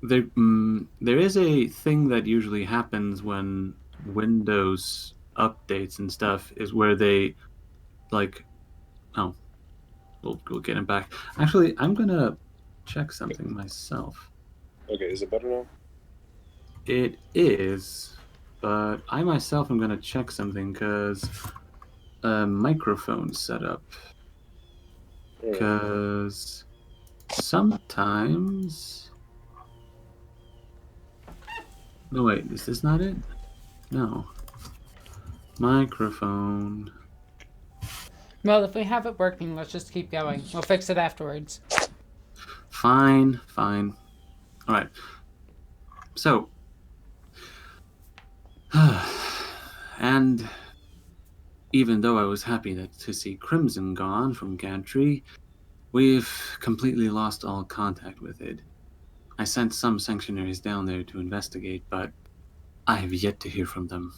B: There is a thing that usually happens when Windows updates and stuff, is where they, like, we'll get him back. Actually, I'm gonna check something myself.
D: Okay, is it better now?
B: It is, but I myself am going to check something because a microphone setup. Because sometimes... No, wait, is this not it? No. Microphone.
A: Well, if we have it working, let's just keep going. We'll fix it afterwards.
B: Fine. Alright. So. And even though I was happy to see Crimson gone from Gantry, we've completely lost all contact with it. I sent some sanctuaries down there to investigate, but I have yet to hear from them.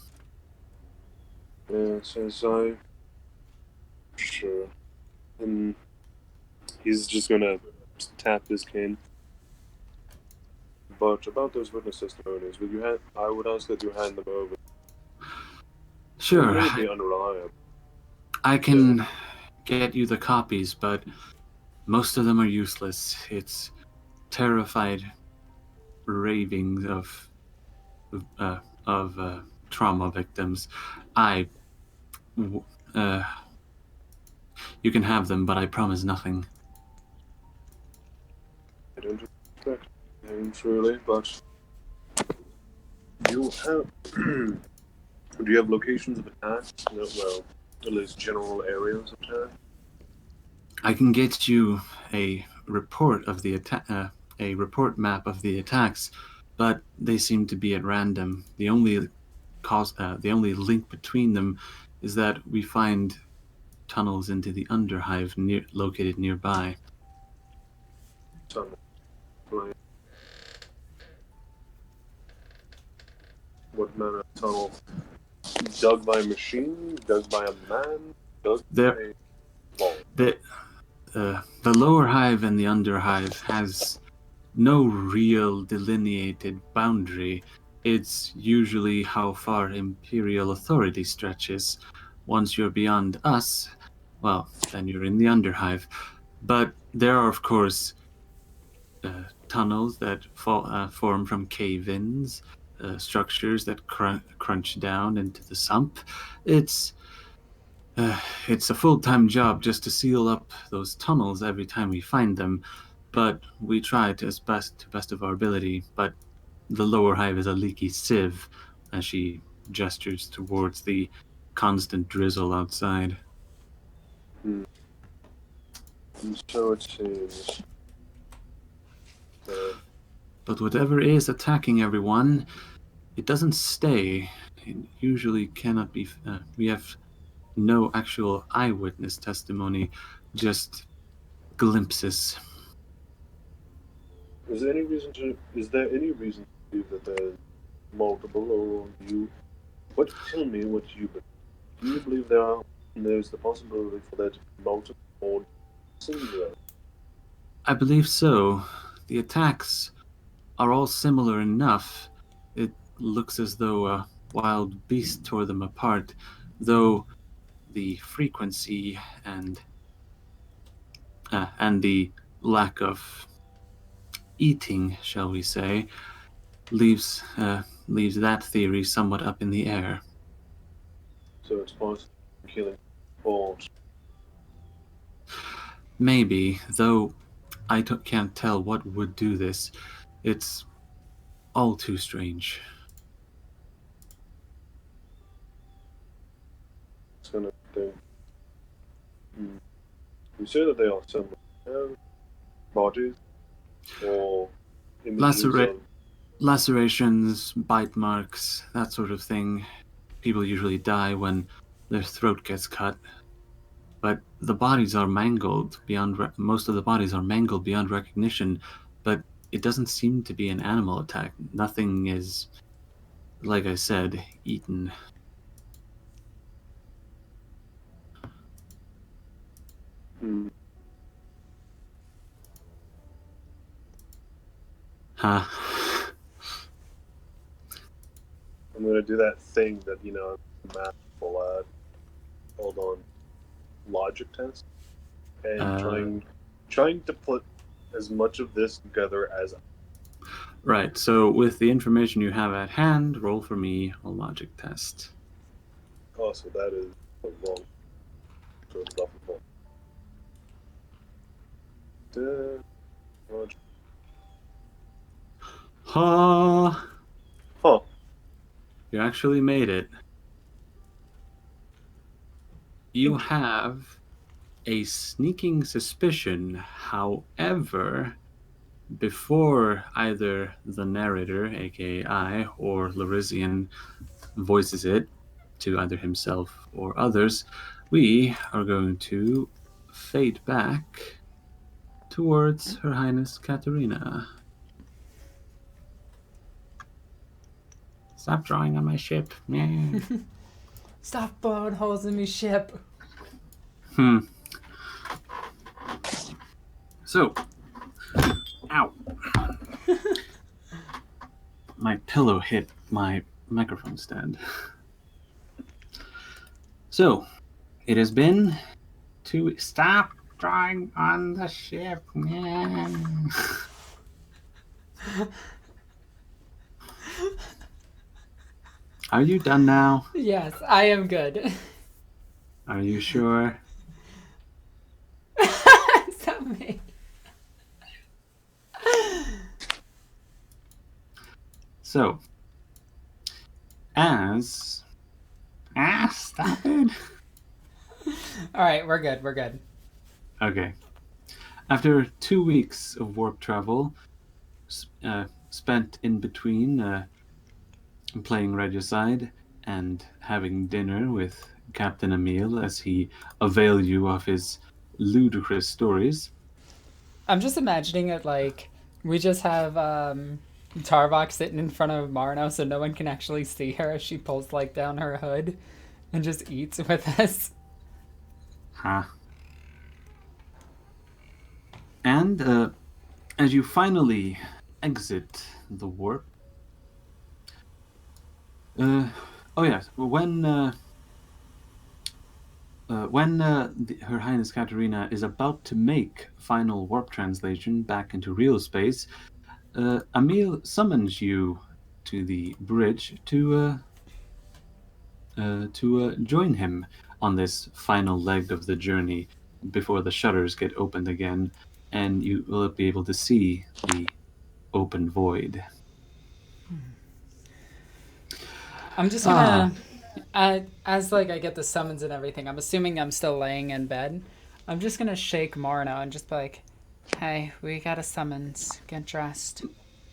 D: Yeah, says I. Sure. And he's just gonna tap his cane. But about those witness testimonies, I would ask that you hand them over.
B: Sure,
D: They may be unreliable.
B: I can get you the copies, but most of them are useless. It's terrified ravings of trauma victims. You can have them, but I promise nothing.
D: I don't expect anything truly, but you have. Do you have locations of attacks? No, well, at least general areas of attack.
B: I can get you a report of the a report map of the attacks, but they seem to be at random. The only link between them is that we find tunnels into the underhive located nearby.
D: Tunnel. Right. What manner of tunnel? Dug by a machine? Dug by a man? Dug by a wall?
B: The lower hive and the underhive has no real delineated boundary. It's usually how far imperial authority stretches. Once you're beyond us, well, then you're in the underhive. But there are, of course, tunnels that form from cave-ins, structures that crunch down into the sump. It's a full-time job just to seal up those tunnels every time we find them, but we try to best of our ability. But the lower hive is a leaky sieve, as she gestures towards the constant drizzle outside.
D: And so it seems.
B: But whatever is attacking everyone, it doesn't stay. It usually cannot be. We have no actual eyewitness testimony, just glimpses.
D: Is there any reason to believe that there's multiple, or you? Tell me what you believe. Do you believe there's the possibility for there to be multiple or singular?
B: I believe so. The attacks are all similar enough. It looks as though a wild beast tore them apart, though the frequency and the lack of eating, shall we say, leaves that theory somewhat up in the air.
D: So it's possible killing or
B: Maybe, though I can't tell what would do this. It's all too strange.
D: kind of thing. You say that they are similar. Bodies or images of...
B: Lacerations, bite marks, that sort of thing. People usually die when their throat gets cut. But the bodies are mangled most of the bodies are mangled beyond recognition, but it doesn't seem to be an animal attack. Nothing is, like I said, eaten. Huh.
D: I'm gonna do that thing that, math will hold on, logic test, and trying to put as much of this together as.
B: Right, so with the information you have at hand, roll for me a logic test.
D: Oh, so that is a long. So it's off the phone. Huh.
B: You actually made it. You have a sneaking suspicion, however, before either the narrator, aka I, or Larisian voices it to either himself or others, we are going to fade back towards Her Highness Katerina. Stop drawing on my ship.
A: Stop blowing holes in me ship.
B: So, ow. My pillow hit my microphone stand. So, it has been 2 weeks. Stop drawing on the ship. Are you done now?
A: Yes, I am good.
B: Are you sure?
A: Stop me.
B: So, as... stop it.
A: Alright, we're good, we're good.
B: Okay. After 2 weeks of warp travel, spent in between playing Regicide and having dinner with Captain Emil as he availed you of his ludicrous stories.
A: I'm just imagining it like we just have Tarvok sitting in front of Marno so no one can actually see her as she pulls like down her hood and just eats with us.
B: Huh. And as you finally exit the warp, oh yes, when Her Highness Katerina is about to make final warp translation back into real space, Emil summons you to the bridge to join him on this final leg of the journey before the shutters get opened again, and you will be able to see the open void.
A: I'm just gonna, as like I get the summons and everything, I'm assuming I'm still laying in bed. I'm just gonna shake Marno and just be like, "Hey, we got a summons. Get dressed."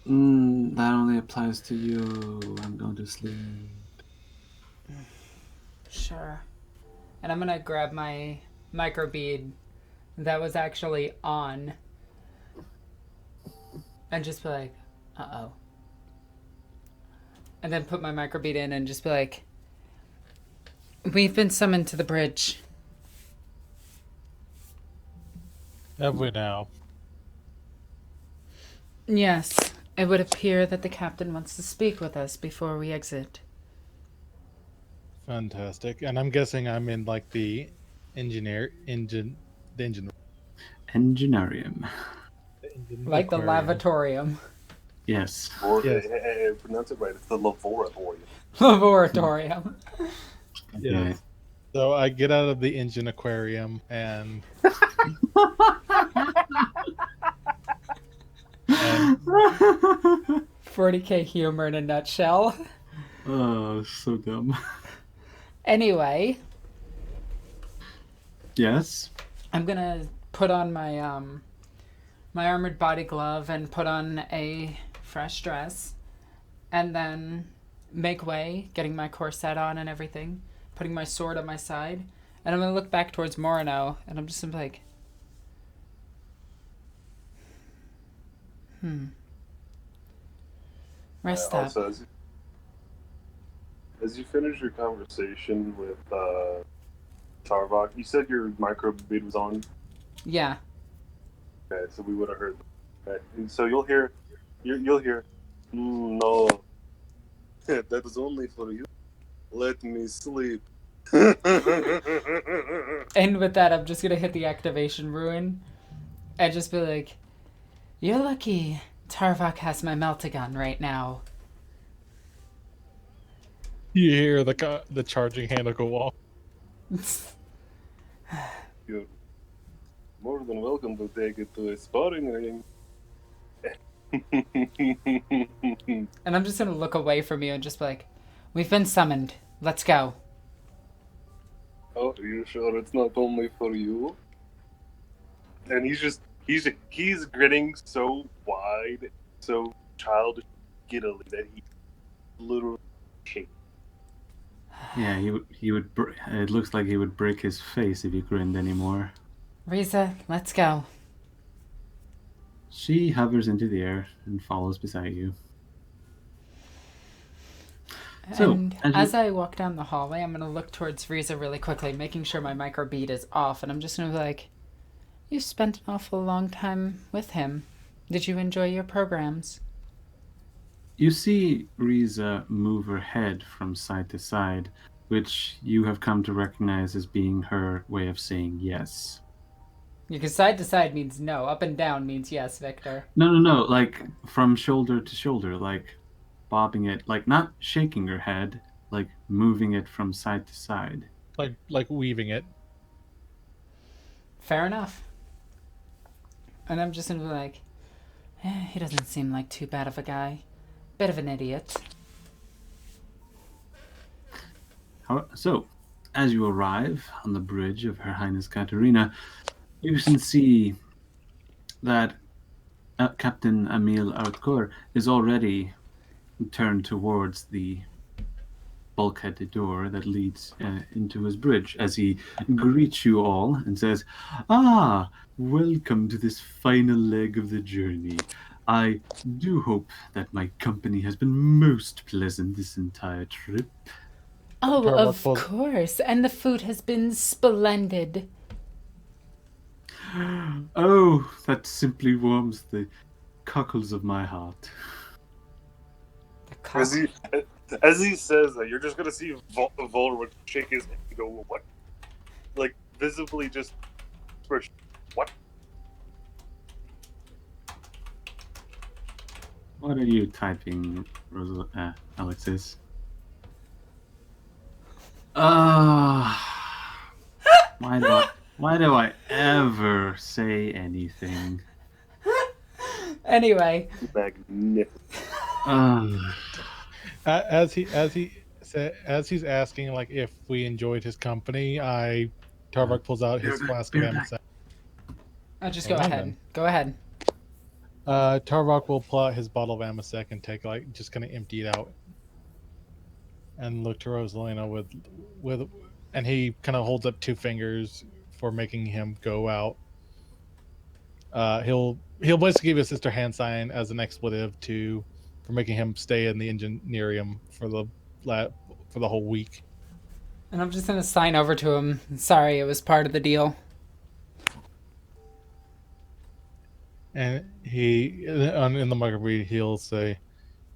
B: That only applies to you. I'm going to sleep.
A: Sure. And I'm gonna grab my microbead that was actually on and just be like, "Uh-oh." And then put my microbead in and just be like, "We've been summoned to the bridge."
C: Have we now?
A: Yes, it would appear that the captain wants to speak with us before we exit.
C: Fantastic. And I'm guessing I'm in like the engine.
B: Enginarium.
A: Like the
C: aquarium.
A: lavatorium.
B: Yes.
D: Or,
C: Yes.
D: pronounce it right. It's the laboratorium.
A: Laboratorium.
C: Yeah. So I get out of the engine aquarium and
A: 40k humor in a nutshell.
B: Oh, so dumb.
A: Anyway,
B: Yes.
A: I'm gonna put on my my armored body glove and put on a fresh dress, and then make way, getting my corset on and everything, putting my sword on my side, and I'm gonna look back towards Morino, and I'm just gonna be like, rest up.
D: Also, as you finish your conversation with Tarvok, you said your microbead was on.
A: Yeah.
D: Okay, so we would have heard. Okay, and so you'll hear. No, that is only for you. Let me sleep.
A: And with that, I'm just gonna hit the activation ruin and just be like, You're lucky Tarvok has my meltagun right now.
C: You hear the charging handle go off.
D: You're more than welcome to take it to a sparring ring.
A: And I'm just gonna look away from you and just be like, we've been summoned. Let's go.
D: Oh, are you sure it's not only for you? And he's grinning so wide, so childish giddily that he literally shakes.
B: Yeah, he would. It looks like he would break his face if he grinned anymore.
A: Riza, let's go.
B: She hovers into the air and follows beside you. So,
A: And
B: as
A: I walk down the hallway, I'm gonna look towards Riza really quickly, making sure my microbead is off, and I'm just gonna be like, you spent an awful long time with him. Did you enjoy your programs?
B: You see Riza move her head from side to side, which you have come to recognize as being her way of saying yes.
A: Because side to side means no, up and down means yes, Victor.
B: No, like from shoulder to shoulder, like bobbing it, like not shaking her head, like moving it from side to side.
C: Like weaving it.
A: Fair enough. And I'm just gonna be like, he doesn't seem like too bad of a guy. Bit of an idiot.
B: So, as you arrive on the bridge of Her Highness Katerina, you can see that Captain Emil Outcourt is already turned towards the bulkheaded door that leads into his bridge as he greets you all and says, "Ah, welcome to this final leg of the journey. I do hope that my company has been most pleasant this entire trip."
A: Oh,
C: Tarvok
A: of
C: pulls-
A: course. And the food has been splendid.
B: Oh, that simply warms the cockles of my heart.
A: The cock.
D: As he says that, you're just gonna see Volrud shake his head and go, "What?" Like visibly just expression. What?
B: What are you typing, Alexis? Why do I ever say anything?
A: Anyway.
D: Magnificent.
C: As he's asking like if we enjoyed his company, Tarvok pulls out his flask of ammo.
A: Just go ahead. Go ahead.
C: Tarvok will pull out his bottle of Amasec and take just kind of empty it out, and look to Rosalina with, and he kind of holds up two fingers for making him go out. He'll basically give his sister hand sign as an expletive for making him stay in the engineerium for the whole week.
A: And I'm just gonna sign over to him. Sorry, it was part of the deal.
C: And in the microbead, he'll say,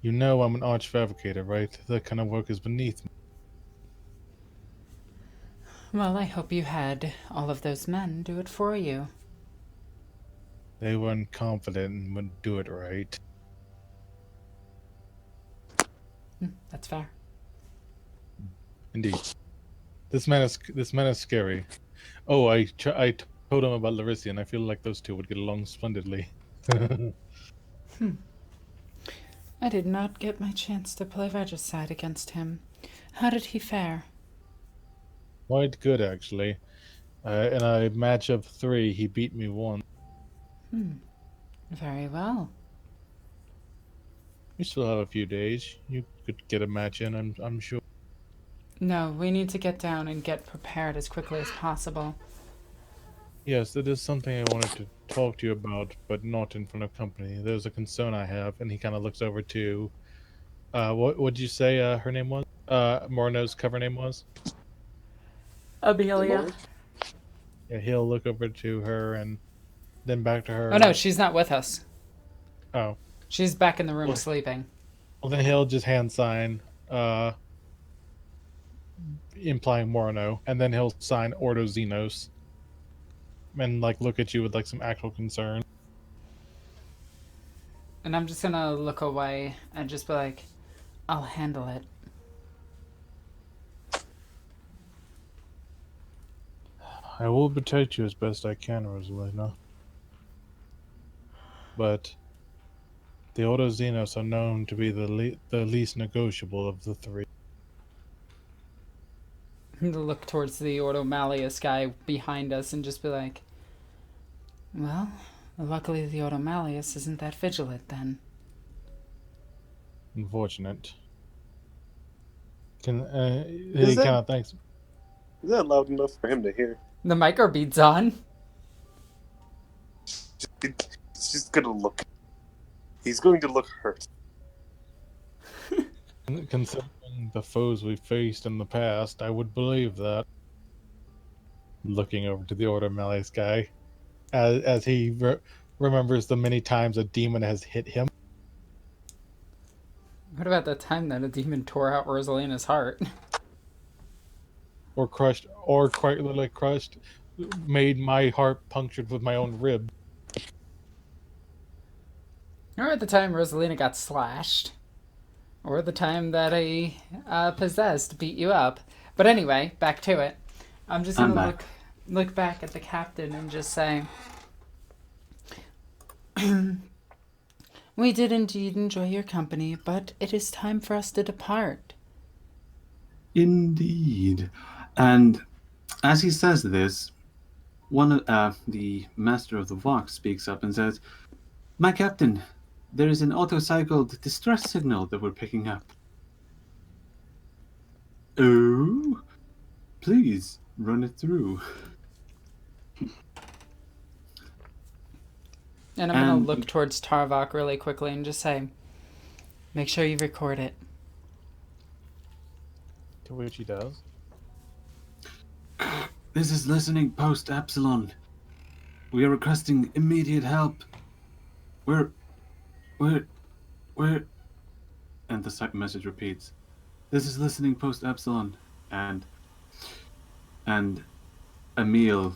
C: "You know I'm an arch fabricator, right? That kind of work is beneath me."
A: Well, I hope you had all of those men do it for you.
C: They weren't confident and wouldn't do it right.
A: That's fair.
C: Indeed. This man is scary. Oh, I told him about Larissa, and I feel like those two would get along splendidly.
A: I did not get my chance to play regicide against him. How did he fare?
C: Quite good, actually. In a match of 3, he beat me once.
A: Very well.
C: We still have a few days. You could get a match in, I'm sure.
A: No, we need to get down and get prepared as quickly as possible.
C: Yes, that is something I wanted to talk to you about, but not in front of company. There's a concern I have, and he kind of looks over to... what did you say her name was? Morno's cover name was?
A: Amelia.
C: Yeah, he'll look over to her and then back to her.
A: Oh no, she's not with us.
C: Oh.
A: She's back in the room sleeping.
C: Well, then he'll just hand sign, implying Morno, and then he'll sign Ordo Xenos, and look at you with some actual concern.
A: And I'm just gonna look away and just be like, I'll handle it.
C: I will protect you as best I can, Rosalina. But the Autoxenos are known to be the least negotiable of the three.
A: I'm gonna look towards the Ordo Malleus guy behind us and just be like, well, luckily the Ordo Malleus isn't that vigilant then.
C: Unfortunate. He
D: Is that-
C: kind of thinks.
D: Is that loud enough for him to hear?
A: The microbead's on.
D: He's just gonna look. He's going to look hurt.
C: Considering the foes we faced in the past, I would believe that. Looking over to the Order Malleus guy, as he remembers the many times a demon has hit him.
A: What about the time that a demon tore out Rosalina's heart?
C: Or crushed, or quite literally crushed, made my heart punctured with my own rib.
A: Or at the time Rosalina got slashed. Or the time that a possessed beat you up. But anyway, back to it. I'm just
B: I'm
A: gonna
B: back.
A: look back at the captain and just say, we did indeed enjoy your company, but it is time for us to depart.
B: Indeed. And as he says this, the master of the Vox speaks up and says, "My captain, there is an auto-cycled distress signal that we're picking up." Oh? Please, run it through.
A: And I'm gonna
B: And-
A: look towards Tarvok really quickly and just say, make sure you record it.
C: To which he does.
B: This is listening post Epsilon. We are requesting immediate help. We're... And the message repeats. This is listening post Epsilon. And Emil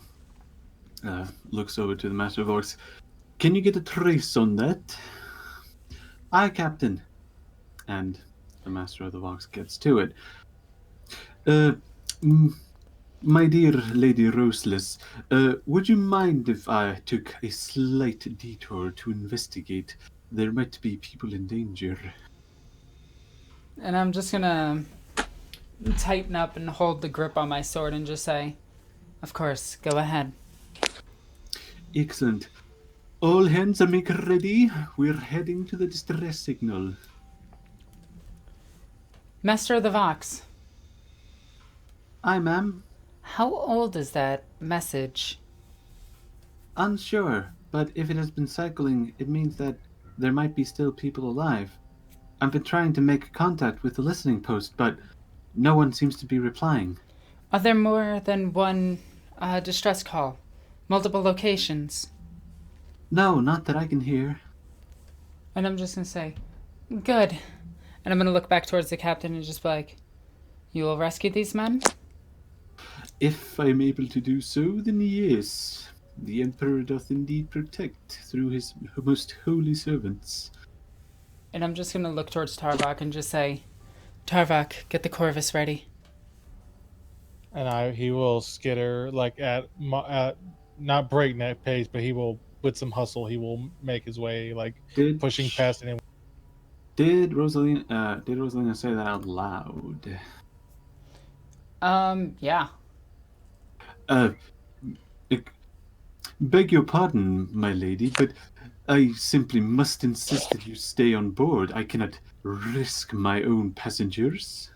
B: looks over to the Master of Orcs. Can you get a trace on that? Aye, Captain. And the Master of the Vox gets to it. My dear Lady Roseless, would you mind if I took a slight detour to investigate? There might be people in danger.
A: And I'm just gonna tighten up and hold the grip on my sword and just say, of course, go ahead.
B: Excellent. All hands are make ready. We're heading to the distress signal.
A: Master of the Vox,
B: Aye, ma'am.
A: how old is that message?
B: Unsure, but if it has been cycling, it means that there might be still people alive. I've been trying to make contact with the listening post, but no one seems to be replying.
A: Are there more than one distress call? Multiple locations?
B: No, not that I can hear.
A: And I'm just gonna say, good. And I'm gonna look back towards the captain and just be like, you will rescue these men?
B: If I'm able to do so, then yes. The Emperor doth indeed protect through his most holy servants.
A: And I'm just gonna look towards Tarvok and just say, Tarvok, get the Corvus ready.
C: And he will skitter like at not breakneck pace, but he will, with some hustle, he will make his way like pushing past anyone.
B: Did Rosalina say that out loud?
A: Yeah.
B: Beg your pardon, my lady, but I simply must insist that you stay on board. I cannot risk my own passengers.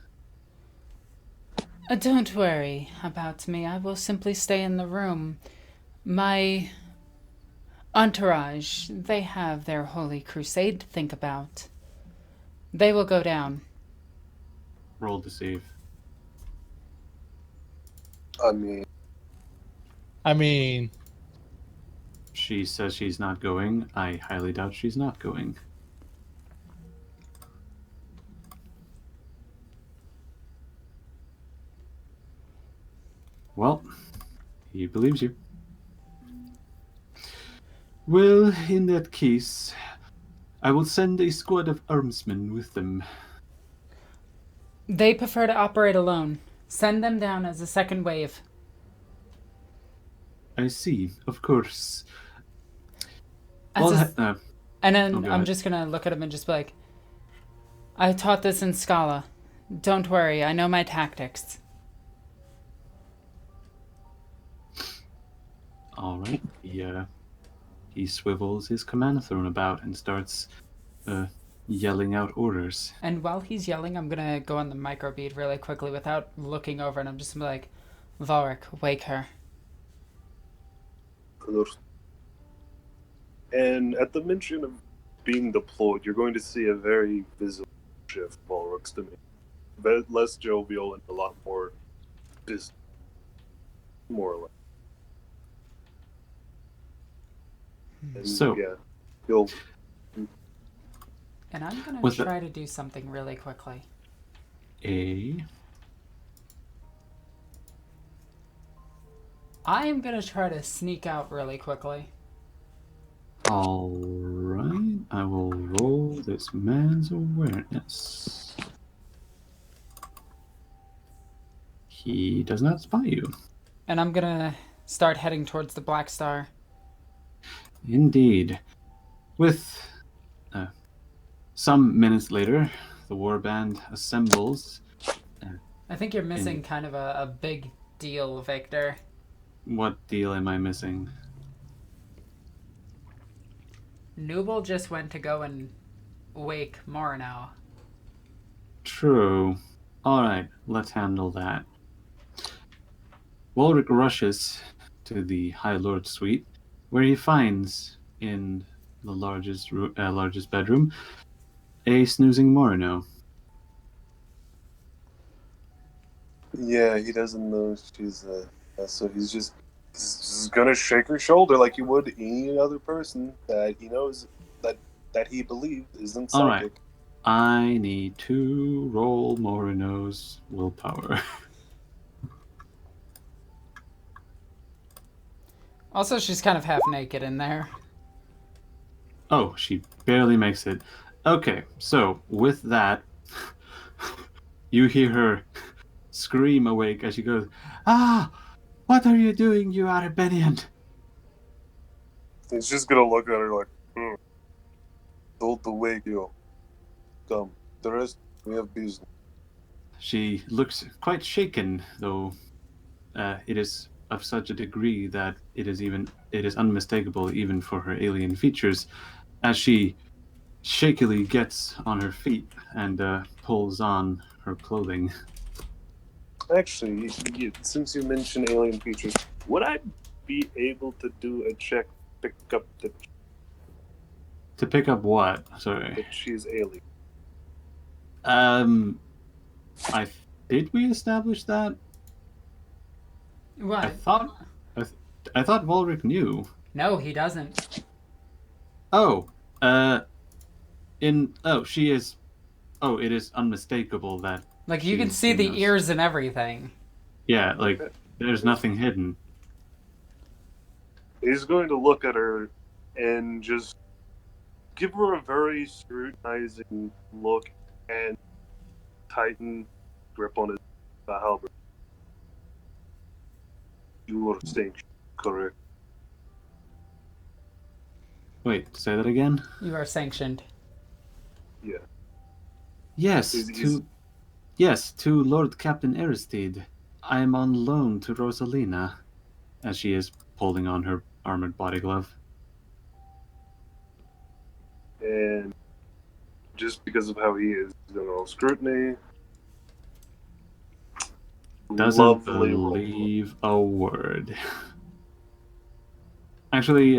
A: Don't worry about me. I will simply stay in the room. My entourage, they have their holy crusade to think about. They will go down.
B: Roll to save.
D: I mean,
B: She says she's not going. I highly doubt she's not going. Well, he believes you. Well, in that case, I will send a squad of armsmen with them.
A: They prefer to operate alone. Send them down as a second wave.
B: I see, of course.
A: As
B: Well,
A: a, and then
B: go
A: I'm
B: ahead.
A: just gonna look at him and just be like, I taught this in Scala. Don't worry, I know my tactics.
B: All right. He swivels his command throne about and starts yelling out orders.
A: And while he's yelling, I'm gonna go on the microbead really quickly without looking over, and I'm just gonna be like, Varric, wake her.
D: And at the mention of being deployed, you're going to see a very visible shift, Balrog's to me. But less jovial and a lot more business, more or less. And
B: So-
D: yeah, you'll
A: And I'm gonna
B: Was that-
A: try to do something really quickly. I am gonna try to sneak out really quickly.
B: All right. I will roll this man's awareness. He does not spy you.
A: And I'm gonna start heading towards the Black Star.
B: Indeed. With some minutes later, the warband assembles.
A: I think you're missing kind of a big deal, Victor.
B: What deal am I missing?
A: Nubel just went to go and wake Morino.
B: True. Alright, let's handle that. Walric rushes to the High Lord suite, where he finds, in the largest bedroom, a snoozing Morino.
D: Yeah, he doesn't know she's so he's just gonna shake her shoulder like he would any other person that he knows that he believes isn't psychic.
B: All right. I need to roll Morino's willpower.
A: Also, she's kind of half naked in there.
B: Oh, she barely makes it. Okay, so with that, you hear her scream awake as she goes, "Ah! What are you doing, you Arabenian?"
D: He's just gonna look at her like, told to wake you. Come, the rest we have business.
B: She looks quite shaken, though it is of such a degree that it is unmistakable even for her alien features, as she shakily gets on her feet and pulls on her clothing.
D: Actually, since you mentioned alien features, would I be able to do a check to pick up
B: To pick up what?
D: that
B: Sorry.
D: she's alien?
B: Did we establish that?
A: What?
B: I thought Volric knew.
A: No, he doesn't.
B: Oh, she is. Oh, it is unmistakable that.
A: Like, you can
B: she's
A: see the
B: seen us.
A: ears and everything.
B: Yeah, like there's nothing hidden.
D: He's going to look at her and just give her a very scrutinizing look and tighten grip on his halberd. You are saying correct.
B: Wait, say that again.
A: You are sanctioned.
D: Yeah.
B: Yes,
D: Is-
B: to Lord Captain Aristide. I am on loan to Rosalina, as she is pulling on her armored body glove.
D: And just because of how he is, general scrutiny.
B: Doesn't
D: Lovely roll.
B: believe a word. Actually,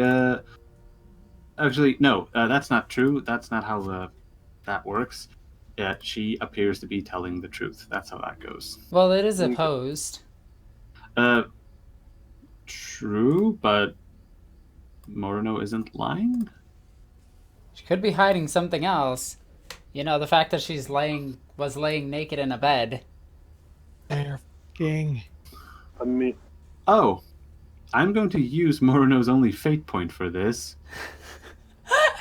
B: no, that's not true. That's not how that works. She appears to be telling the truth. That's how that goes.
A: Well, it is
D: Okay.
A: opposed.
B: True, but Morino isn't lying?
A: She could be hiding something else. You know, the fact that she's was laying naked in a bed.
C: They're king.
D: I mean,
B: Oh, I'm going to use Morino's only fate point for this.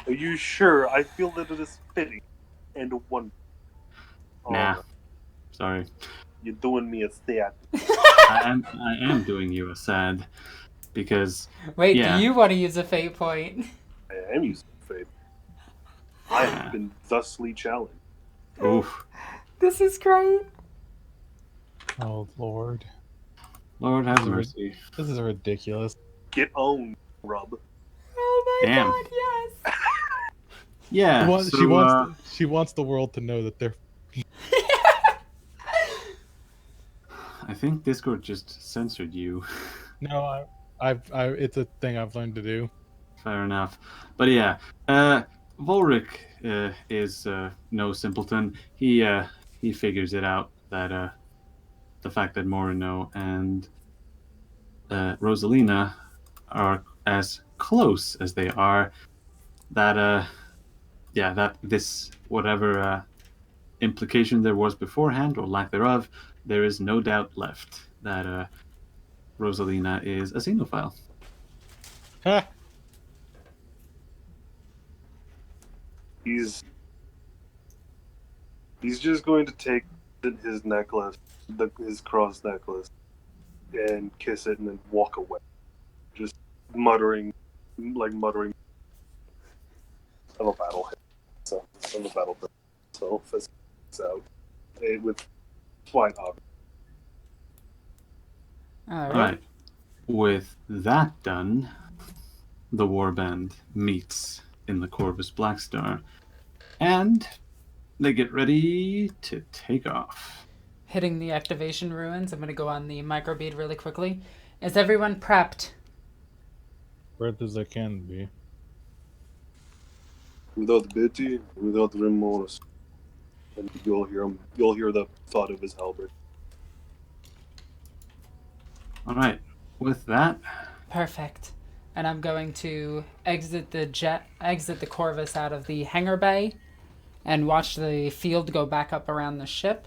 D: Are you sure? I feel that it is fitting and wonderful.
B: Nah, sorry.
D: You're doing me a sad.
B: I am doing you a sad because
A: Wait,
B: yeah.
A: do you want to use a fate point?
D: I am using fate. I have been thusly challenged.
B: Oof.
A: This is great.
C: Oh Lord,
B: Lord have mercy.
C: this is ridiculous.
D: Get owned, rub.
A: Oh my
B: Damn.
A: god, yes.
B: Yeah.
C: She wants the world to know that they're.
B: I think Discord just censored you.
C: No, it's a thing I've learned to do.
B: Fair enough. But yeah, Volric is no simpleton. He figures it out that the fact that Morino and Rosalina are as close as they are, that that this whatever implication there was beforehand or lack thereof, there is no doubt left that Rosalina is a xenophile.
C: Ha!
D: He's just going to take his necklace, his cross necklace, and kiss it and then walk away. Just muttering. I'm a battle hit. So I'm a battle hit. So this out with flight object.
A: All
B: Alright. With that done, the Warband meets in the Corvus Blackstar, and they get ready to take off.
A: Hitting the activation ruins. I'm going to go on the microbead really quickly. Is everyone prepped?
C: Breath as I can be.
D: Without Betty, without remorse. And you'll hear the thud of his halberd.
B: Alright. With that,
A: Perfect. And I'm going to exit the Corvus out of the hangar bay and watch the field go back up around the ship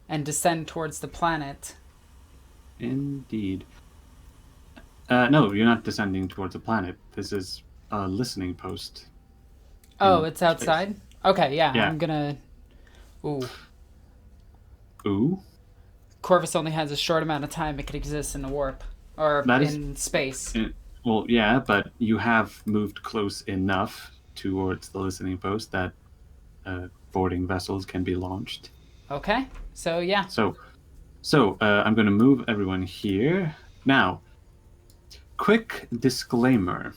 A: and descend towards the planet.
B: indeed. No, you're not descending towards a planet. This is a listening post.
A: Oh,
B: in
A: it's outside? Okay, yeah,
B: Yeah.
A: I'm gonna... Ooh.
B: Ooh.
A: Corvus only has a short amount of time it could exist in the warp. Or
B: That is-
A: in space.
B: Well, yeah, but you have moved close enough towards the listening post that boarding vessels can be launched.
A: Okay, so yeah.
B: So I'm going to move everyone here. Now, quick disclaimer.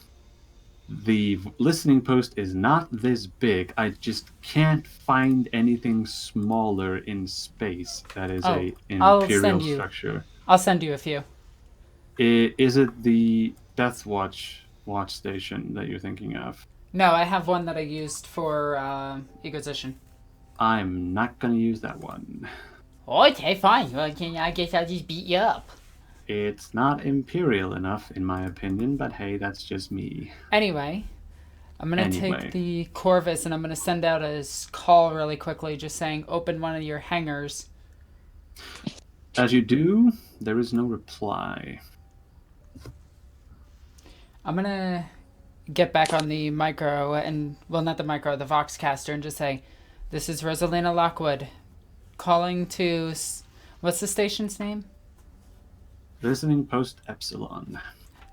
B: The listening post is not this big. I just can't find anything smaller in space that is a
A: I'll
B: imperial
A: send you.
B: structure.
A: I'll send you a few.
B: Is it the Death watch station that you're thinking of?
A: No, I have one that I used for Egozition.
B: I'm not going to use that one.
A: Okay, fine. Well, I guess I'll just beat you up.
B: It's not imperial enough, in my opinion, but hey, that's just me.
A: Anyway, I'm going to
B: Anyway.
A: take the Corvus and I'm going to send out a call really quickly just saying, open one of your hangars.
B: As you do, there is no reply.
A: I'm going to get back on the micro and, well, not the micro, the Voxcaster and just say, this is Rosalina Lockwood calling to, what's the station's name?
B: Listening post Epsilon.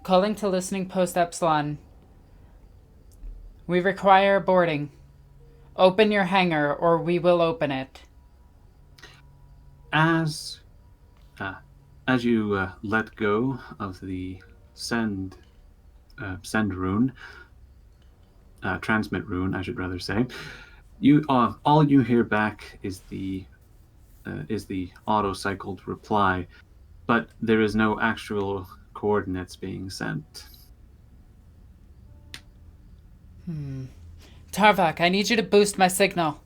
A: Calling to listening post Epsilon. We require boarding. Open your hangar or we will open it.
B: As you let go of the send rune, transmit rune, I should rather say, you all you hear back is the auto-cycled reply, but there is no actual coordinates being sent.
A: Tarvak, I need you to boost my signal.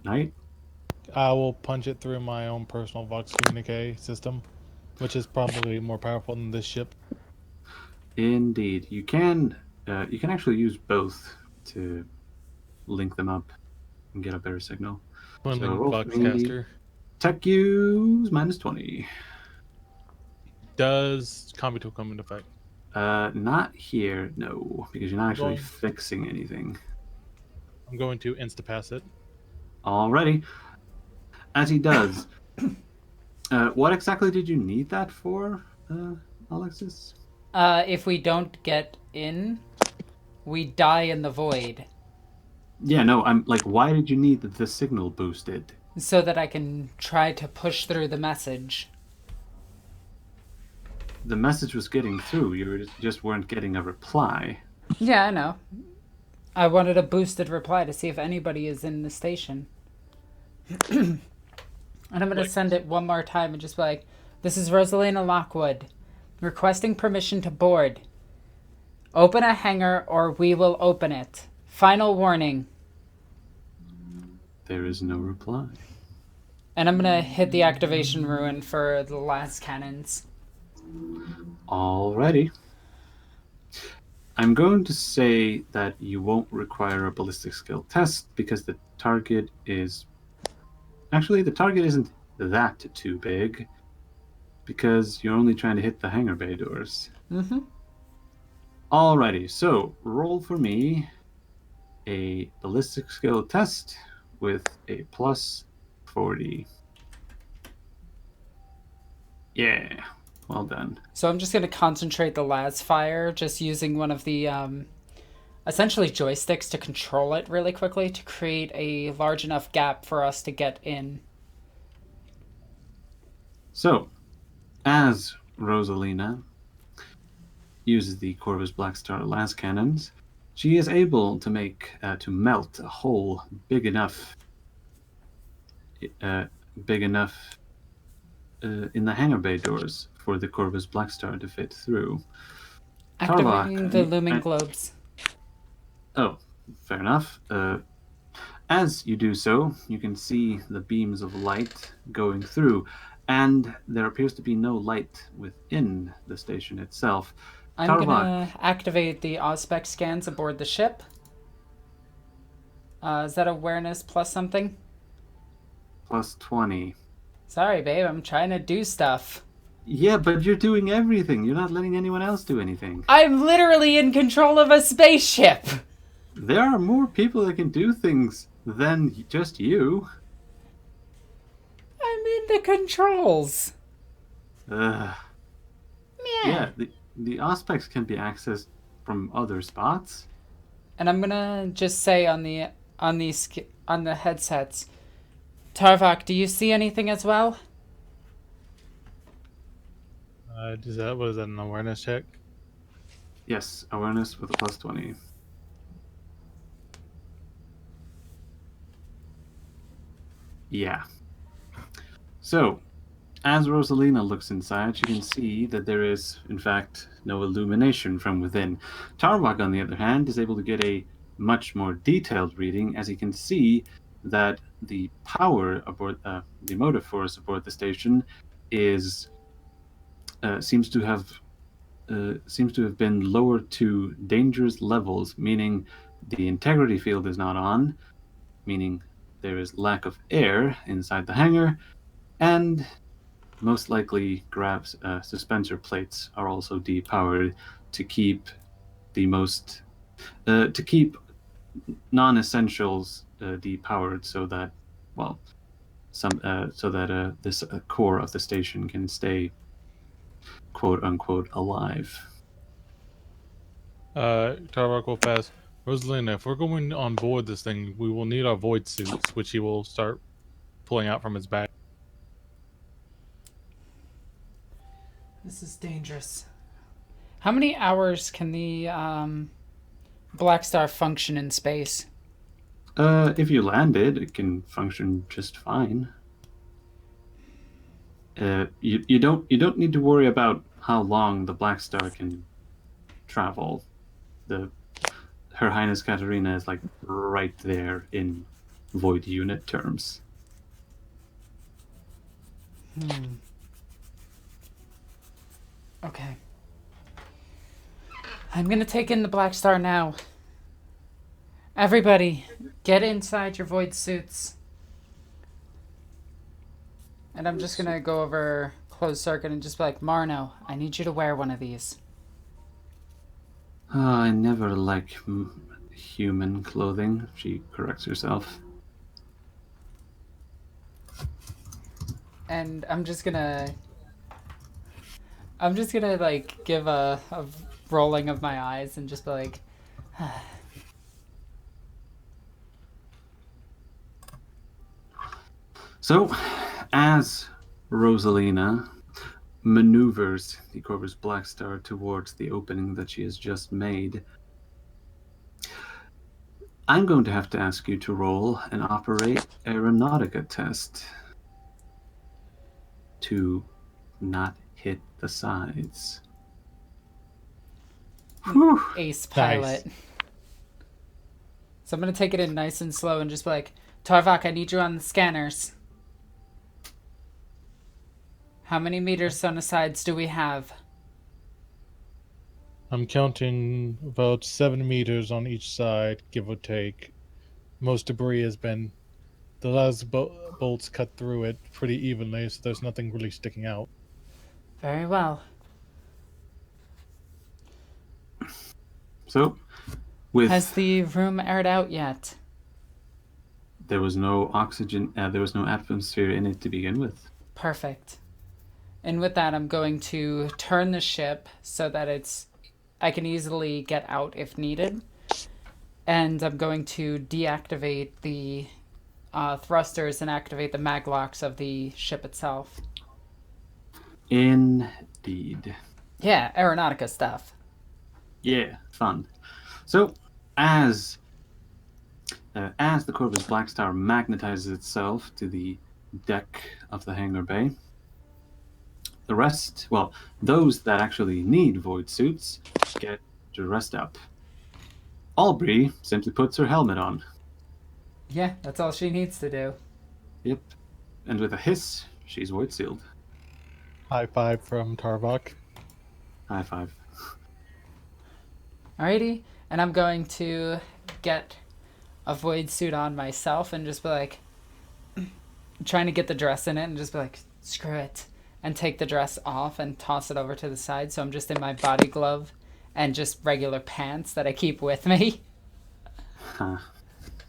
B: Knight?
C: I will punch it through my own personal Vox Communique system, which is probably more powerful than this ship.
B: Indeed, you can actually use both to link them up and get a better signal.
C: Twinling
B: roll for me.
C: Voxcaster.
B: Tech use -20.
C: Does combi tool come into effect?
B: Not here, no, because you're not actually
C: Going-
B: fixing anything.
C: I'm going to insta-pass it.
B: Alrighty. As he does, what exactly did you need that for, Alexis?
A: If we don't get in, we die in the void.
B: Yeah, no, I'm like, why did you need the signal boosted?
A: So that I can try to push through the message.
B: The message was getting through, you just weren't getting a reply.
A: Yeah, I know. I wanted a boosted reply to see if anybody is in the station. And I'm going to send it one more time and just be like, this is Rosalina Lockwood, requesting permission to board. Open a hangar or we will open it. Final warning.
B: There is no reply.
A: And I'm going to hit the activation ruin for the last cannons.
B: Alrighty. I'm going to say that you won't require a ballistic skill test because the target is... Actually, the target isn't that too big because you're only trying to hit the hangar bay doors.
A: Mm-hmm.
B: Alrighty, so roll for me a ballistic skill test with a plus 40. Yeah, well done.
A: So I'm just going to concentrate the las fire, just using one of the essentially joysticks to control it really quickly to create a large enough gap for us to get in.
B: So, as Rosalina uses the Corvus Blackstar las cannons, she is able to to melt a hole big enough in the hangar bay doors for the Corvus Blackstar to fit through.
A: Activating the looming globes.
B: Oh, fair enough. As you do so, you can see the beams of light going through, and there appears to be no light within the station itself.
A: I'm gonna activate the Auspex scans aboard the ship. Is that awareness plus something?
B: Plus 20.
A: Sorry, babe, I'm trying to do stuff.
B: Yeah, but you're doing everything. You're not letting anyone else do anything.
A: I'm literally in control of a spaceship!
B: There are more people that can do things than just you.
A: I'm in the controls.
B: Yeah, the Auspex can be accessed from other spots.
A: And I'm gonna just say on the headsets, Tarvok, do you see anything as well?
C: Was that an awareness check?
B: Yes, awareness with a plus 20. Yeah. So, as Rosalina looks inside, she can see that there is, in fact, no illumination from within. Tarwak, on the other hand, is able to get a much more detailed reading, as he can see that the power aboard the motive force aboard the station is seems to have been lowered to dangerous levels, meaning the integrity field is not on, meaning there is lack of air inside the hangar, and most likely suspensor plates are also depowered to keep non-essentials depowered, so that this core of the station can stay quote unquote alive.
C: Tarvok will pass. Rosalina, if we're going on board this thing, we will need our void suits, which he will start pulling out from his bag.
A: This is dangerous. How many hours can the Black Star function in space?
B: If you land it can function just fine. You don't need to worry about how long the Black Star can travel. Her Highness Katarina is like right there in void unit terms.
A: Okay. I'm gonna take in the Black Star now. Everybody, get inside your void suits. And I'm just gonna go over closed circuit and just be like, Marno, I need you to wear one of these.
B: I never like human clothing, she corrects herself.
A: And I'm just gonna like give a rolling of my eyes and just be like,
B: So, as Rosalina maneuvers the Corvus Blackstar towards the opening that she has just made, I'm going to have to ask you to roll and operate aeronautica test to not hit the sides. Whew.
A: ace pilot.
C: Nice.
A: So I'm gonna take it in nice and slow and just be like, Tarvok, I need you on the scanners. How many meters on the sides do we have?
C: I'm counting about 7 meters on each side, give or take. Most debris has been. The last bolts cut through it pretty evenly, so there's nothing really sticking out.
A: Very well.
B: So, with
A: Has the room aired out yet?
B: there was no oxygen, there was no atmosphere in it to begin with.
A: Perfect. And with that, I'm going to turn the ship so that I can easily get out if needed. And I'm going to deactivate the thrusters and activate the maglocks of the ship itself.
B: Indeed.
A: Yeah, aeronautica stuff.
B: Yeah, fun. So, as the Corvus Blackstar magnetizes itself to the deck of the hangar bay, the rest, well, those that actually need void suits, get to rest up. Aubrey simply puts her helmet on.
A: Yeah, that's all she needs to do.
B: Yep. And with a hiss, she's void sealed.
C: High five from Tarvok.
B: High five.
A: Alrighty, and I'm going to get a void suit on myself and just be like, trying to get the dress in it and just be like, screw it. And take the dress off and toss it over to the side. So I'm just in my body glove and just regular pants that I keep with me.
B: Huh.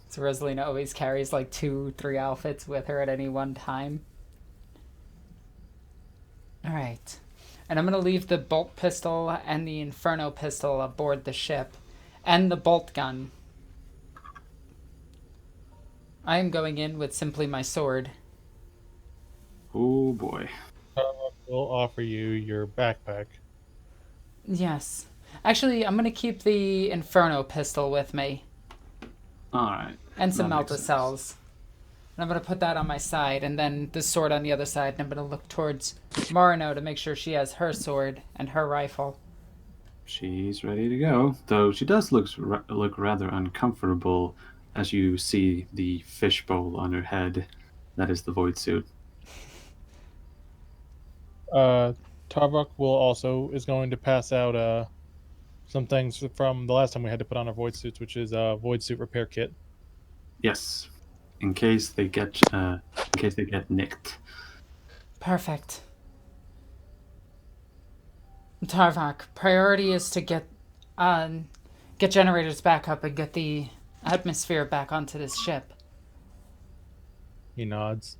A: So Rosalina always carries like 2-3 outfits with her at any one time. Alright. And I'm going to leave the bolt pistol and the inferno pistol aboard the ship. And the bolt gun. I am going in with simply my sword.
B: Oh boy.
C: Tarvok will offer you your backpack.
A: Yes. Actually, I'm going to keep the inferno pistol with me.
B: Alright.
A: And some
B: That makes
A: melta
B: sense.
A: cells. And I'm going to put that on my side, and then the sword on the other side, and I'm going to look towards Marino to make sure she has her sword and her rifle.
B: She's ready to go, though she does look rather uncomfortable as you see the fishbowl on her head. That is the void suit.
C: Tarvok is going to pass out some things from the last time we had to put on our void suits, which is a void suit repair kit.
B: Yes, in case they get nicked.
A: Perfect. Tarvok, priority is to get generators back up and get the atmosphere back onto this ship.
C: He nods.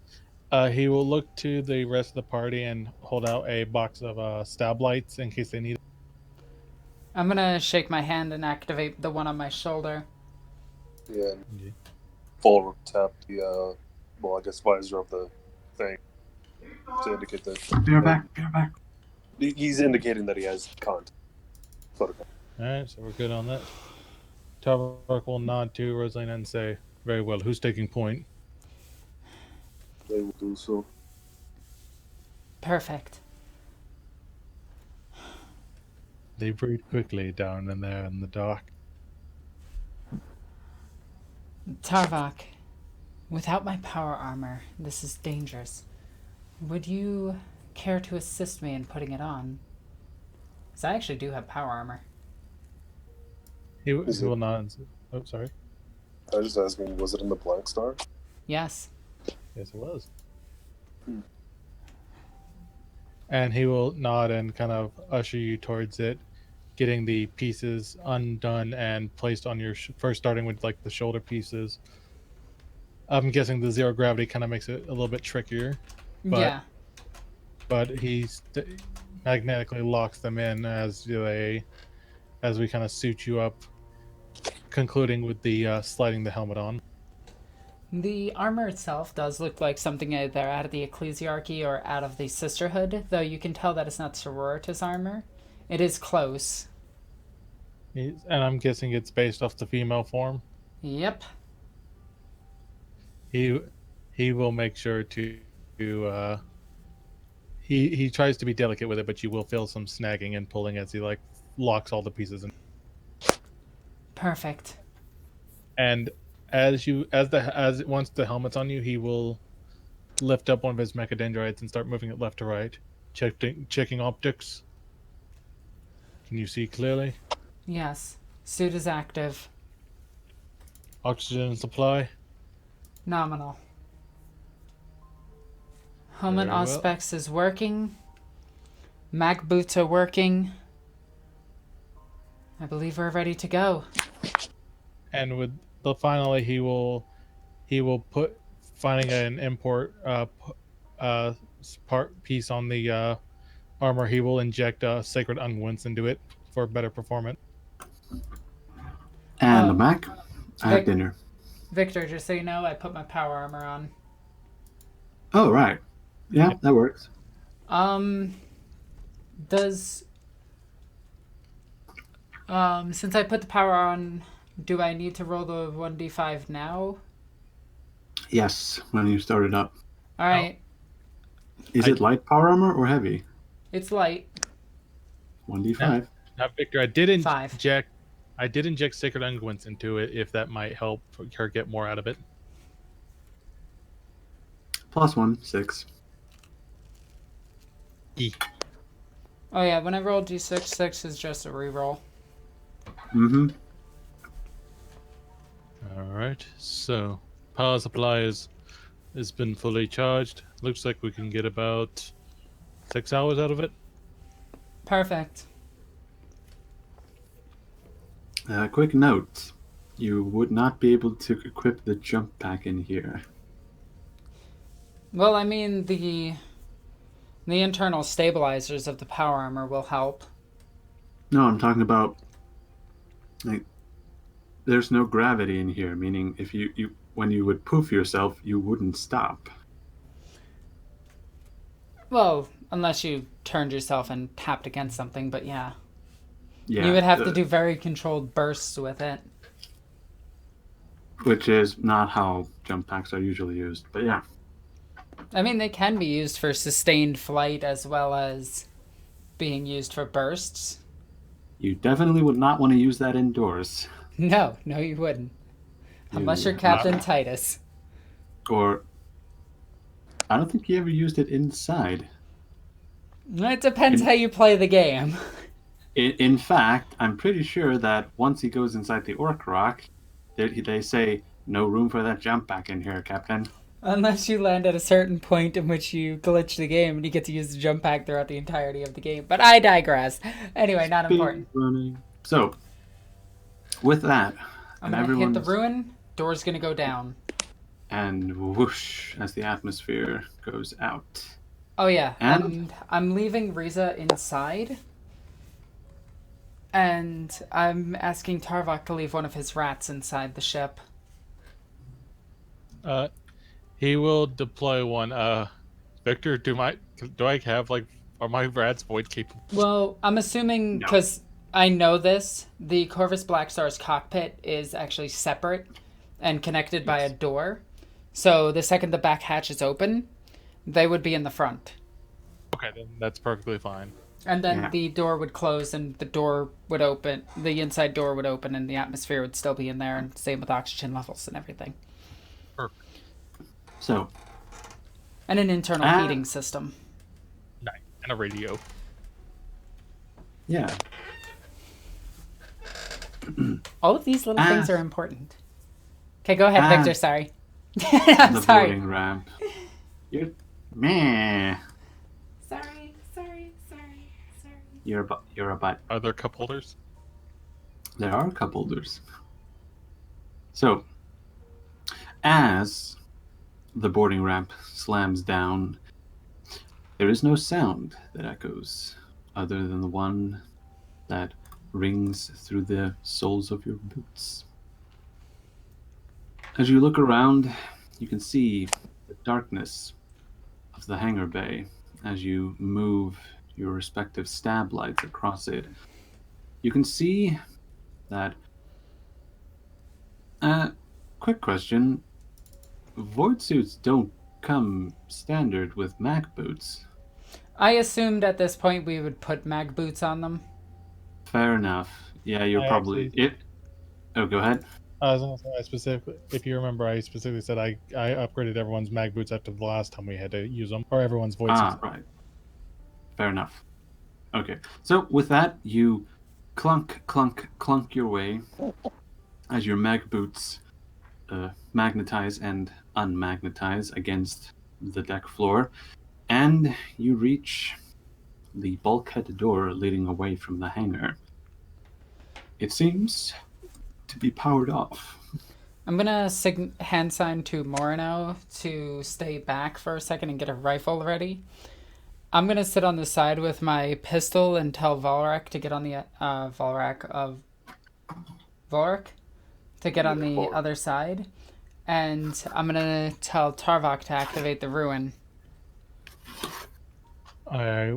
C: He will look to the rest of the party and hold out a box of stab lights in case they need it.
A: I'm gonna shake my hand and activate the one on my shoulder.
D: Yeah.
C: Yeah.
D: Full tap the I guess visor of the thing to indicate that.
B: Be right back.
D: He's indicating that he has contact. Photograph.
C: Alright, so we're good on that. Tarvok will nod to Rosalina and say, very well, who's taking point?
D: They will do so.
A: Perfect.
C: They breathe quickly down in there in the dark.
A: Tarvok, without my power armor, this is dangerous. Would you care to assist me in putting it on? Because I actually do have power armor.
C: He will nod and say, oh, sorry.
D: I was just asking, was it in the Black Star?
A: Yes.
C: Yes, it was. And he will nod and kind of usher you towards it, getting the pieces undone and placed on your first, starting with like the shoulder pieces. I'm guessing the zero gravity kind of makes it a little bit trickier, but
A: Yeah.
C: he magnetically locks them in as we kind of suit you up, concluding with the sliding the helmet on.
A: The armor itself does look like something either out of the Ecclesiarchy or out of the Sisterhood, though you can tell that it's not sororitas armor. It is close.
C: And I'm guessing it's based off the female form.
A: Yep.
C: He will make sure to he tries to be delicate with it, but you will feel some snagging and pulling as he like locks all the pieces in.
A: Perfect.
C: And once the helmet's on you, he will lift up one of his mechadendrites and start moving it left to right, checking optics. Can you see clearly?
A: Yes. Suit is active.
C: Oxygen supply?
A: Nominal. Helmet
C: Very well.
A: Auspex is working. Mag boots are working. I believe we're ready to go.
C: And with finally he will put, finding an import part piece on the armor, he will inject sacred unguents into it for better performance.
B: And I'm back. I have dinner.
A: Victor, just so you know, I put my power armor on.
B: Oh, right. Yeah, that works.
A: Does since I put the power on, do I need to roll the 1d5 now?
B: Yes, when you start it up.
A: All right.
B: Is it light power armor or heavy?
A: It's light.
B: 1d5.
C: Now, Victor, I did
A: Five.
C: inject sacred unguents into it if that might help her get more out of it.
B: +1, 6.
A: Oh yeah, when I roll d6, 6 is just a reroll.
B: Mm-hmm.
C: All right, so power supply has been fully charged. Looks like we can get about 6 hours out of it.
A: Perfect.
B: Quick note. You would not be able to equip the jump pack in here.
A: Well, I mean, the internal stabilizers of the power armor will help.
B: No, I'm talking about, like, there's no gravity in here, meaning if you when you would poof yourself, you wouldn't stop.
A: Well, unless you turned yourself and tapped against something, but yeah.
B: Yeah,
A: You would have to do very controlled bursts with it.
B: Which is not how jump packs are usually used, but yeah.
A: I mean, they can be used for sustained flight as well as being used for bursts.
B: You definitely would not want to use that indoors.
A: No, you wouldn't. Unless you're Captain Titus.
B: Or, I don't think he ever used it inside.
A: It depends how you play the game.
B: In fact, I'm pretty sure that once he goes inside the Orc Rock, they say, no room for that jump back in here, Captain.
A: Unless you land at a certain point in which you glitch the game and you get to use the jump pack throughout the entirety of the game. But I digress. Anyway, not important.
B: Running. So, with that,
A: I'm going to hit the ruin. Door's going to go down.
B: And whoosh, as the atmosphere goes out.
A: Oh yeah,
B: and
A: I'm leaving Riza inside. And I'm asking Tarvok to leave one of his rats inside the ship.
C: He will deploy one. Victor, do I have, like, are my rats void capable?
A: Well, I'm assuming, because I know this, the Corvus Blackstar's cockpit is actually separate and connected by a door. So the second the back hatch is open, they would be in the front.
C: Okay, then that's perfectly fine.
A: And then the door would close and the door would open, the inside door would open and the atmosphere would still be in there, and same with oxygen levels and everything.
C: Perfect.
B: So.
A: And an internal heating system.
C: Nice. And a radio.
B: Yeah.
A: All of these little things are important. Okay, go ahead, Victor, sorry. I'm
B: the
A: sorry.
B: boarding ramp. You're... Meh.
A: Sorry.
B: You're about.
C: Are there cup holders?
B: There are cup holders. So, as the boarding ramp slams down, there is no sound that echoes other than the one that rings through the soles of your boots. As you look around, you can see the darkness of the hangar bay as you move your respective stab lights across it. You can see that. Quick question. Void suits don't come standard with Mac boots.
A: I assumed at this point we would put mag boots on them.
B: Fair enough. Yeah, you're
C: I
B: probably
C: actually-
B: it. Oh, go ahead.
C: I was gonna say, I specifically, if you remember, I specifically said I upgraded everyone's mag boots after the last time we had to use them, or everyone's voices.
B: Right. Fair enough. Okay. So with that, you clunk, clunk, clunk your way as your mag boots magnetize and unmagnetize against the deck floor, and you reach the bulkhead door leading away from the hangar. It seems to be powered off.
A: I'm gonna hand sign to Morino to stay back for a second and get a rifle ready. I'm gonna sit on the side with my pistol and tell Volrak to get on the Volrak to get on the other side, and I'm gonna tell Tarvok to activate the ruin.
C: I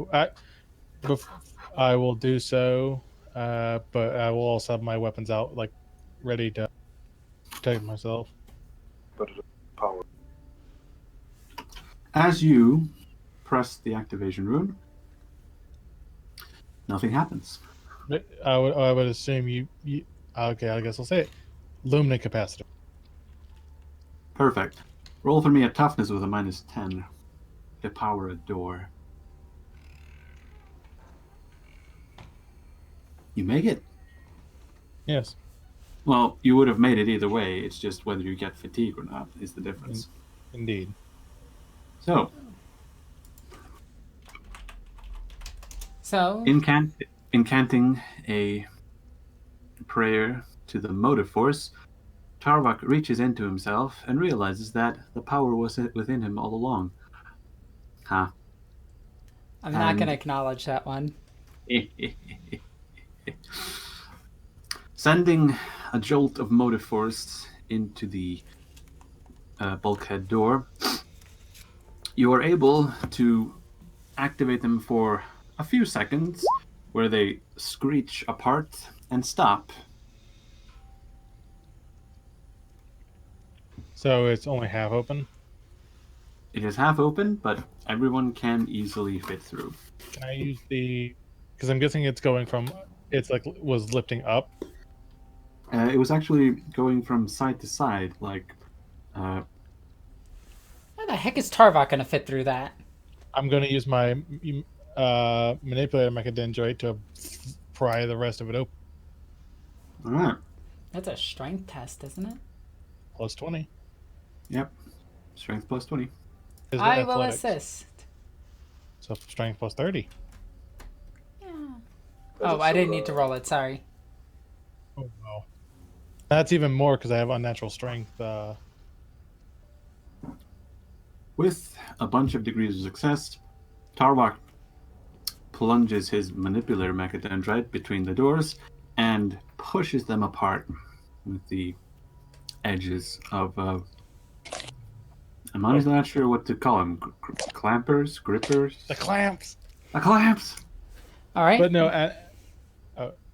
C: will do so, but I will also have my weapons out, like ready to protect myself.
D: But it power.
B: As you press the activation rune, nothing happens.
C: I would assume you. Okay, I guess I'll say it. Luminant capacitor.
B: Perfect. Roll for me a toughness with a -10 to power a door. You make it.
C: Yes.
B: Well, you would have made it either way. It's just whether you get fatigue or not is the difference.
C: Indeed.
B: So,
A: So
B: incanting a prayer to the motive force, Tarvok reaches into himself and realizes that the power was within him all along. Ha.
A: I'm not gonna acknowledge that one.
B: Sending a jolt of motive force into the bulkhead door, you are able to activate them for a few seconds, where they screech apart and stop.
C: So it's only half open.
B: It is half open, but everyone can easily fit through.
C: Can I use the? Because I'm guessing it's going from. It's like was lifting up.
B: It was actually going from side to side, like.
A: How the heck is Tarvok gonna fit through that?
C: I'm going to use my manipulator mechadendrite to pry the rest of it open.
B: All right.
A: That's a strength test, isn't it?
C: Plus 20.
B: Yep. Strength plus 20.
C: Is it
A: I will
C: athletics?
A: assist.
C: So strength plus 30.
A: Yeah. Oh, I didn't need to roll it. Sorry.
C: Oh wow. That's even more because I have unnatural strength.
B: With a bunch of degrees of success, Tarvok plunges his manipulator mechadendrite between the doors and pushes them apart with the edges of. I'm honestly not sure what to call them. Clampers? Grippers?
C: The clamps.
B: The clamps!
A: All right.
C: But no,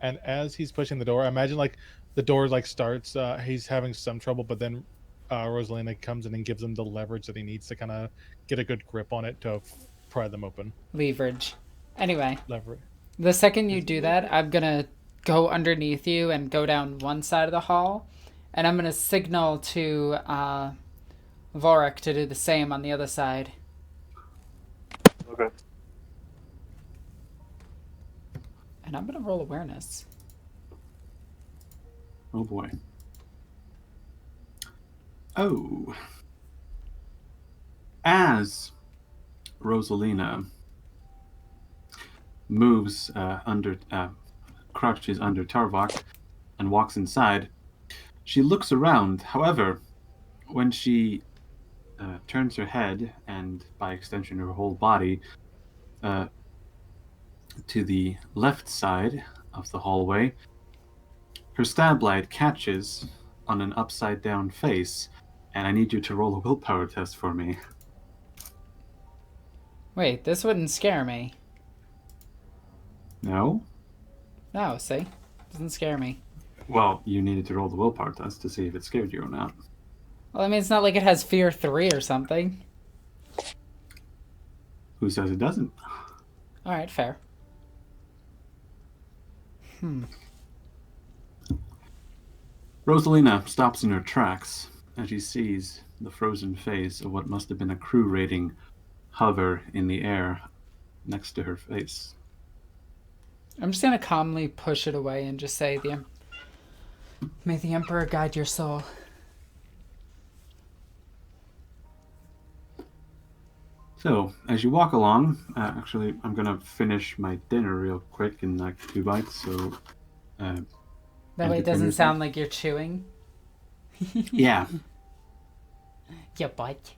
C: and as he's pushing the door, I imagine like the door like starts. He's having some trouble, but then Rosalina comes in and gives him the leverage that he needs to kind of get a good grip on it to pry them open.
A: Leverage. Anyway,
C: Leverage.
A: the second you do that, I'm gonna go underneath you and go down one side of the hall, and I'm gonna signal to Vorak to do the same on the other side.
D: Okay.
A: And I'm gonna roll awareness.
B: Oh boy. Oh. As Rosalina moves crouches under Tarvok and walks inside. She looks around. However, when she turns her head and, by extension, her whole body to the left side of the hallway, her stab light catches on an upside-down face, and I need you to roll a willpower test for me.
A: Wait, this wouldn't scare me.
B: No?
A: No, see? Doesn't scare me.
B: Well, you needed to roll the willpower test to see if it scared you or not.
A: Well, I mean, it's not like it has fear 3 or something.
B: Who says it doesn't?
A: Alright, fair.
B: Rosalina stops in her tracks as she sees the frozen face of what must have been a crew rating hover in the air next to her face.
A: I'm just gonna calmly push it away and just say, may the Emperor guide your soul.
B: So, as you walk along, actually, I'm gonna finish my dinner real quick in like 2 bites, so...
A: That way it doesn't sound like you're chewing.
B: Yeah.
A: You bite.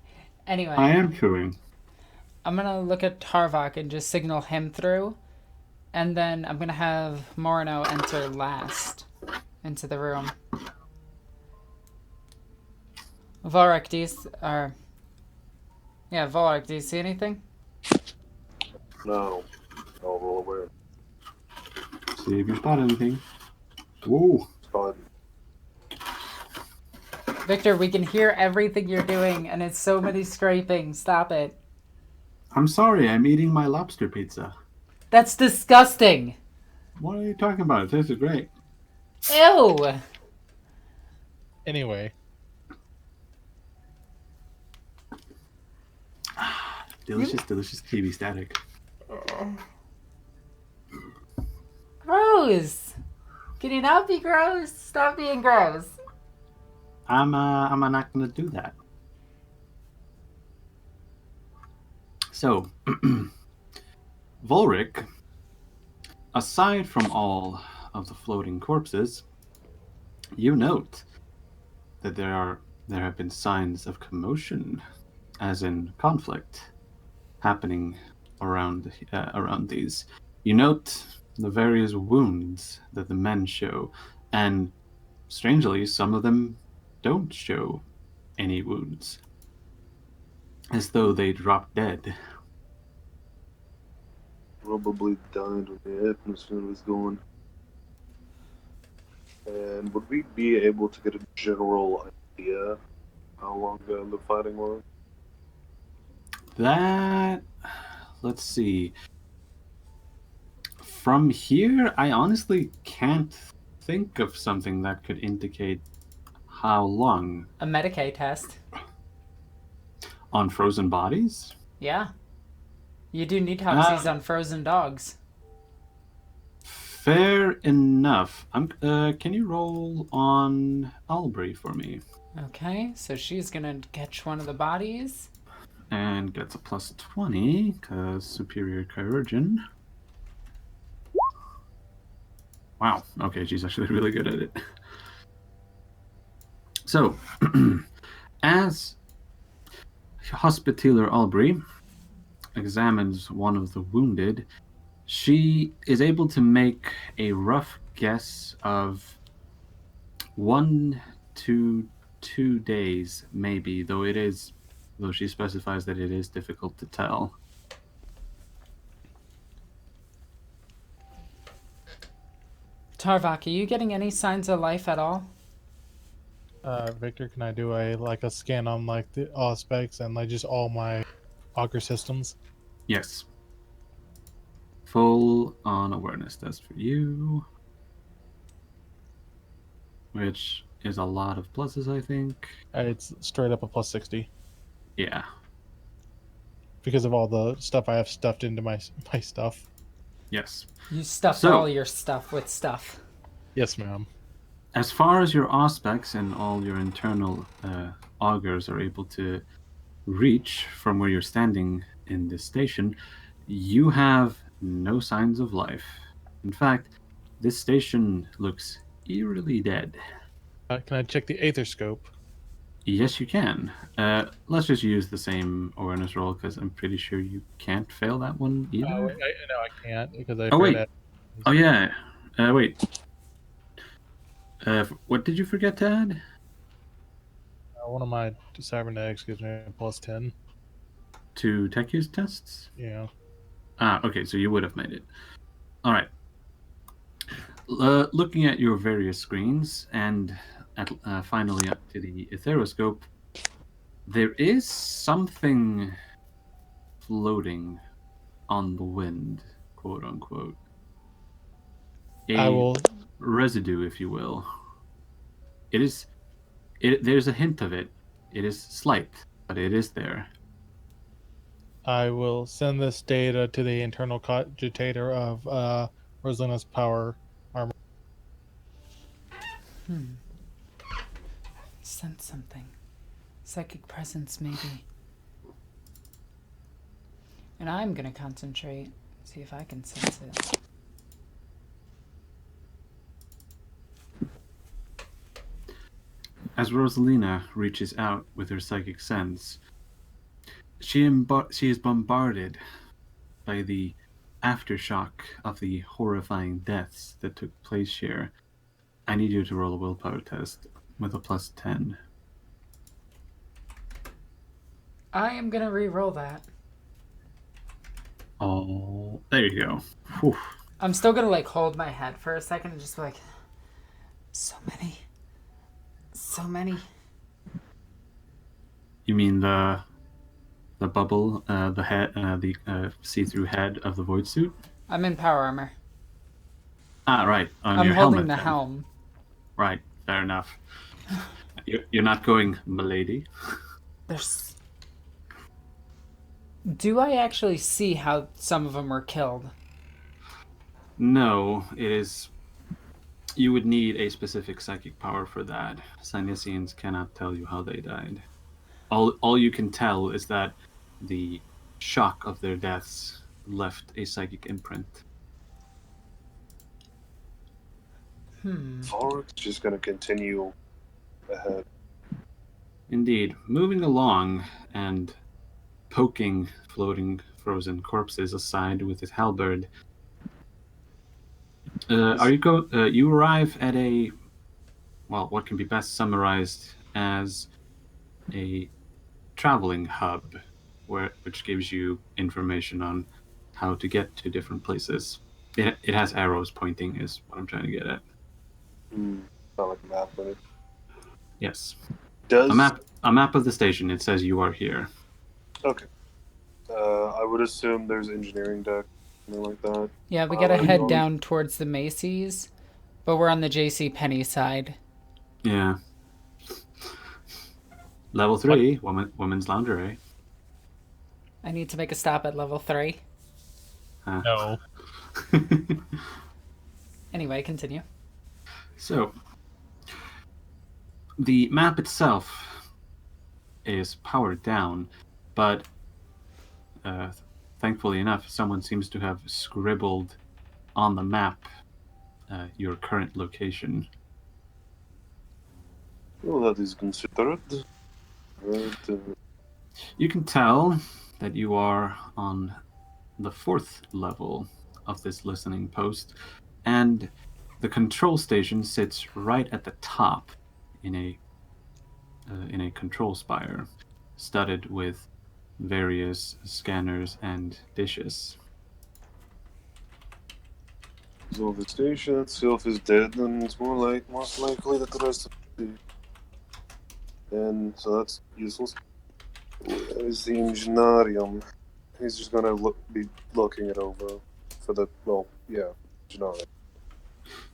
A: Anyway.
B: I am chewing.
A: I'm gonna look at Tarvok and just signal him through. And then I'm gonna have Morino enter last into the room. Volric, do you see anything?
D: No. I'll roll aware.
B: See if you spot anything. Whoa.
D: Fun.
A: Victor, we can hear everything you're doing, and it's so many scraping. Stop it.
B: I'm sorry, I'm eating my lobster pizza.
A: That's disgusting.
B: What are you talking about? It tasted great.
A: Ew.
C: Anyway,
B: Delicious TV static.
A: Gross. Can you not be gross? Stop being gross.
B: I'm not gonna do that. So, Volric, aside from all of the floating corpses, you note that there have been signs of commotion, as in conflict, happening around these. You note the various wounds that the men show, and strangely, some of them don't show any wounds, as though they dropped dead.
D: Probably died when the atmosphere was going. And would we be able to get a general idea how long the fighting was?
B: Let's see. From here, I honestly can't think of something that could indicate how long.
A: A Medicaid test.
B: On frozen bodies?
A: Yeah. You do autopsies on frozen dogs.
B: Fair enough. Can you roll on Albury for me?
A: Okay, so she's gonna catch one of the bodies.
B: And gets a plus 20, because superior chirurgeon. Wow, okay, she's actually really good at it. So, as Hospitaller Albury examines one of the wounded, she is able to make a rough guess of 1 to 2 days, maybe, though she specifies that it is difficult to tell.
A: Tarvok, are you getting any signs of life at all?
C: Victor, can I do a scan on like the aspects and like just all my auger systems?
B: Yes. Full on awareness test for you. Which is a lot of pluses, I think.
C: It's straight up a plus 60
B: Yeah.
C: because of all the stuff I have stuffed into my stuff.
B: Yes.
A: You stuffed all your stuff with stuff.
C: Yes, ma'am.
B: As far as your aspects and all your internal augers are able to reach from where you're standing in this station, you have no signs of life. In fact, this station looks eerily dead.
C: Can I check the aether scope?
B: Yes, you can. Let's just use the same awareness roll because I'm pretty sure you can't fail that one either.
C: Oh, wait, no, I can't because I
B: Oh, wait.
C: forgot.
B: Oh, yeah. Wait. What did you forget to add?
C: One of my cybernetics gives me a +10.
B: To tech use tests?
C: Yeah.
B: Okay, so you would have made it. All right. Looking at your various screens and finally up to the ethereoscope, there is something floating on the wind, quote unquote.
C: I will.
B: Residue, if you will. There's a hint of it. It is slight, but it is there.
C: I will send this data to the internal cogitator of Rosalina's power armor.
A: Sense something. Psychic presence, maybe. And I'm gonna concentrate. See if I can sense it.
B: As Rosalina reaches out with her psychic sense, she is bombarded by the aftershock of the horrifying deaths that took place here. I need you to roll a willpower test with a +10.
A: I am gonna re-roll that.
B: Oh, there you go. Whew.
A: I'm still gonna like hold my head for a second and just be like, so many. So many.
B: You mean the bubble, the head, the see-through head of the void suit?
A: I'm in power armor.
B: Ah, right. On
A: I'm
B: your
A: holding
B: helmet,
A: the
B: then.
A: helm.
B: Right. Fair enough. You're not going, milady.
A: There's. Do I actually see how some of them were killed?
B: No, it is. You would need a specific psychic power for that. Cynesians cannot tell you how they died. All you can tell is that the shock of their deaths left a psychic imprint.
D: Forward's just going to continue ahead.
B: Indeed, moving along and poking floating frozen corpses aside with his halberd. You arrive at a, well, what can be best summarized as a traveling hub, which gives you information on how to get to different places. It has arrows pointing, is what I'm trying to get at.
D: Not like a map, but it
B: Yes.
D: does.
B: A map of the station. It says you are here.
D: Okay. I would assume there's engineering deck, something like that.
A: Yeah, we gotta head down towards the Macy's, but we're on the JC Penney side.
B: Yeah. Level 3, women's lingerie.
A: I need to make a stop at level 3.
C: No.
A: Anyway, continue.
B: So, the map itself is powered down, but thankfully enough, someone seems to have scribbled on the map your current location.
D: Well, that is considerate. Right,
B: You can tell that you are on the 4th level of this listening post, and the control station sits right at the top in a control spire, studded with various scanners and dishes.
D: So if the station itself is dead, then it's most likely that the rest of it is. And so that's useless. Where is the engineerium? He's just gonna be looking it over for the engineering.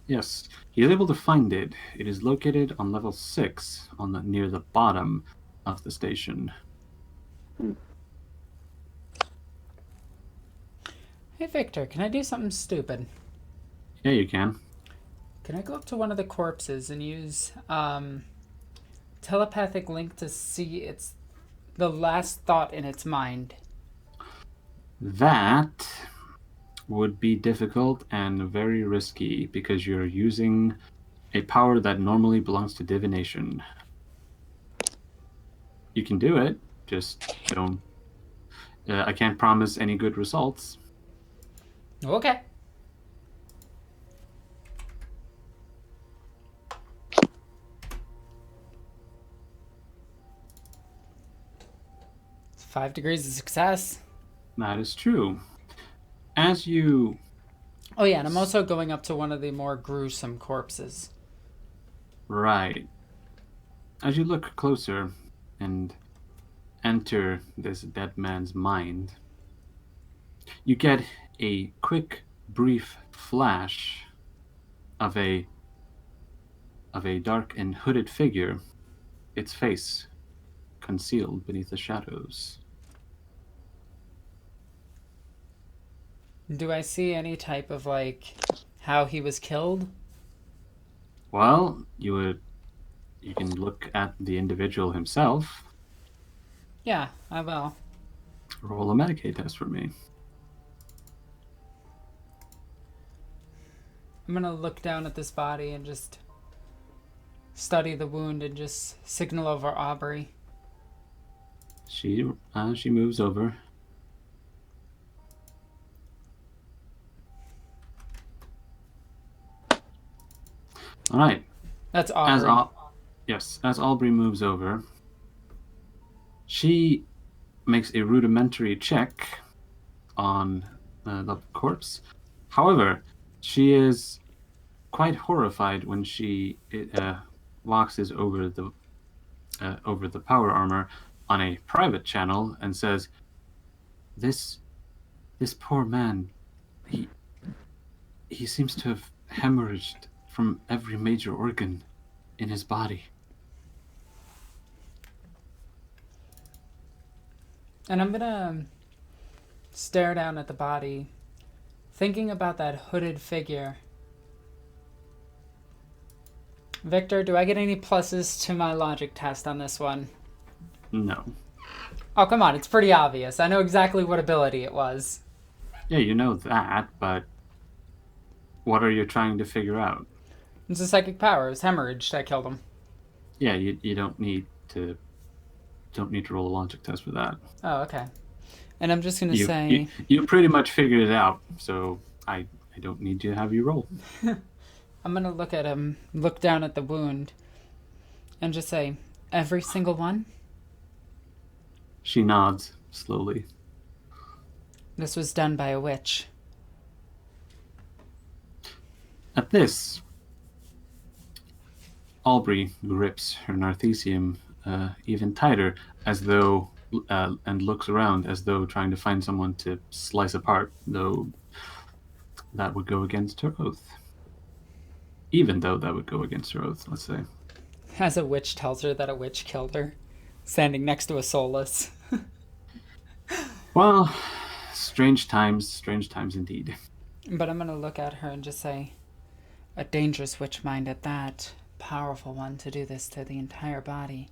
B: Yes, he is able to find it. It is located on level 6, near the bottom of the station.
A: Hey, Victor, can I do something stupid?
B: Yeah, you can.
A: Can I go up to one of the corpses and use telepathic link to see the last thought in its mind?
B: That would be difficult and very risky because you're using a power that normally belongs to divination. You can do it, just don't. I can't promise any good results.
A: Okay. It's 5 degrees of success.
B: That is true. As you
A: Oh yeah, and I'm also going up to one of the more gruesome corpses.
B: Right. As you look closer and enter this dead man's mind, you get a quick, brief flash of a dark and hooded figure, its face concealed beneath the shadows.
A: Do I see any type of, like, how he was killed?
B: Well, you can look at the individual himself.
A: Yeah, I will.
B: Roll a Medicaid test for me.
A: I'm gonna look down at this body and just study the wound and just signal over Aubrey.
B: She moves over. All right.
A: That's Aubrey.
B: As Aubrey moves over, she makes a rudimentary check on the corpse. However, she is quite horrified when she walks over the power armor on a private channel and says, "This poor man, he seems to have hemorrhaged from every major organ in his body."
A: And I'm gonna stare down at the body, thinking about that hooded figure. Victor, do I get any pluses to my logic test on this one?
B: No.
A: Oh, come on, it's pretty obvious. I know exactly what ability it was.
B: Yeah, you know that, but what are you trying to figure out?
A: It's a psychic power. It was hemorrhaged. I killed him.
B: Yeah, you don't need to roll a logic test for that.
A: Oh, okay. And I'm just gonna say
B: you pretty much figured it out, so I don't need to have you roll.
A: I'm gonna look at him, look down at the wound, and just say, every single one?
B: She nods slowly.
A: This was done by a witch.
B: At this, Aubrey grips her narthecium even tighter, as though, and looks around as though trying to find someone to slice apart, though that would go against her oath. Even though that would go against her oath, let's say.
A: As a witch tells her that a witch killed her, standing next to a soulless.
B: Well, strange times indeed.
A: But I'm gonna look at her and just say, a dangerous witch mind at that. Powerful one to do this to the entire body.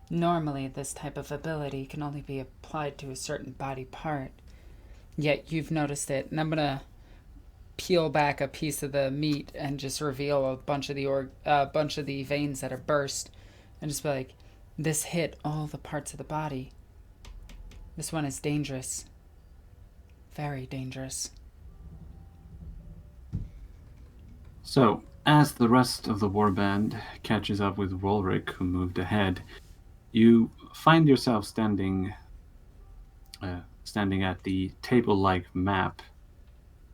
A: Normally, this type of ability can only be applied to a certain body part. Yet you've noticed it, and I'm gonna peel back a piece of the meat and just reveal a bunch of the veins that are burst, and just be like, this hit all the parts of the body. This one is dangerous. Very dangerous.
B: So, as the rest of the warband catches up with Rolric, who moved ahead, you find yourself standing at the table-like map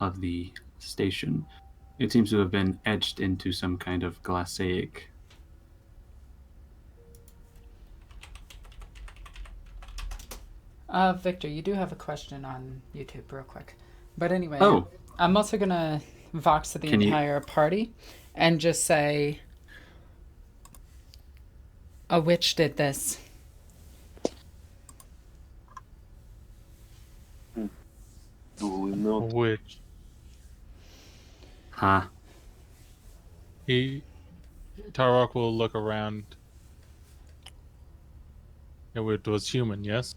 B: of the station. It seems to have been etched into some kind of glassaic.
A: Victor, you do have a question on YouTube real quick. But anyway,
B: Oh.
A: I'm also going to vox to the
B: Can you-
A: entire party and just say, a witch did this.
D: Duly noted.
C: Which
B: Huh.
C: Tarok will look around. It was human, yes?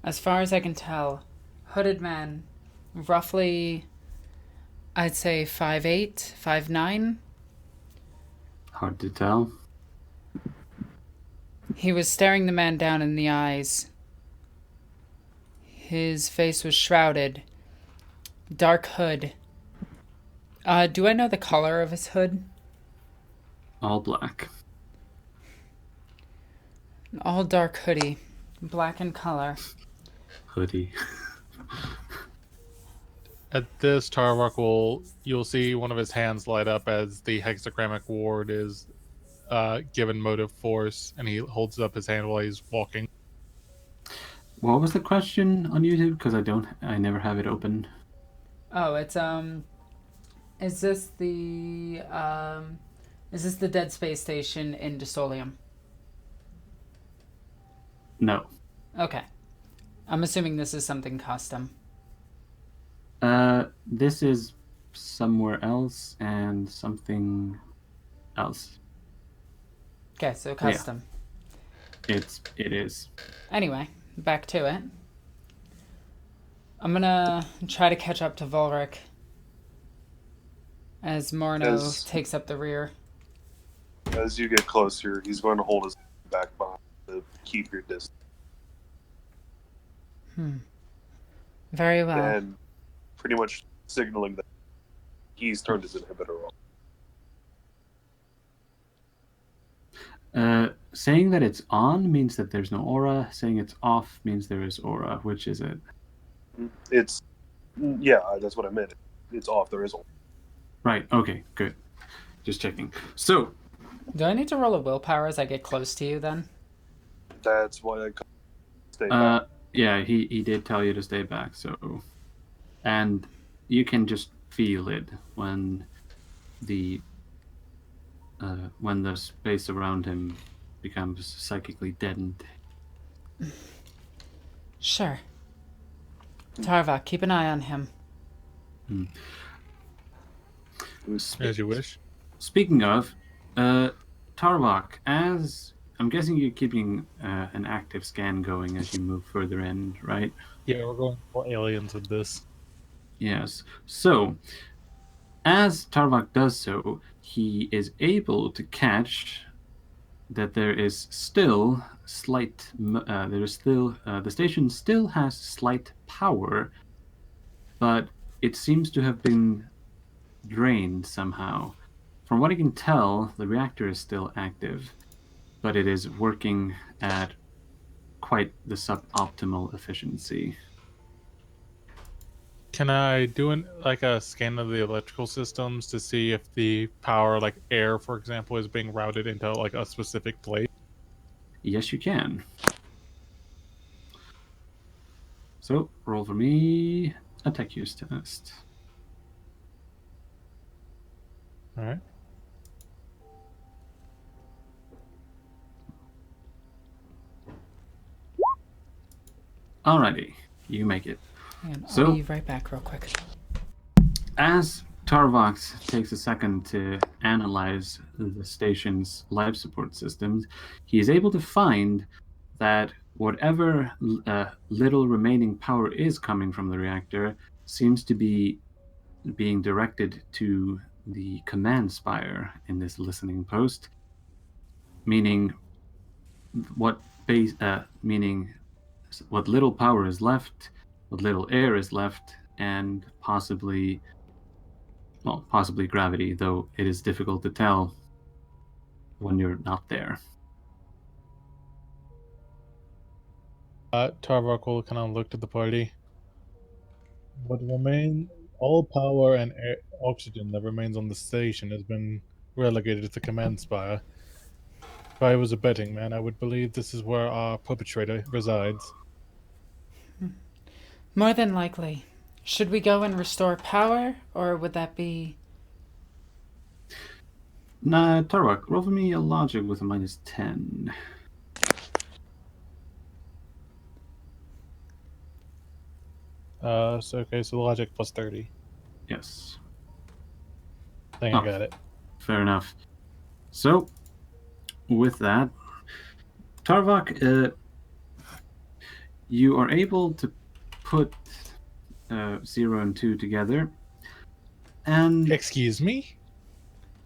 A: As far as I can tell, hooded man roughly, I'd say 5'8", 5'9".
B: Hard to tell.
A: He was staring the man down in the eyes. His face was shrouded. Dark hood. Do I know the color of his hood?
B: All black.
A: All dark hoodie. Black in color.
B: Hoodie.
C: At this, you'll see one of his hands light up as the hexagrammic ward is given motive force, and he holds up his hand while he's walking.
B: What was the question on YouTube? Because I never have it open.
A: Oh, it's is this the Dead Space Station in Dysolium?
B: No.
A: Okay. I'm assuming this is something custom.
B: This is somewhere else and something else.
A: Okay, so custom.
B: Yeah. It is.
A: Anyway, back to it. I'm gonna try to catch up to Volric as Morno takes up the rear.
D: As you get closer, he's going to hold his back behind to keep your distance.
A: Very well.
D: And pretty much signaling that he's turned his inhibitor off.
B: Saying that it's on means that there's no aura. Saying it's off means there is aura. Which is it?
D: Yeah, that's what I meant. It's off. There is aura.
B: Right. Okay. Good. Just checking. So,
A: do I need to roll a willpower as I get close to you then?
D: That's why I stay back.
B: Yeah, he did tell you to stay back. So, and you can just feel it when the space around him becomes psychically deadened.
A: Sure. Tarvok, keep an eye on him.
C: As you wish.
B: Speaking of, Tarvok, as I'm guessing you're keeping an active scan going as you move further in, right?
C: Yeah, we're going for aliens with this.
B: Yes. So, as Tarvok does so, he is able to catch that there is still slight. The station still has slight power, but it seems to have been drained somehow. From what I can tell, the reactor is still active, but it is working at quite the suboptimal efficiency.
C: Can I do a scan of the electrical systems to see if the power, like air, for example, is being routed into like a specific place?
B: Yes, you can. So, roll for me a tech use test.
C: All right.
B: Alrighty, you make it.
A: And
B: So-
A: I'll be right back real quick.
B: As Tarvox takes a second to analyze the station's life support systems, he is able to find that whatever little remaining power is coming from the reactor seems to be being directed to the command spire in this listening post, meaning what little power is left, what little air is left, and possibly gravity, though it is difficult to tell when you're not there.
C: Tarvok will kind of look to the party. What remain? All power and oxygen that remains on the station has been relegated to the command spire. If I was a betting man, I would believe this is where our perpetrator resides.
A: More than likely. Should we go and restore power, or would that be...
B: Nah, Tarvok, roll for me a logic with a -10.
C: So the logic plus 30.
B: Yes.
C: I think I got it.
B: Fair enough. So, with that, Tarvok, you are able to put 0 and 2 together. And
C: Excuse me?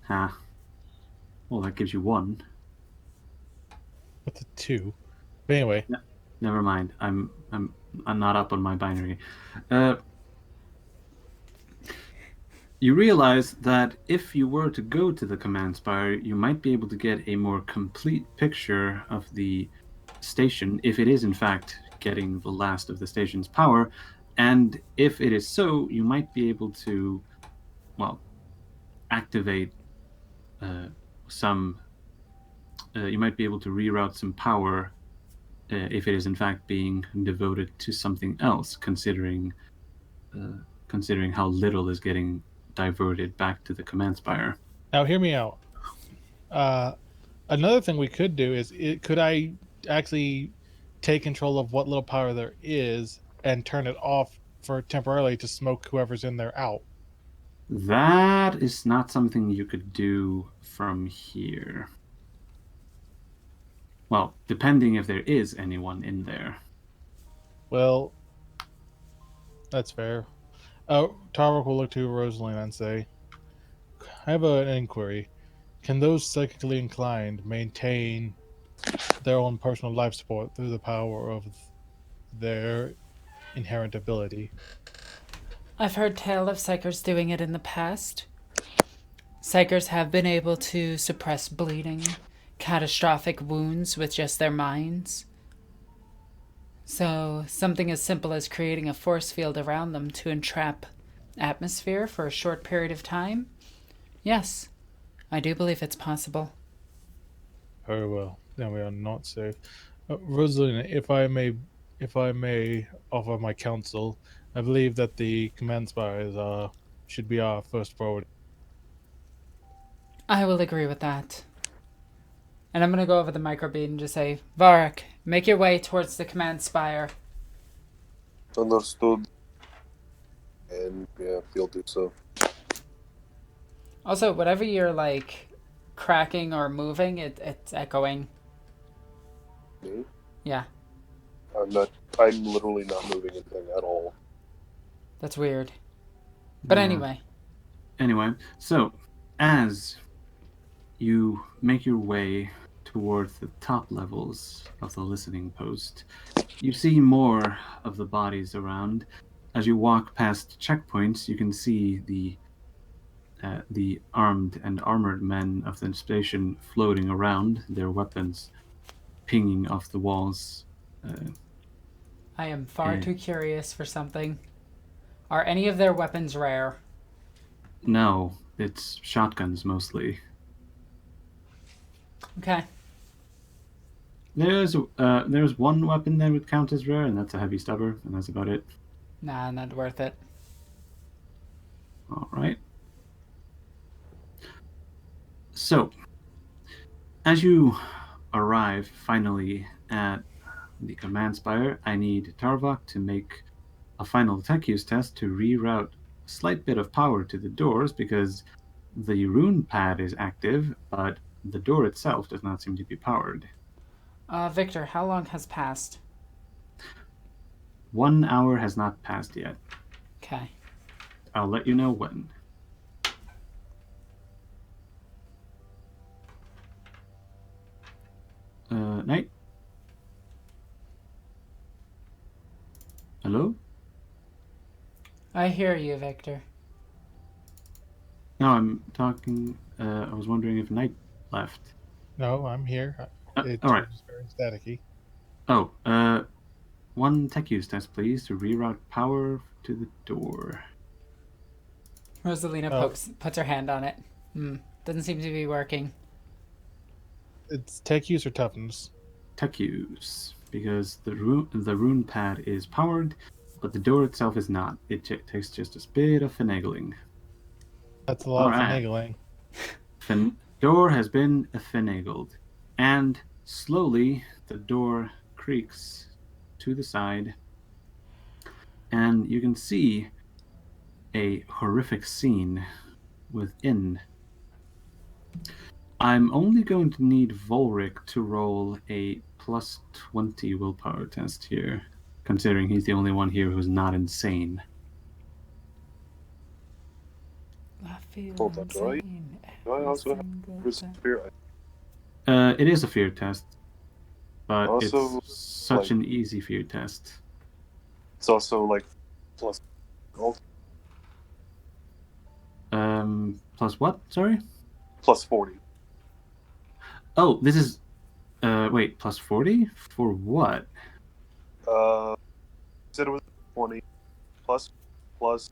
B: well, that gives you 1.
C: What's a 2? But anyway.
B: Never mind. I'm not up on my binary. You realize that if you were to go to the command spire, you might be able to get a more complete picture of the station, if it is in fact getting the last of the station's power. And if it is so, you might be able to, well, activate some. You might be able to reroute some power if it is in fact being devoted to something else, considering how little is getting diverted back to the command spire.
C: Now, hear me out. Another thing we could do is, could I actually take control of what little power there is and turn it off for temporarily to smoke whoever's in there out?
B: That is not something you could do from here. Well, depending if there is anyone in there.
C: Well, that's fair. Tarvik will look to Rosalind and say, I have an inquiry. Can those psychically inclined maintain their own personal life support through the power of their inherent ability?
A: I've heard tale of psychers doing it in the past. Psychers have been able to suppress bleeding, catastrophic wounds with just their minds. So, something as simple as creating a force field around them to entrap atmosphere for a short period of time? Yes, I do believe it's possible.
C: Very well. Then we are not safe. Rosalind, if I may offer my counsel, I believe that the command spires should be our first priority.
A: I will agree with that. And I'm going to go over the microbead and just say, Varric, make your way towards the command spire.
D: Understood. And yeah, he'll do so.
A: Also, whatever you're like cracking or moving, it's echoing.
D: Me?
A: Yeah,
D: I'm literally not moving anything at all.
A: that's weird. But
B: Yeah.
A: anyway,
B: so as you make your way towards the top levels of the listening post, you see more of the bodies around. As you walk past checkpoints, you can see the armed and armored men of the station floating around, their weapons pinging off the walls.
A: I am far too curious for something. Are any of their weapons rare?
B: No, it's shotguns mostly.
A: Okay.
B: There's one weapon that would count as rare, and that's a heavy stubber, and that's about it.
A: Nah, not worth it.
B: All right. So, as you arrive finally at the command spire, I need Tarvok to make a final tech use test to reroute a slight bit of power to the doors, because the rune pad is active, but the door itself does not seem to be powered.
A: Victor, how long has passed?
B: 1 hour has not passed yet.
A: Okay.
B: I'll let you know when. Knight? Hello?
A: I hear you, Victor.
B: No, I'm talking. I was wondering if Knight left.
C: No, I'm here. It's
B: all right.
C: very staticky.
B: Oh, one tech use test, please, to reroute power to the door.
A: Rosalina puts her hand on it. Doesn't seem to be working.
C: It's tech use or toughness?
B: Tech use, because the rune pad is powered, but the door itself is not. It takes just a bit of finagling.
C: That's a lot of finagling.
B: Door has been finagled, and slowly the door creaks to the side, and you can see a horrific scene within. I'm only going to need Volric to roll a +20 willpower test here, considering he's the only one here who's not insane.
A: I feel
D: Hold on,
A: insane.
D: do I
A: every
D: also have
A: single
D: Risk
A: time.
D: Fear?
B: It is a fear test, but
D: Also,
B: it's such
D: like-
B: an easy fear test.
D: It's also like plus gold,
B: Plus what? Sorry.
D: plus 40.
B: Oh, this is. Wait, plus 40 for what?
D: Said it was 20 plus plus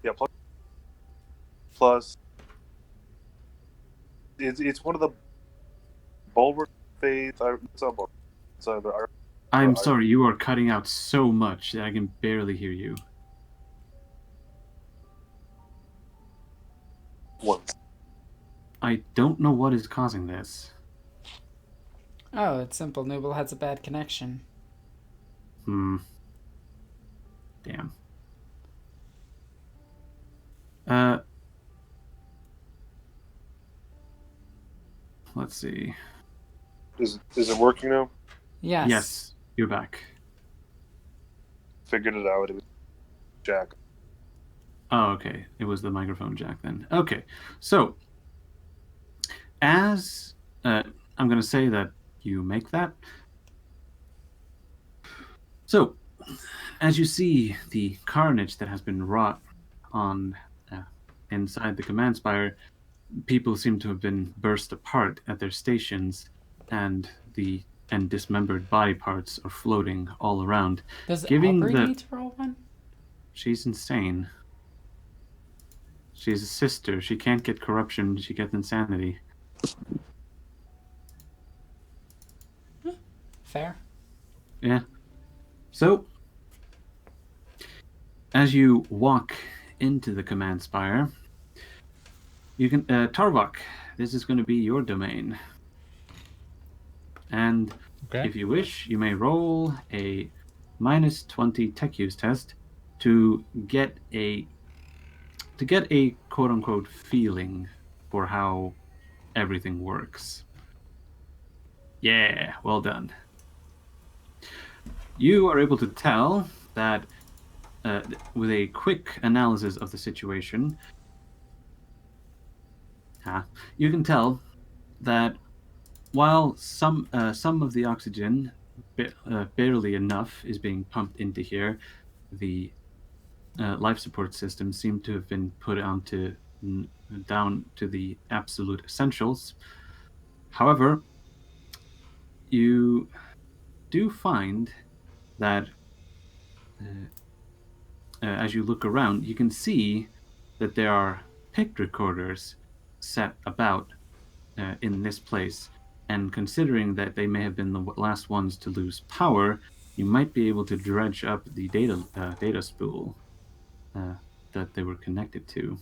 D: yeah plus it's one of the bulwark faith. It's not bulwark. It's either
B: I'm sorry, you are cutting out so much that I can barely hear you.
D: one.
B: I don't know what is causing this.
A: Oh, it's simple. Nooble has a bad connection.
B: Hmm. Damn. Let's see.
D: Is it working now?
A: Yes.
B: Yes, you're back.
D: Figured it out. It was Jack.
B: Oh, okay. It was the microphone jack then. Okay. So, as I'm going to say that you make that. So, as you see the carnage that has been wrought on inside the command spire, people seem to have been burst apart at their stations, and dismembered body parts are floating all around.
A: Does
B: Giving
A: Aubrey
B: the
A: need to roll one?
B: She's insane. She's a sister. She can't get corruption. She gets insanity.
A: Fair.
B: Yeah. So, as you walk into the command spire, you can Tarvok. This is going to be your domain, and
C: Okay.
B: if you wish, you may roll a -20 tech use test to get a quote unquote feeling for how everything works. Yeah, well done. You are able to tell that with a quick analysis of the situation, you can tell that while some of the oxygen, barely enough, is being pumped into here, the life support systems seem to have been put down to the absolute essentials. However, you do find that as you look around, you can see that there are pict recorders set about in this place. And considering that they may have been the last ones to lose power, you might be able to dredge up the data spool that they were connected to.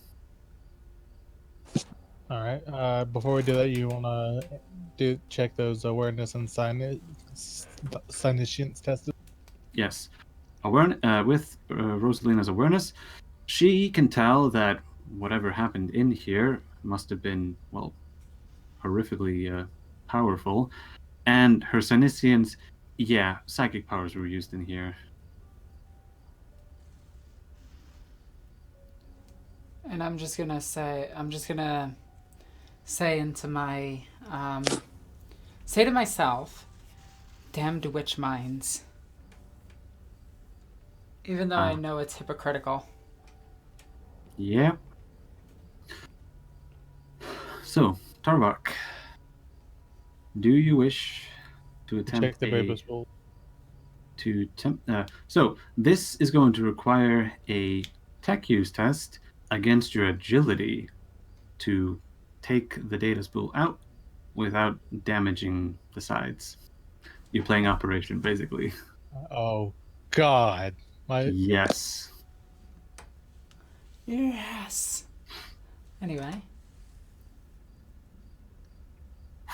C: All right. Before we do that, you want to check those awareness and significance tests.
B: Yes. With Rosalina's awareness, she can tell that whatever happened in here must have been, well, horrifically powerful. And her Sanisians, yeah, psychic powers were used in here.
A: And I'm just gonna say into my, say to myself, damned witch minds. Even though I know it's hypocritical.
B: Yeah. So, Tarvok, do you wish to attempt
C: Check the Brabus pool.
B: So this is going to require a tech use test against your agility to take the data spool out without damaging the sides. You're playing Operation, basically.
C: Oh, God.
B: Yes.
A: Yes. Anyway.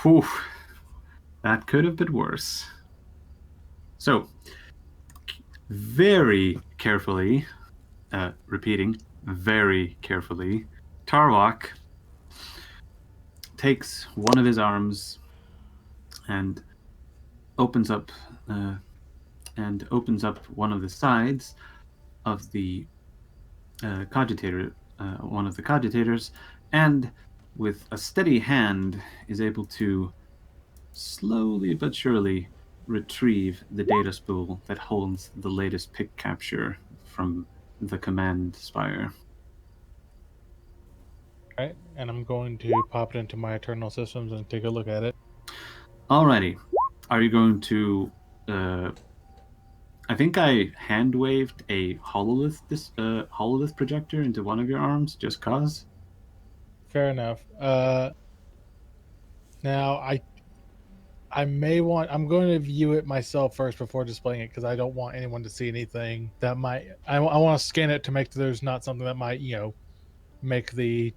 B: Whew. That could have been worse. So, very carefully, repeating, very carefully, Tarwok takes one of his arms and opens up one of the sides of the cogitator one of the cogitators, and with a steady hand is able to slowly but surely retrieve the data spool that holds the latest pick capture from the command spire.
C: Right, and I'm going to pop it into my Eternal Systems and take a look at it.
B: Alrighty. Are you going to... I think I hand-waved a hololith projector into one of your arms, just cause.
C: Fair enough. Now I may want. I'm going to view it myself first before displaying it because I don't want anyone to see anything that might. I want to scan it to make sure there's not something that might, make the.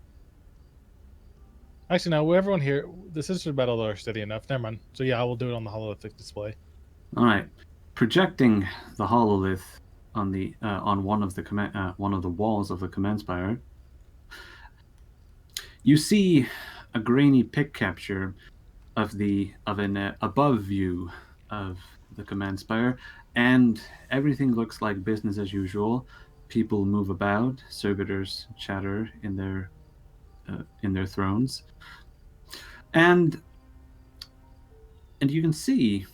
C: Actually, no. Everyone here, the Sisters Battle are steady enough. Never mind. So yeah, I will do it on the hololithic display.
B: All right, projecting the hololith on the on one of the walls of the command spire. You see a grainy pick capture of an above view of the command spire, and everything looks like business as usual. People move about, servitors chatter in their thrones, and you can see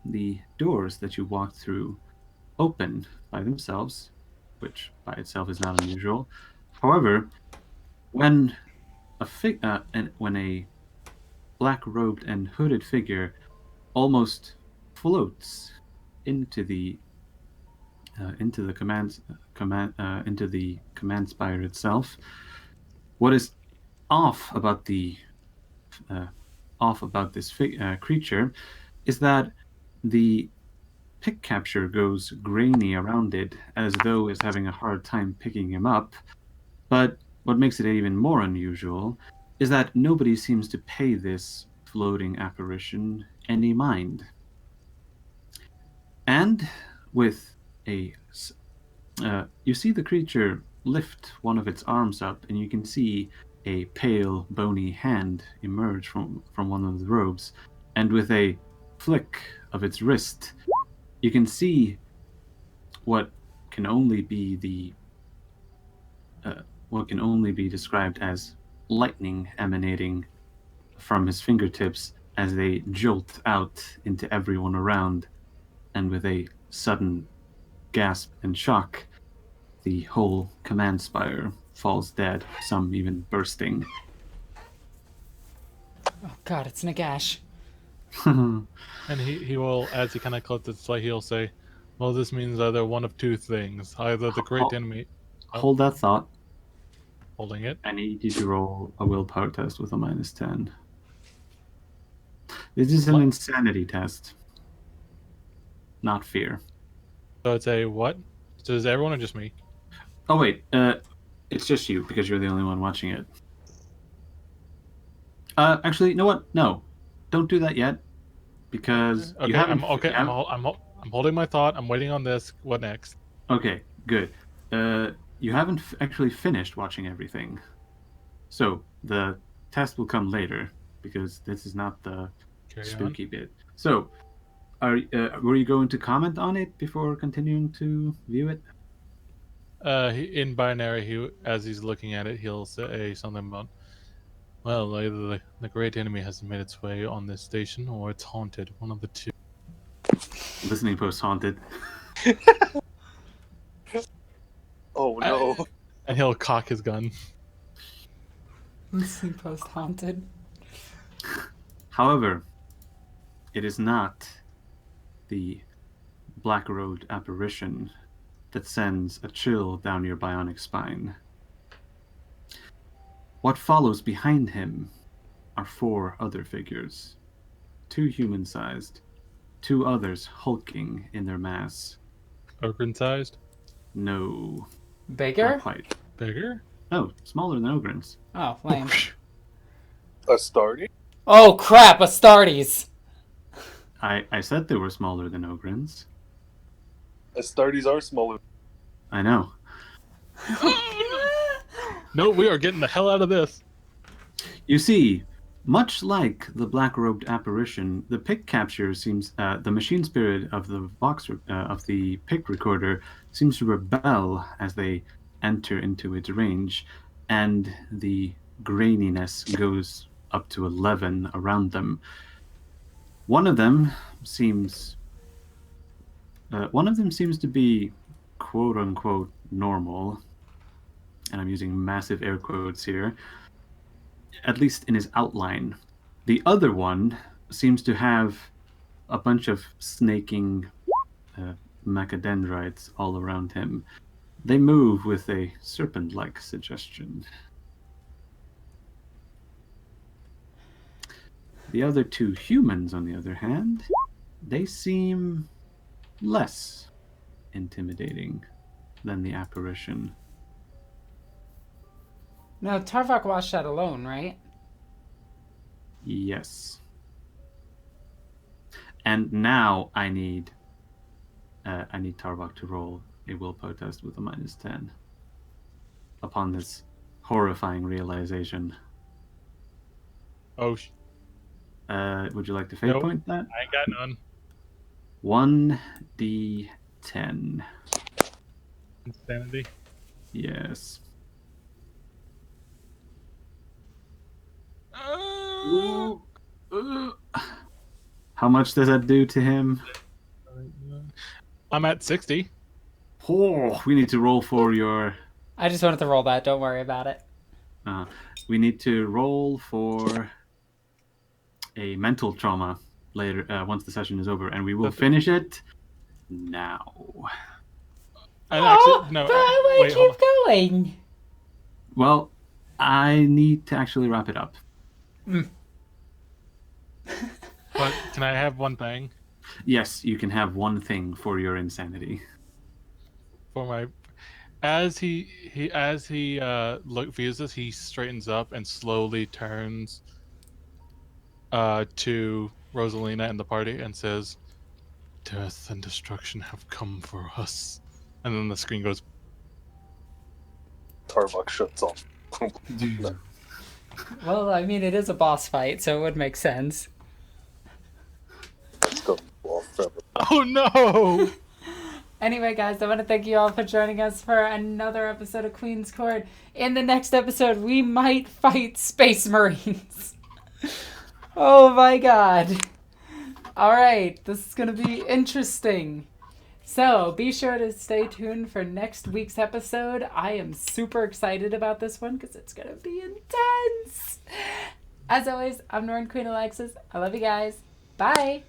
B: the doors that you walked through open by themselves, which by itself is not unusual. However, when a black-robed and hooded figure almost floats into the command spire itself, what is off about this creature is that the pick capture goes grainy around it as though it's having a hard time picking him up. But what makes it even more unusual is that nobody seems to pay this floating apparition any mind. And with you see the creature lift one of its arms up, and you can see a pale, bony hand emerge from one of the robes, and with a flick of its wrist, you can see what can only be described as lightning emanating from his fingertips as they jolt out into everyone around, and with a sudden gasp and shock, the whole command spire falls dead, some even bursting.
A: Oh god, it's Nagash.
C: And he will, as he kind of collects its light, he'll say, "Well, this means either one of two things: either the great enemy."
B: Hold that thought.
C: Holding it.
B: I need you to roll a willpower test with a -10. This is an insanity test, not fear.
C: So it's a what? So is everyone or just me?
B: Oh wait, it's just you because you're the only one watching it. Actually, you know what? No, don't do that yet, because
C: Okay,
B: you haven't.
C: I'm holding my thought. I'm waiting on this. What next?
B: Okay, good. You haven't actually finished watching everything, so the test will come later because this is not the spooky bit. So, were you going to comment on it before continuing to view it?
C: In binary, as he's looking at it, he'll say something about, well, either the great enemy has made its way on this station, or it's haunted. One of the two.
B: Listening post haunted.
D: Oh no!
C: And he'll cock his gun.
A: Listening post haunted.
B: However, it is not the black-robed apparition that sends a chill down your bionic spine. What follows behind him are 4 other figures, 2 human-sized, 2 others hulking in their mass.
C: Ogre-sized?
B: No.
A: Bigger?
B: Not quite.
C: Bigger?
B: No, smaller than Ogrins.
A: Oh, lame.
D: Astartes?
A: Oh crap, Astartes!
B: I said they were smaller than Ogrins.
D: Astartes are smaller.
B: I know.
C: No, we are getting the hell out of this.
B: You see, much like the black-robed apparition, the pick capture seems the machine spirit of the pick recorder seems to rebel as they enter into its range, and the graininess goes up to 11 around them. One of them seems to be quote unquote normal, and I'm using massive air quotes here, at least in his outline. The other one seems to have a bunch of snaking macadendrites all around him. They move with a serpent-like suggestion. The other two humans, on the other hand, they seem less intimidating than the apparition.
A: Now, Tarvok watched that alone, right?
B: Yes. And now I need Tarvok to roll a willpower test with a -10 upon this horrifying realization.
C: Oh,
B: Would you like to fate
C: Nope.
B: point that?
C: I ain't got none.
B: 1d10.
C: Insanity.
B: Yes. How much does that do to him?
C: I'm at 60.
B: Oh, we need to roll for your...
A: I just wanted to roll that. Don't worry about it.
B: We need to roll for a mental trauma later, once the session is over, and we will finish it now.
C: And actually, no.
A: But I want
C: Wait,
A: to
C: hold on.
A: keep going.
B: Well, I need to actually wrap it up.
C: But can I have one thing
B: Yes, you can have one thing for your insanity.
C: for my? As he views this, he straightens up and slowly turns to Rosalina and the party and says, "Death and destruction have come for us." And then the screen goes.
D: Tarvok shuts off.
A: Well, I mean, it is a boss fight, so it would make sense.
D: It's going off forever.
C: Oh no!
A: Anyway, guys, I want to thank you all for joining us for another episode of Queen's Court. In the next episode, we might fight Space Marines. Oh my god. Alright, this is going to be interesting. So, be sure to stay tuned for next week's episode. I am super excited about this one because it's going to be intense. As always, I'm Norn Queen Alexis. I love you guys. Bye.